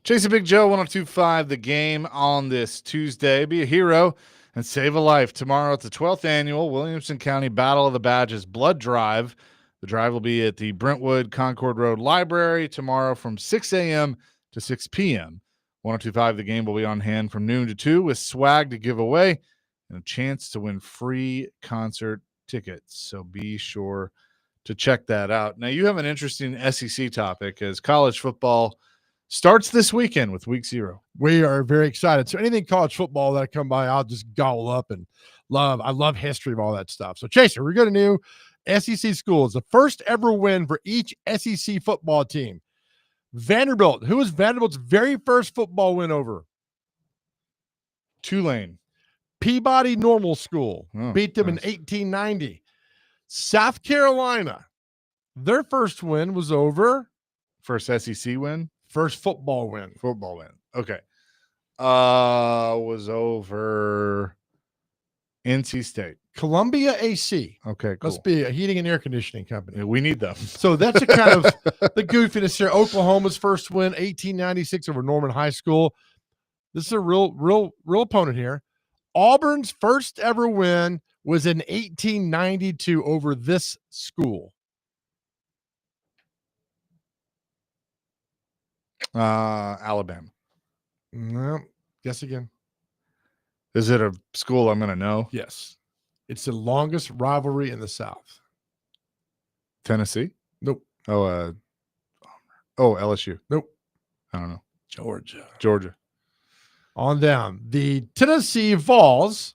Chasing Big Joe, 102.5 The Game on this Tuesday. Be a hero and save a life. Tomorrow at the 12th Annual Williamson County Battle of the Badges Blood Drive. The drive will be at the Brentwood Concord Road Library tomorrow from 6 a.m. to 6 p.m. 102.5 The Game will be on hand from noon to 2 with swag to give away and a chance to win free concert tickets. So be sure to check that out. Now, you have an interesting SEC topic as college football starts this weekend with week 0. We are very excited. So anything college football that I come by, I'll just gobble up and love. I love history of all that stuff. So Chaser, we're going to new SEC schools. The first ever win for each SEC football team. Vanderbilt. Who was Vanderbilt's very first football win over? Tulane. Peabody Normal School. Beat them nice. in 1890. South Carolina. Their first win was over. First SEC win? First football win. Football win. Okay. Was over NC State. Columbia AC. Okay, cool. Must be a heating and air conditioning company. Yeah, we need them. So that's a kind of the goofiness here. Oklahoma's first win, 1896 over Norman High School. This is a real opponent here. Auburn's first ever win was in 1892 over this school. Alabama. No, guess again. Is it a school I'm going to know? Yes. It's the longest rivalry in the South. Tennessee? Nope. LSU. Nope. I don't know. Georgia. On down. The Tennessee Vols,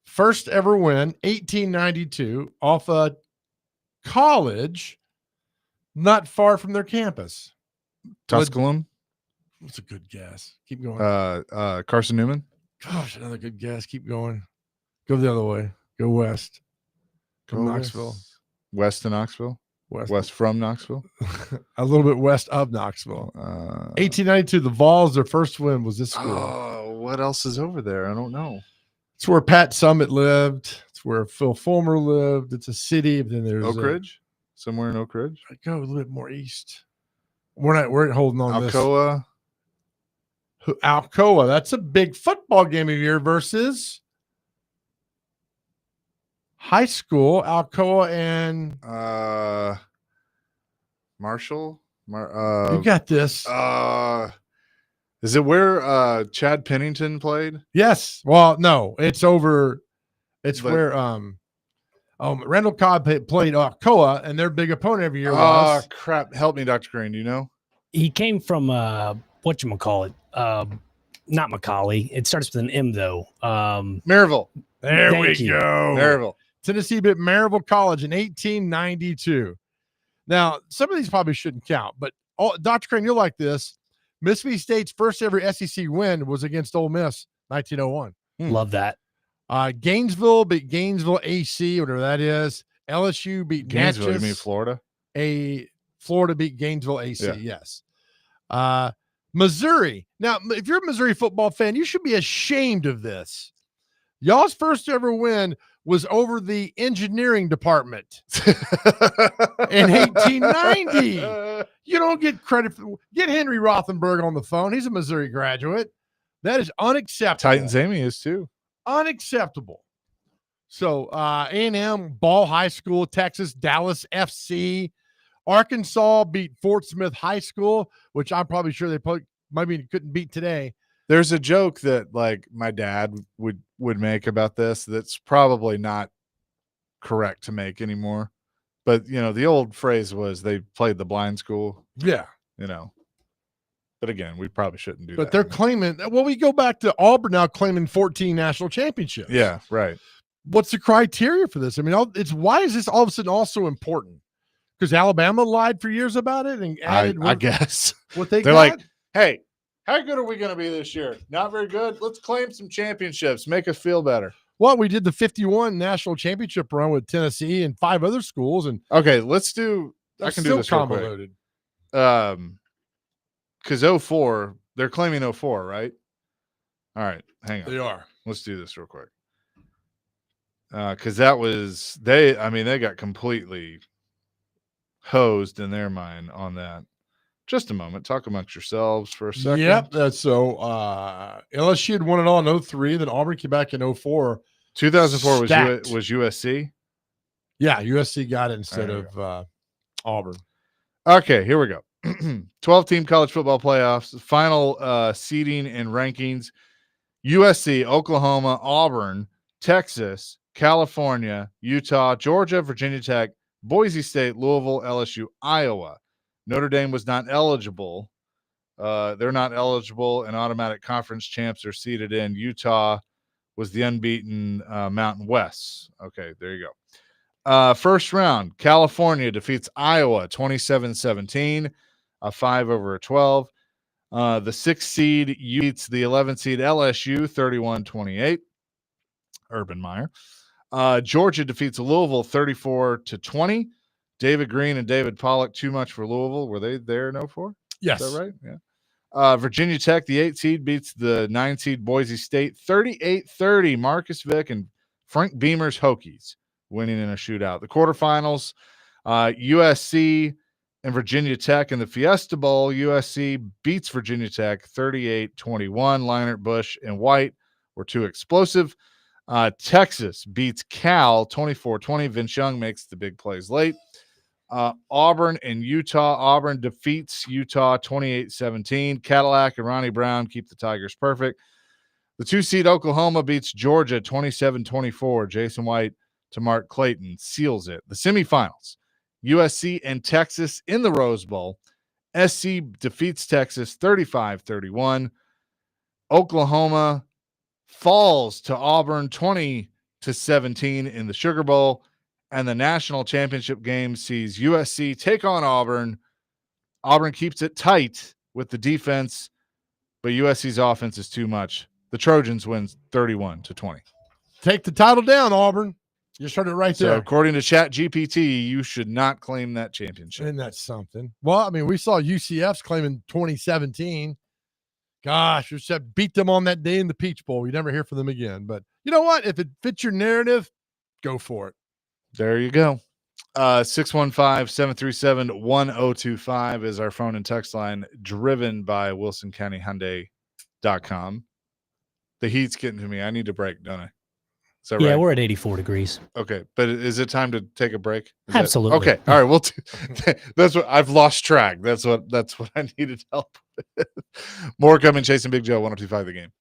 first ever win, 1892, off a college not far from their campus. Tusculum? What's a good guess? Keep going. Carson Newman? Gosh, another good guess. Keep going. Go the other way. Go west. From Knoxville. West to Knoxville? West from Knoxville? A little bit west of Knoxville. 1892, the Vols, their first win was this school. Oh, what else is over there? I don't know. It's where Pat Summitt lived. It's where Phil Fulmer lived. It's a city. Then there's Oak Ridge? Somewhere in Oak Ridge? I go a little bit more east. We're holding on Alcoa? Alcoa. That's a big football game of year versus high school. Alcoa and Marshall? you got this. Is it where Chad Pennington played? Yes. Well, no, it's over. It's where Randall Cobb played Alcoa, and their big opponent every year was. Crap. Help me, Dr. Green. Do you know? He came from whatchamacallit. Not Macaulay. It starts with an M though. Maryville. There Thank we you. go. Maryville. Tennessee bit Maryville College in 1892. Now, some of these probably shouldn't count, but Dr. Crane, you'll like this. Mississippi State's first ever SEC win was against Ole Miss, 1901. Love that. Gainesville beat Gainesville AC, whatever that is. LSU beat Gainesville, Natchez. you mean Florida? Florida beat Gainesville AC, Yeah. yes. Missouri. Now, if you're a Missouri football fan, you should be ashamed of this. Y'all's first ever win was over the engineering department in 1890. You don't get credit for get Henry Rothenberg on the phone. He's a Missouri graduate. That is unacceptable. Titans Amy is too. Unacceptable. So A&M, Ball High School, Texas, Dallas FC, Arkansas beat Fort Smith High School, which I'm probably sure they maybe couldn't beat today. There's a joke that like my dad would make about this that's probably not correct to make anymore. But you know, the old phrase was they played the blind school. Yeah. You know. But again, we probably shouldn't do that. But they're claiming, well, we go back to Auburn now claiming 14 national championships. Yeah, right. What's the criteria for this? I mean, why is this all of a sudden also important? Because Alabama lied for years about it and added I guess what they're got? like, hey, how good are we going to be this year? Not very good. Let's claim some championships. Make us feel better. Well, we did the 51 national championship run with Tennessee and 5 other schools. And okay, let's do. I can do this real quick. Because 04, they're claiming 04, right? All right, hang on. They are. Let's do this real quick. Because that was they got completely hosed in their mind on that. Just a moment. Talk amongst yourselves for a second. Yep. That's so LSU had won it all in 03. Then Auburn came back in 04. 2004 Stacked. was USC. Yeah, USC got it instead of Auburn. Okay, here we go. 12-team college football playoffs. Final seeding and rankings. USC, Oklahoma, Auburn, Texas, California, Utah, Georgia, Virginia Tech, Boise State, Louisville, LSU, Iowa. Notre Dame was not eligible They're not eligible, and automatic conference champs are seeded in. Utah was the unbeaten Mountain West. Okay, there you go. First round, California defeats Iowa 27-17, a 5 over a 12. The 6th seed beats the 11th seed LSU 31-28. Urban Meyer. Georgia defeats Louisville 34-20. David Green and David Pollock, too much for Louisville. Were they there in 04? Yes. Is that right? Yeah. Virginia Tech, the 8 seed, beats the 9 seed Boise State 38-30. Marcus Vick and Frank Beamer's Hokies winning in a shootout. The quarterfinals, USC and Virginia Tech in the Fiesta Bowl. USC beats Virginia Tech 38-21. Leinart, Bush, and White were too explosive. Texas beats Cal 24-20. Vince Young makes the big plays late. Auburn and Utah. Auburn defeats Utah 28-17. Cadillac and Ronnie Brown keep the Tigers perfect. The 2 seed Oklahoma beats Georgia 27-24. Jason White to Mark Clayton seals it. The semifinals, USC and Texas in the Rose Bowl. SC defeats Texas 35-31. Oklahoma falls to Auburn 20-17 in the Sugar Bowl, and the national championship game sees USC take on Auburn. Auburn keeps it tight with the defense, but USC's offense is too much. The Trojans wins 31-20. Take the title down, Auburn. You just heard it right So there. according to ChatGPT, you should not claim that championship. And that's something. Well, I mean, we saw UCF's claiming 2017. Gosh, we should beat them on that day in the Peach Bowl. We never hear from them again. But you know what? If it fits your narrative, go for it. There you go. 615-737-1025 is our phone and text line, driven by WilsonCountyHyundai.com. The heat's getting to me. I need to break, don't I? Is that Yeah, right? we're at 84 degrees. Okay, but is it time to take a break? Absolutely. Okay, all right. Well, that's what I've lost track. That's what I needed help with. More coming. Chasing Big Joe, 102.5 The Game.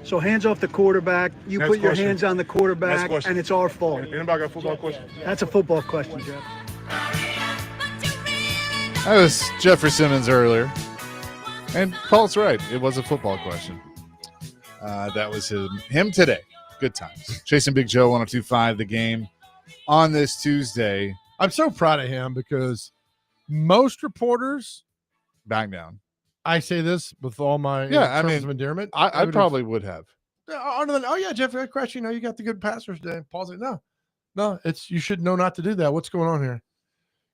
So hands off the quarterback. You Next put your question. hands on the Next quarterback, question. and it's our fault. Anybody got a football question? That's a football question, Jeff. That was Jeffrey Simmons earlier. And Paul's right. It was a football question. That was him today. Good times. Chasing Big Joe, 102.5 The Game on this Tuesday. I'm so proud of him because most reporters back down. I say this with all my terms of endearment. I probably would have. Other than, oh yeah, Jeff, good question. You got the good passers today. Paul's like, no, it's you should know not to do that. What's going on here?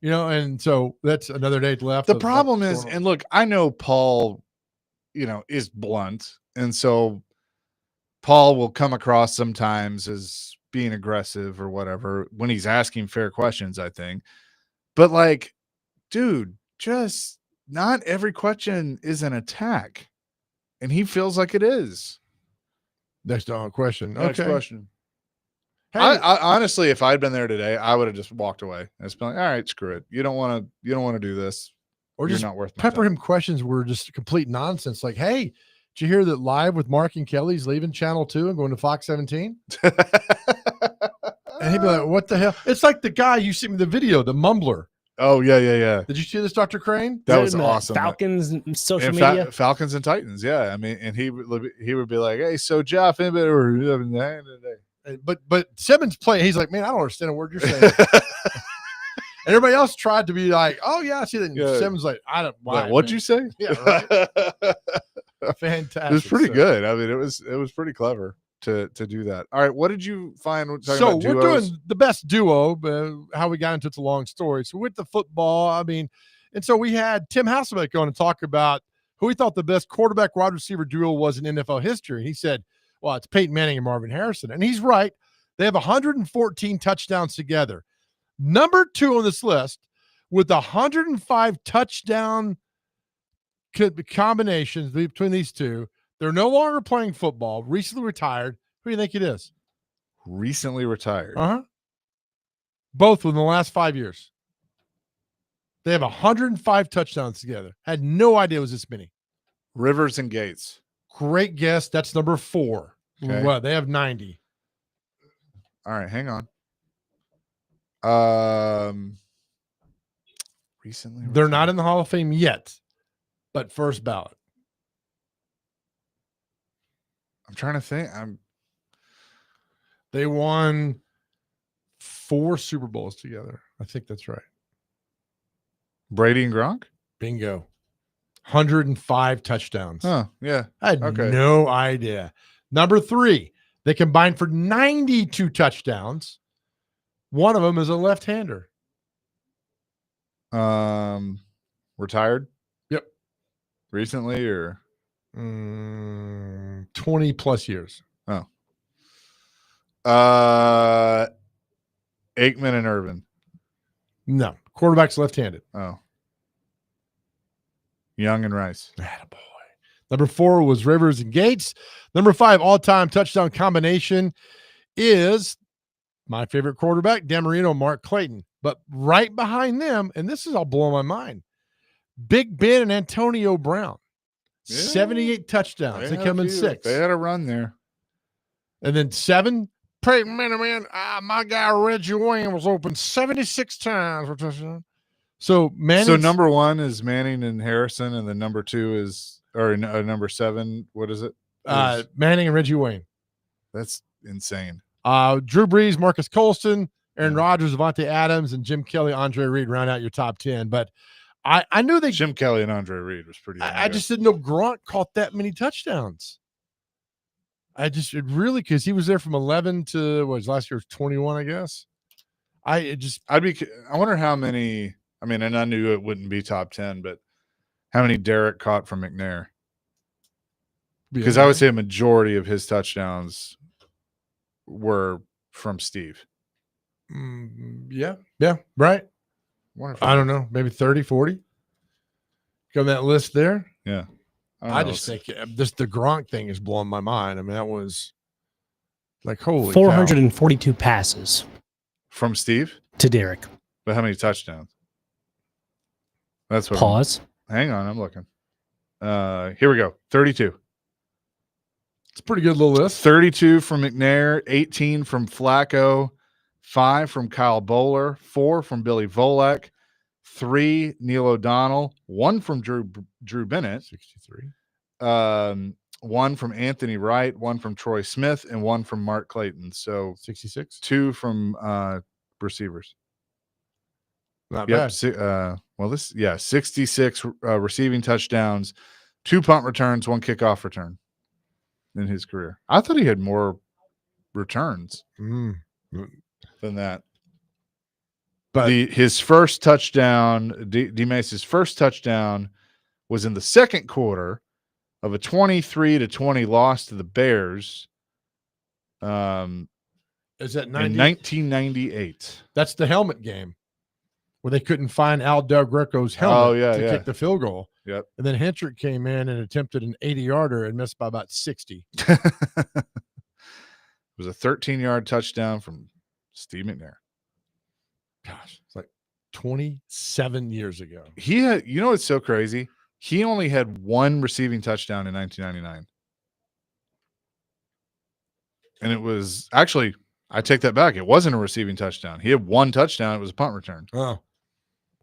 And so that's another day left. The problem is, and look, I know Paul, is blunt, and so Paul will come across sometimes as being aggressive or whatever when he's asking fair questions, I think. But like, dude, just not every question is an attack. And he feels like it is. Next question. Next Okay. question. Hey. I honestly, if I'd been there today, I would have just walked away. And it's been like, all right, screw it. You don't want to do this. Or You're just not worth my pepper time. him questions were just complete nonsense. Like, hey, did you hear that Live with Mark and Kelly's leaving Channel 2 and going to Fox 17? And he'd be like, what the hell? It's like the guy you sent me the video, the mumbler. Oh, yeah. Did you see this, Dr. Crane? That was awesome. Falcons and social And media. Falcons and Titans, yeah. I mean, and he would be like, hey, so Jeff, but Simmons playing, he's like, man, I don't understand a word you're saying. And everybody else tried to be like, oh yeah, I see that. And Yeah. Simmons like, I don't. Why, what'd man? you say? Yeah, right. Fantastic. It was pretty So- good. I mean, it was pretty clever to do that. All right, what did you find? So about we're duos? doing the best duo. How we got into it's a long story. So with the football, I mean, and so we had Tim Hasselbeck on to talk about who he thought the best quarterback wide receiver duo was in NFL history. He said, well, it's Peyton Manning and Marvin Harrison. And he's right. They have 114 touchdowns together. Number 2 on this list with 105 touchdown combinations between these two. They're no longer playing football, recently retired. Who do you think it is? Recently retired. Uh-huh. Both within the last 5 years. They have 105 touchdowns together. Had no idea it was this many. Rivers and Gates. Great guess. That's number 4. Okay. Well, they have 90. All right, hang on. Recently They're not in the Hall of Fame yet, but first ballot. I'm trying to think. They won 4 Super Bowls together. I think that's right. Brady and Gronk? Bingo. 105 touchdowns. Oh, yeah. I had Okay. no idea. Number 3, they combined for 92 touchdowns. One of them is a left-hander. Retired? Yep. Recently or 20 plus years. oh. Aikman and Irvin. No. Quarterback's left-handed. Oh. Young and Rice. Attaboy. Number 4 was Rivers and Gates. Number 5 all-time touchdown combination is my favorite quarterback, Dan Marino, Mark Clayton. But right behind them, and this is all blowing my mind, Big Ben and Antonio Brown. Yeah. 78 touchdowns. They had come a in few. 6. They had a run there. And then 7, Peyton Manning, my guy Reggie Wayne was open 76 times for touchdown. So Manning. So number 1 is Manning and Harrison, and then number 2 is number 7. What is it? Manning and Reggie Wayne. That's insane. Drew Brees, Marcus Colston, Aaron Rodgers, Devontae Adams, and Jim Kelly, Andre Reed round out your top 10. But I knew they. Jim Kelly and Andre Reed was pretty. I just didn't know Gronk caught that many touchdowns. Because he was there from 11 to last year was 21, I guess. I wonder how many. I mean, and I knew it wouldn't be top 10, but how many Derek caught from McNair? Because I would say a majority of his touchdowns were from Steve. Yeah, right. I don't know, maybe 30, 40. Go on that list there. Yeah. I just think the Gronk thing is blowing my mind. I mean, that was like, holy 442 passes from Steve to Derek. But how many touchdowns? That's what. Pause. Hang on, I'm looking. Here we go. 32. It's a pretty good little list. 32 from McNair, 18 from Flacco, 5 from Kyle Bowler, 4 from Billy Volek, 3 Neil O'Donnell, 1 from Drew Bennett, 63. 1 from Anthony Wright, 1 from Troy Smith, and 1 from Mark Clayton. So 66. 2 from receivers. Not Yep. bad. 66 receiving touchdowns, 2 punt returns, 1 kickoff return in his career. I thought he had more returns than that. But his first touchdown, D-Mace's first touchdown was in the second quarter of a 23-20 loss to the Bears. Is that in 1998? That's the helmet game where they couldn't find Al Del Greco's helmet to kick the field goal. Yep. And then Hentrick came in and attempted an 80-yarder and missed by about 60. It was a 13-yard touchdown from Steve McNair. Gosh, it's like 27 years ago. He had, what's so crazy? He only had 1 receiving touchdown in 1999. And it was actually, I take that back. It wasn't a receiving touchdown. He had 1 touchdown. It was a punt return. Oh.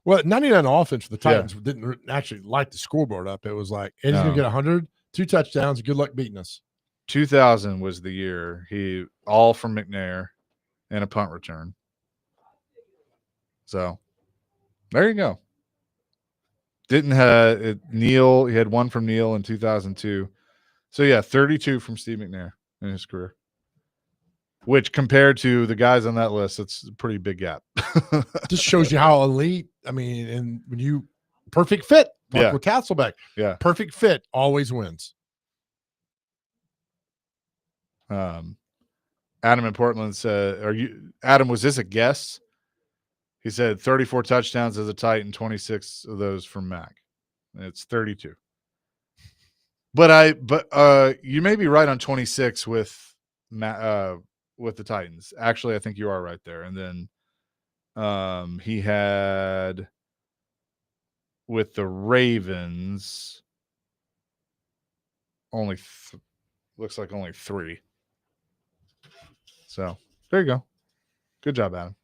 Well, 99 offense for the Titans didn't actually light the scoreboard up. It was like, Eddie's going to get 100, 2 touchdowns. Good luck beating us. 2000 was the year. He all from McNair and a punt return. So there you go. Didn't have Neil. He had 1 from Neil in 2002. So 32 from Steve McNair in his career. Which compared to the guys on that list, it's a pretty big gap. Just shows you how elite. I mean, and when you perfect fit, like with Hasselbeck. Yeah. Perfect fit always wins. Adam in Portland said, Adam, was this a guess? He said 34 touchdowns as a Titan, 26 of those from Mac. And it's 32. But you may be right on 26 with the Titans. Actually, I think you are right there. And then he had with the Ravens looks like only 3. So there you go. Good job, Adam.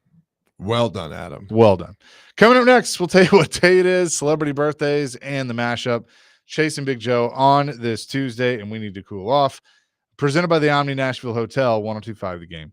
Well done, Adam. Well done. Coming up next, we'll tell you what day it is, celebrity birthdays, and the mashup. Chase and Big Joe on this Tuesday, and we need to cool off. Presented by the Omni Nashville Hotel, 102.5 The Game.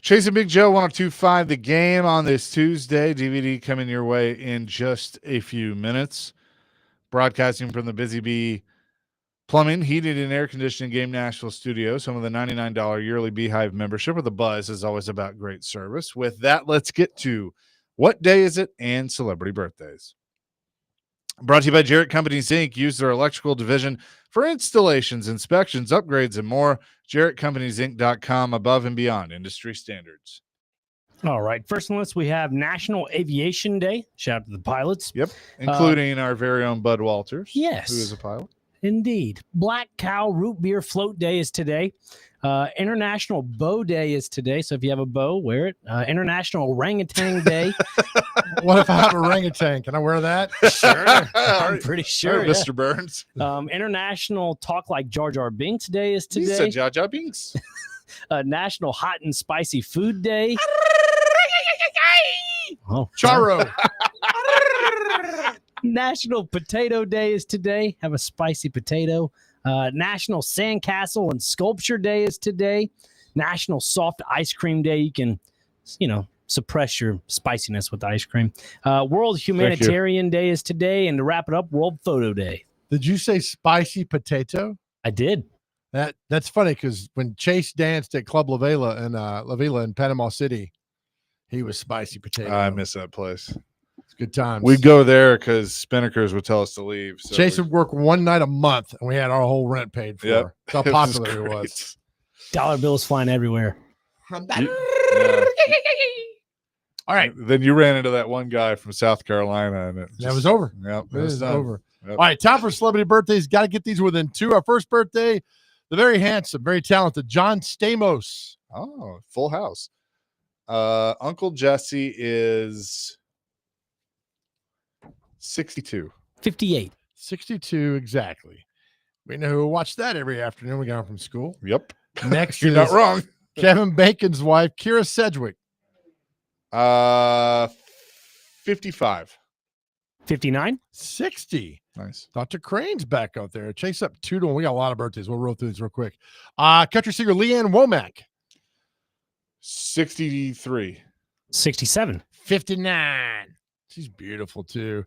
Chasing Big Joe 102.5 The Game on this Tuesday. DVD coming your way in just a few minutes. Broadcasting from the Busy Bee Plumbing, Heating, and Air Conditioning Game Nashville studio. Some of the $99 yearly Beehive membership with a buzz is always about great service. With that, let's get to what day is it and celebrity birthdays. Brought to you by Jarrett Companies, Inc. Use their electrical division for installations, inspections, upgrades, and more. JarrettCompaniesInc.com, above and beyond industry standards. All right. First on the list, we have National Aviation Day. Shout out to the pilots. Yep. Including our very own Bud Walters. Yes. Who is a pilot. Indeed. Black Cow Root Beer Float Day is today. International Bow Day is today. So if you have a bow, wear it. International Orangutan Day. What if I have a orangutan? Can I wear that? Sure. I'm pretty sure. Mr. Burns. International Talk Like Jar Jar Binks Day is today. You said Jar Jar Binks. National Hot and Spicy Food Day. Oh, Charo. National Potato Day is today. Have a spicy potato. National Sandcastle and Sculpture Day is today. National Soft Ice Cream Day. You can, suppress your spiciness with ice cream. World Humanitarian Day is today. And to wrap it up, World Photo Day. Did you say spicy potato? I did. That's funny because when Chase danced at Club La Vela in Panama City, he was spicy potato. I miss that place. It's good times. We'd go there because Spinnakers would tell us to leave. So Chase would work one night a month, and we had our whole rent paid for. Yep. That's how It was popular he great. was. Dollar bills flying everywhere. All right. Then you ran into that one guy from South Carolina, and That was over. Yep, It is done. over. Yep. All right, time for celebrity birthdays. Got to get these within two. Our first birthday, the very handsome, very talented John Stamos. Oh, full house. Uncle Jesse is 62. 58. 62 exactly. We know who watched that every afternoon we got home from school. Yep. Next You're is not wrong. Kevin Bacon's wife, Kira Sedgwick. 55. 59. 60. Nice. Dr. Crane's back out there. Chase up 2-1. We got a lot of birthdays. We'll roll through these real quick. Country singer Leanne Womack. 63. 67. 59. She's beautiful too.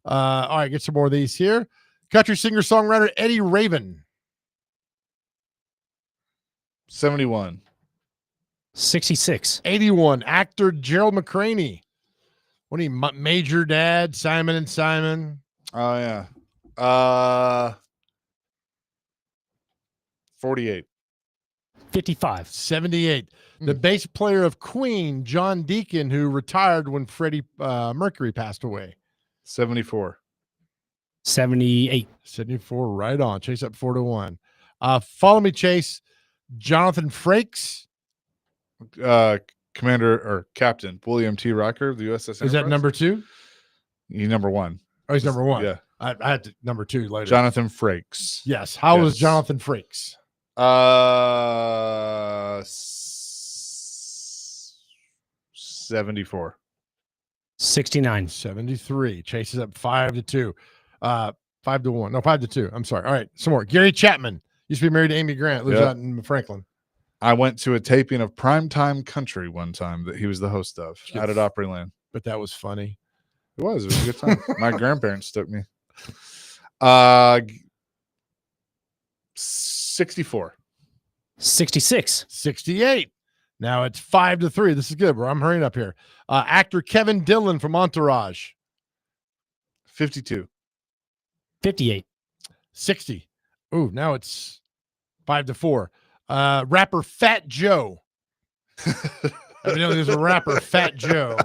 All right, get some more of these here. Country singer-songwriter Eddie Raven. 71. 66. 81. Actor Gerald McCraney. What do you, Major Dad, Simon and Simon? Oh, yeah. 48. 55. 78. The bass player of Queen, John Deacon, who retired when Freddie Mercury passed away. 74. 78. 74, right on. Chase up 4-1. Follow me, Chase. Jonathan Frakes. Commander or Captain William T. Rocker of the USS Is that Enterprise? number 2? He's number 1. Oh, he's number 1. Yeah. I had to, number 2 later. Jonathan Frakes. Yes. How was Yes. Jonathan Frakes? 74. 69. 73. Chases up 5-2. 5-1. No, 5-2. I'm sorry. All right. Some more. Gary Chapman used to be married to Amy Grant. Lives Yep. out in Franklin. I went to a taping of Primetime Country one time that he was the host of out at Opryland. But that was funny. It was a good time. My grandparents took me. 64. 66. 68. Now it's 5-3. This is good, bro. I'm hurrying up here. Actor Kevin Dillon from Entourage. 52. 58. 60. Ooh, now it's 5-4. Rapper Fat Joe. Evidently, there's a rapper, Fat Joe.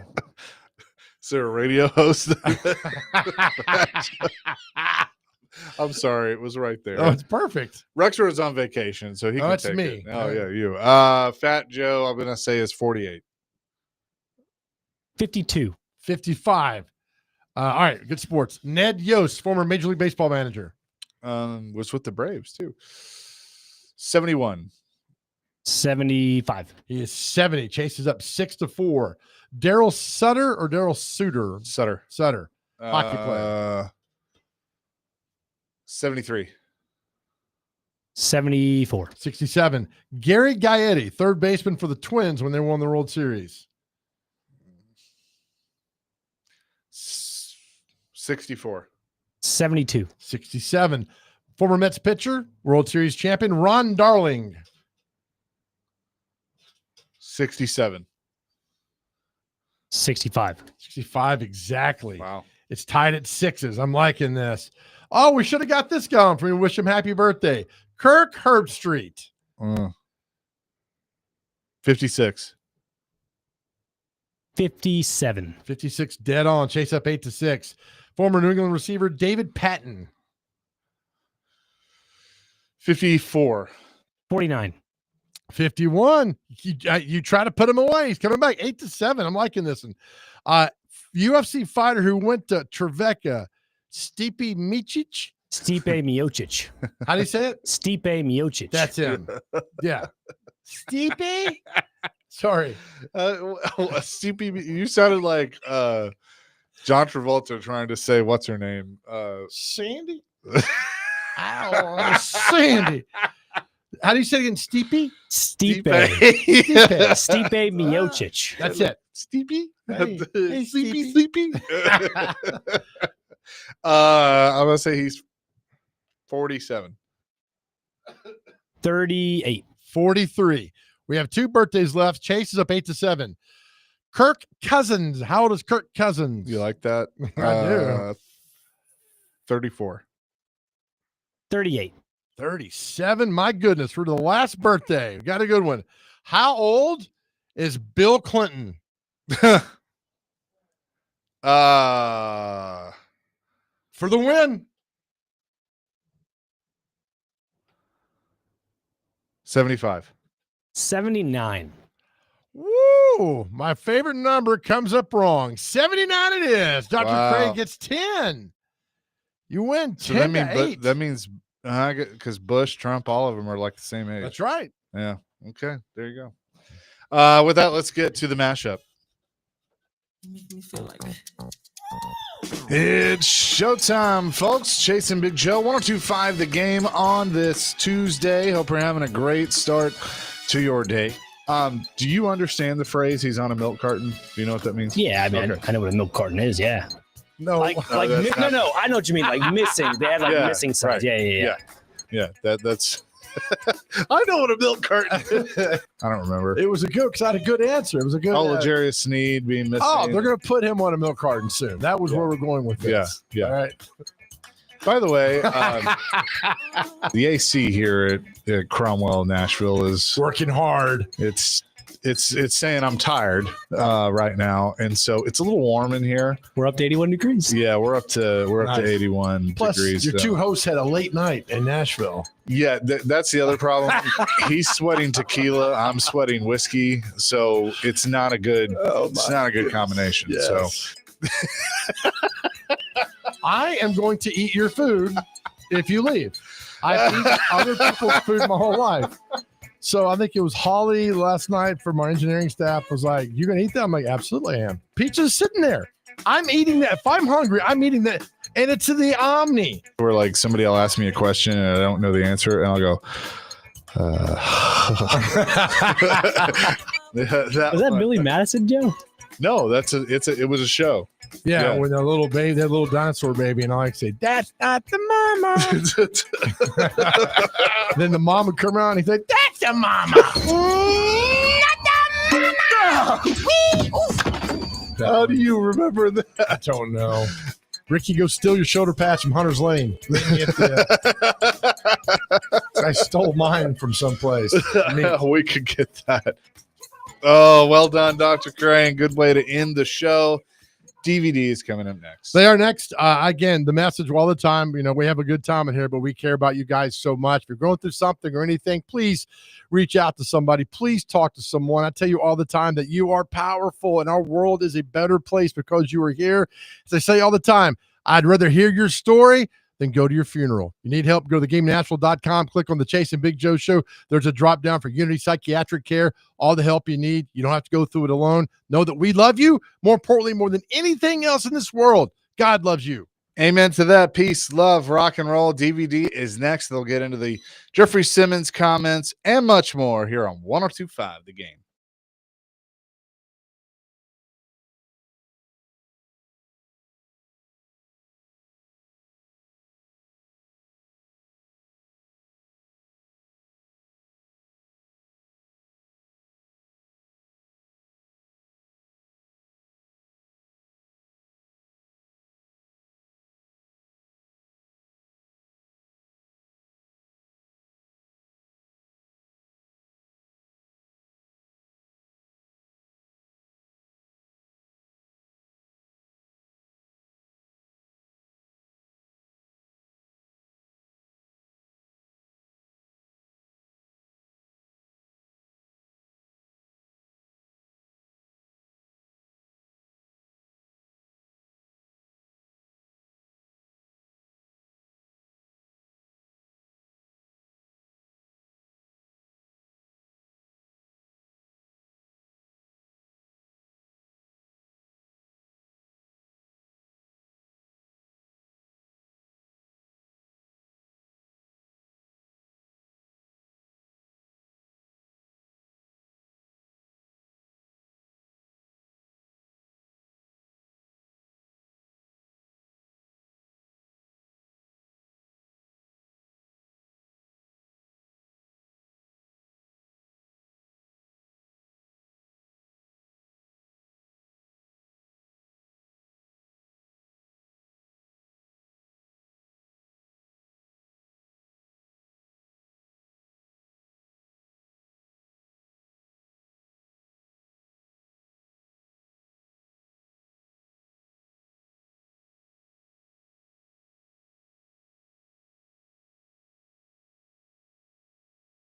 Is there a radio host? I'm sorry, it was right there. Oh, it's perfect. Rexford was on vacation, so he can that's take me. it. Oh, yeah, you. Fat Joe, I'm going to say is 48. 52. 55. All right, good sports. Ned Yost, former Major League Baseball manager. Was with the Braves, too. 71. 75. He is 70. Chases up 6-4. Daryl Sutter or Daryl Suter? Sutter. Hockey player. 73. 74. 67. Gary Gaetti, third baseman for the Twins when they won the World Series. 64. 72. 67. Former Mets pitcher, World Series champion, Ron Darling. 67. 65. 65 exactly. Wow. It's tied at 6s. I'm liking this. Oh, we should have got this going for me to wish him happy birthday. Kirk Herbstreit. 56. 57. 56 dead on. Chase up 8-6. Former New England receiver David Patton. 54. 49. 51. You try to put him away. He's coming back 8-7. I'm liking this one. UFC fighter who went to Trevecca, Stipe Miocic. Stipe Miocic. How do you say it? Stipe Miocic. That's him. Yeah. Stipe? Sorry. Stipe, you sounded like John Travolta trying to say, what's her name? Sandy? Ow, Sandy. How do you say it again? Stipe? Stipe. Stipe. Stipe Miocic. That's it. Stipe? Hey, Sleepy. I'm going to say he's 47. 38. 43. We have 2 birthdays left. Chase is up 8-7. Kirk Cousins. How old is Kirk Cousins? You like that? I do. 34. 38. 37. My goodness. For the last birthday, we got a good one. How old is Bill Clinton? For the win. 75. 79. Woo! My favorite number comes up wrong. 79 it is. Dr. Wow. Craig gets 10. You win 10 to 8. That means because Bush, Trump, all of them are like the same age. That's right. Yeah. Okay. There you go. With that, let's get to the mashup. Make me feel like It's showtime, folks. Chasing Big Joe, 102.5 The Game on this Tuesday. Hope you're having a great start to your day. Do you understand the phrase "he's on a milk carton"? Do you know what that means? Yeah, I mean, Okay. I know what a milk carton is. Yeah. No, Like that's not- no. I know what you mean. Like missing. They have like missing signs. right. Yeah. That's. I know what a milk carton is. I don't remember. It was a good because I had a good answer. It was a good. Legarius Sneed being missing. Oh, they're going to put him on a milk carton soon. That was where we're going with this. Yeah. All right. By the way, the AC here at Cromwell, Nashville is working hard. It's saying I'm tired right now, and so it's a little warm in here. We're up to 81 degrees. Yeah, we're up to Nice. 81 Plus, degrees. your 2 hosts had a late night in Nashville. Yeah, that's the other problem. He's sweating tequila. I'm sweating whiskey, so it's not a good. It's not a good combination. Yes. So I am going to eat your food if you leave. I've eaten other people's food my whole life. So I think it was Holly last night from our engineering staff was like, "You gonna eat that?" I'm like, "Absolutely, I am." Pizza's sitting there. I'm eating that. If I'm hungry, I'm eating that, and it's in the Omni. where like somebody will ask me a question and I don't know the answer, and I'll go. Was that Billy Madison, Joe? No, it was a show. Yeah, with a little baby, that little dinosaur baby, and I like to say, "That's not the mama." Then the mom would come around and he'd say, "That's the mama." How do you remember that? I don't know. Ricky, go steal your shoulder patch from Hunter's Lane. I stole mine from someplace. We could get that. Oh, well done, Dr. Crane. Good way to end the show. DVD is coming up next. They are next. Again, the message all the time, we have a good time in here, but we care about you guys so much. If you're going through something or anything, please reach out to somebody. Please talk to someone. I tell you all the time that you are powerful and our world is a better place because you are here. As I say all the time, I'd rather hear your story than go to your funeral. You need help, go to GameNashville.com, click on the Chase and Big Joe show. There's a drop down for Unity Psychiatric Care, all the help you need. You don't have to go through it alone. Know that we love you. More importantly, more than anything else in this world, God loves you. Amen to that. Peace, love, rock and roll. DVD is next. They'll get into the Jeffrey Simmons comments and much more here on 102.5 The Game.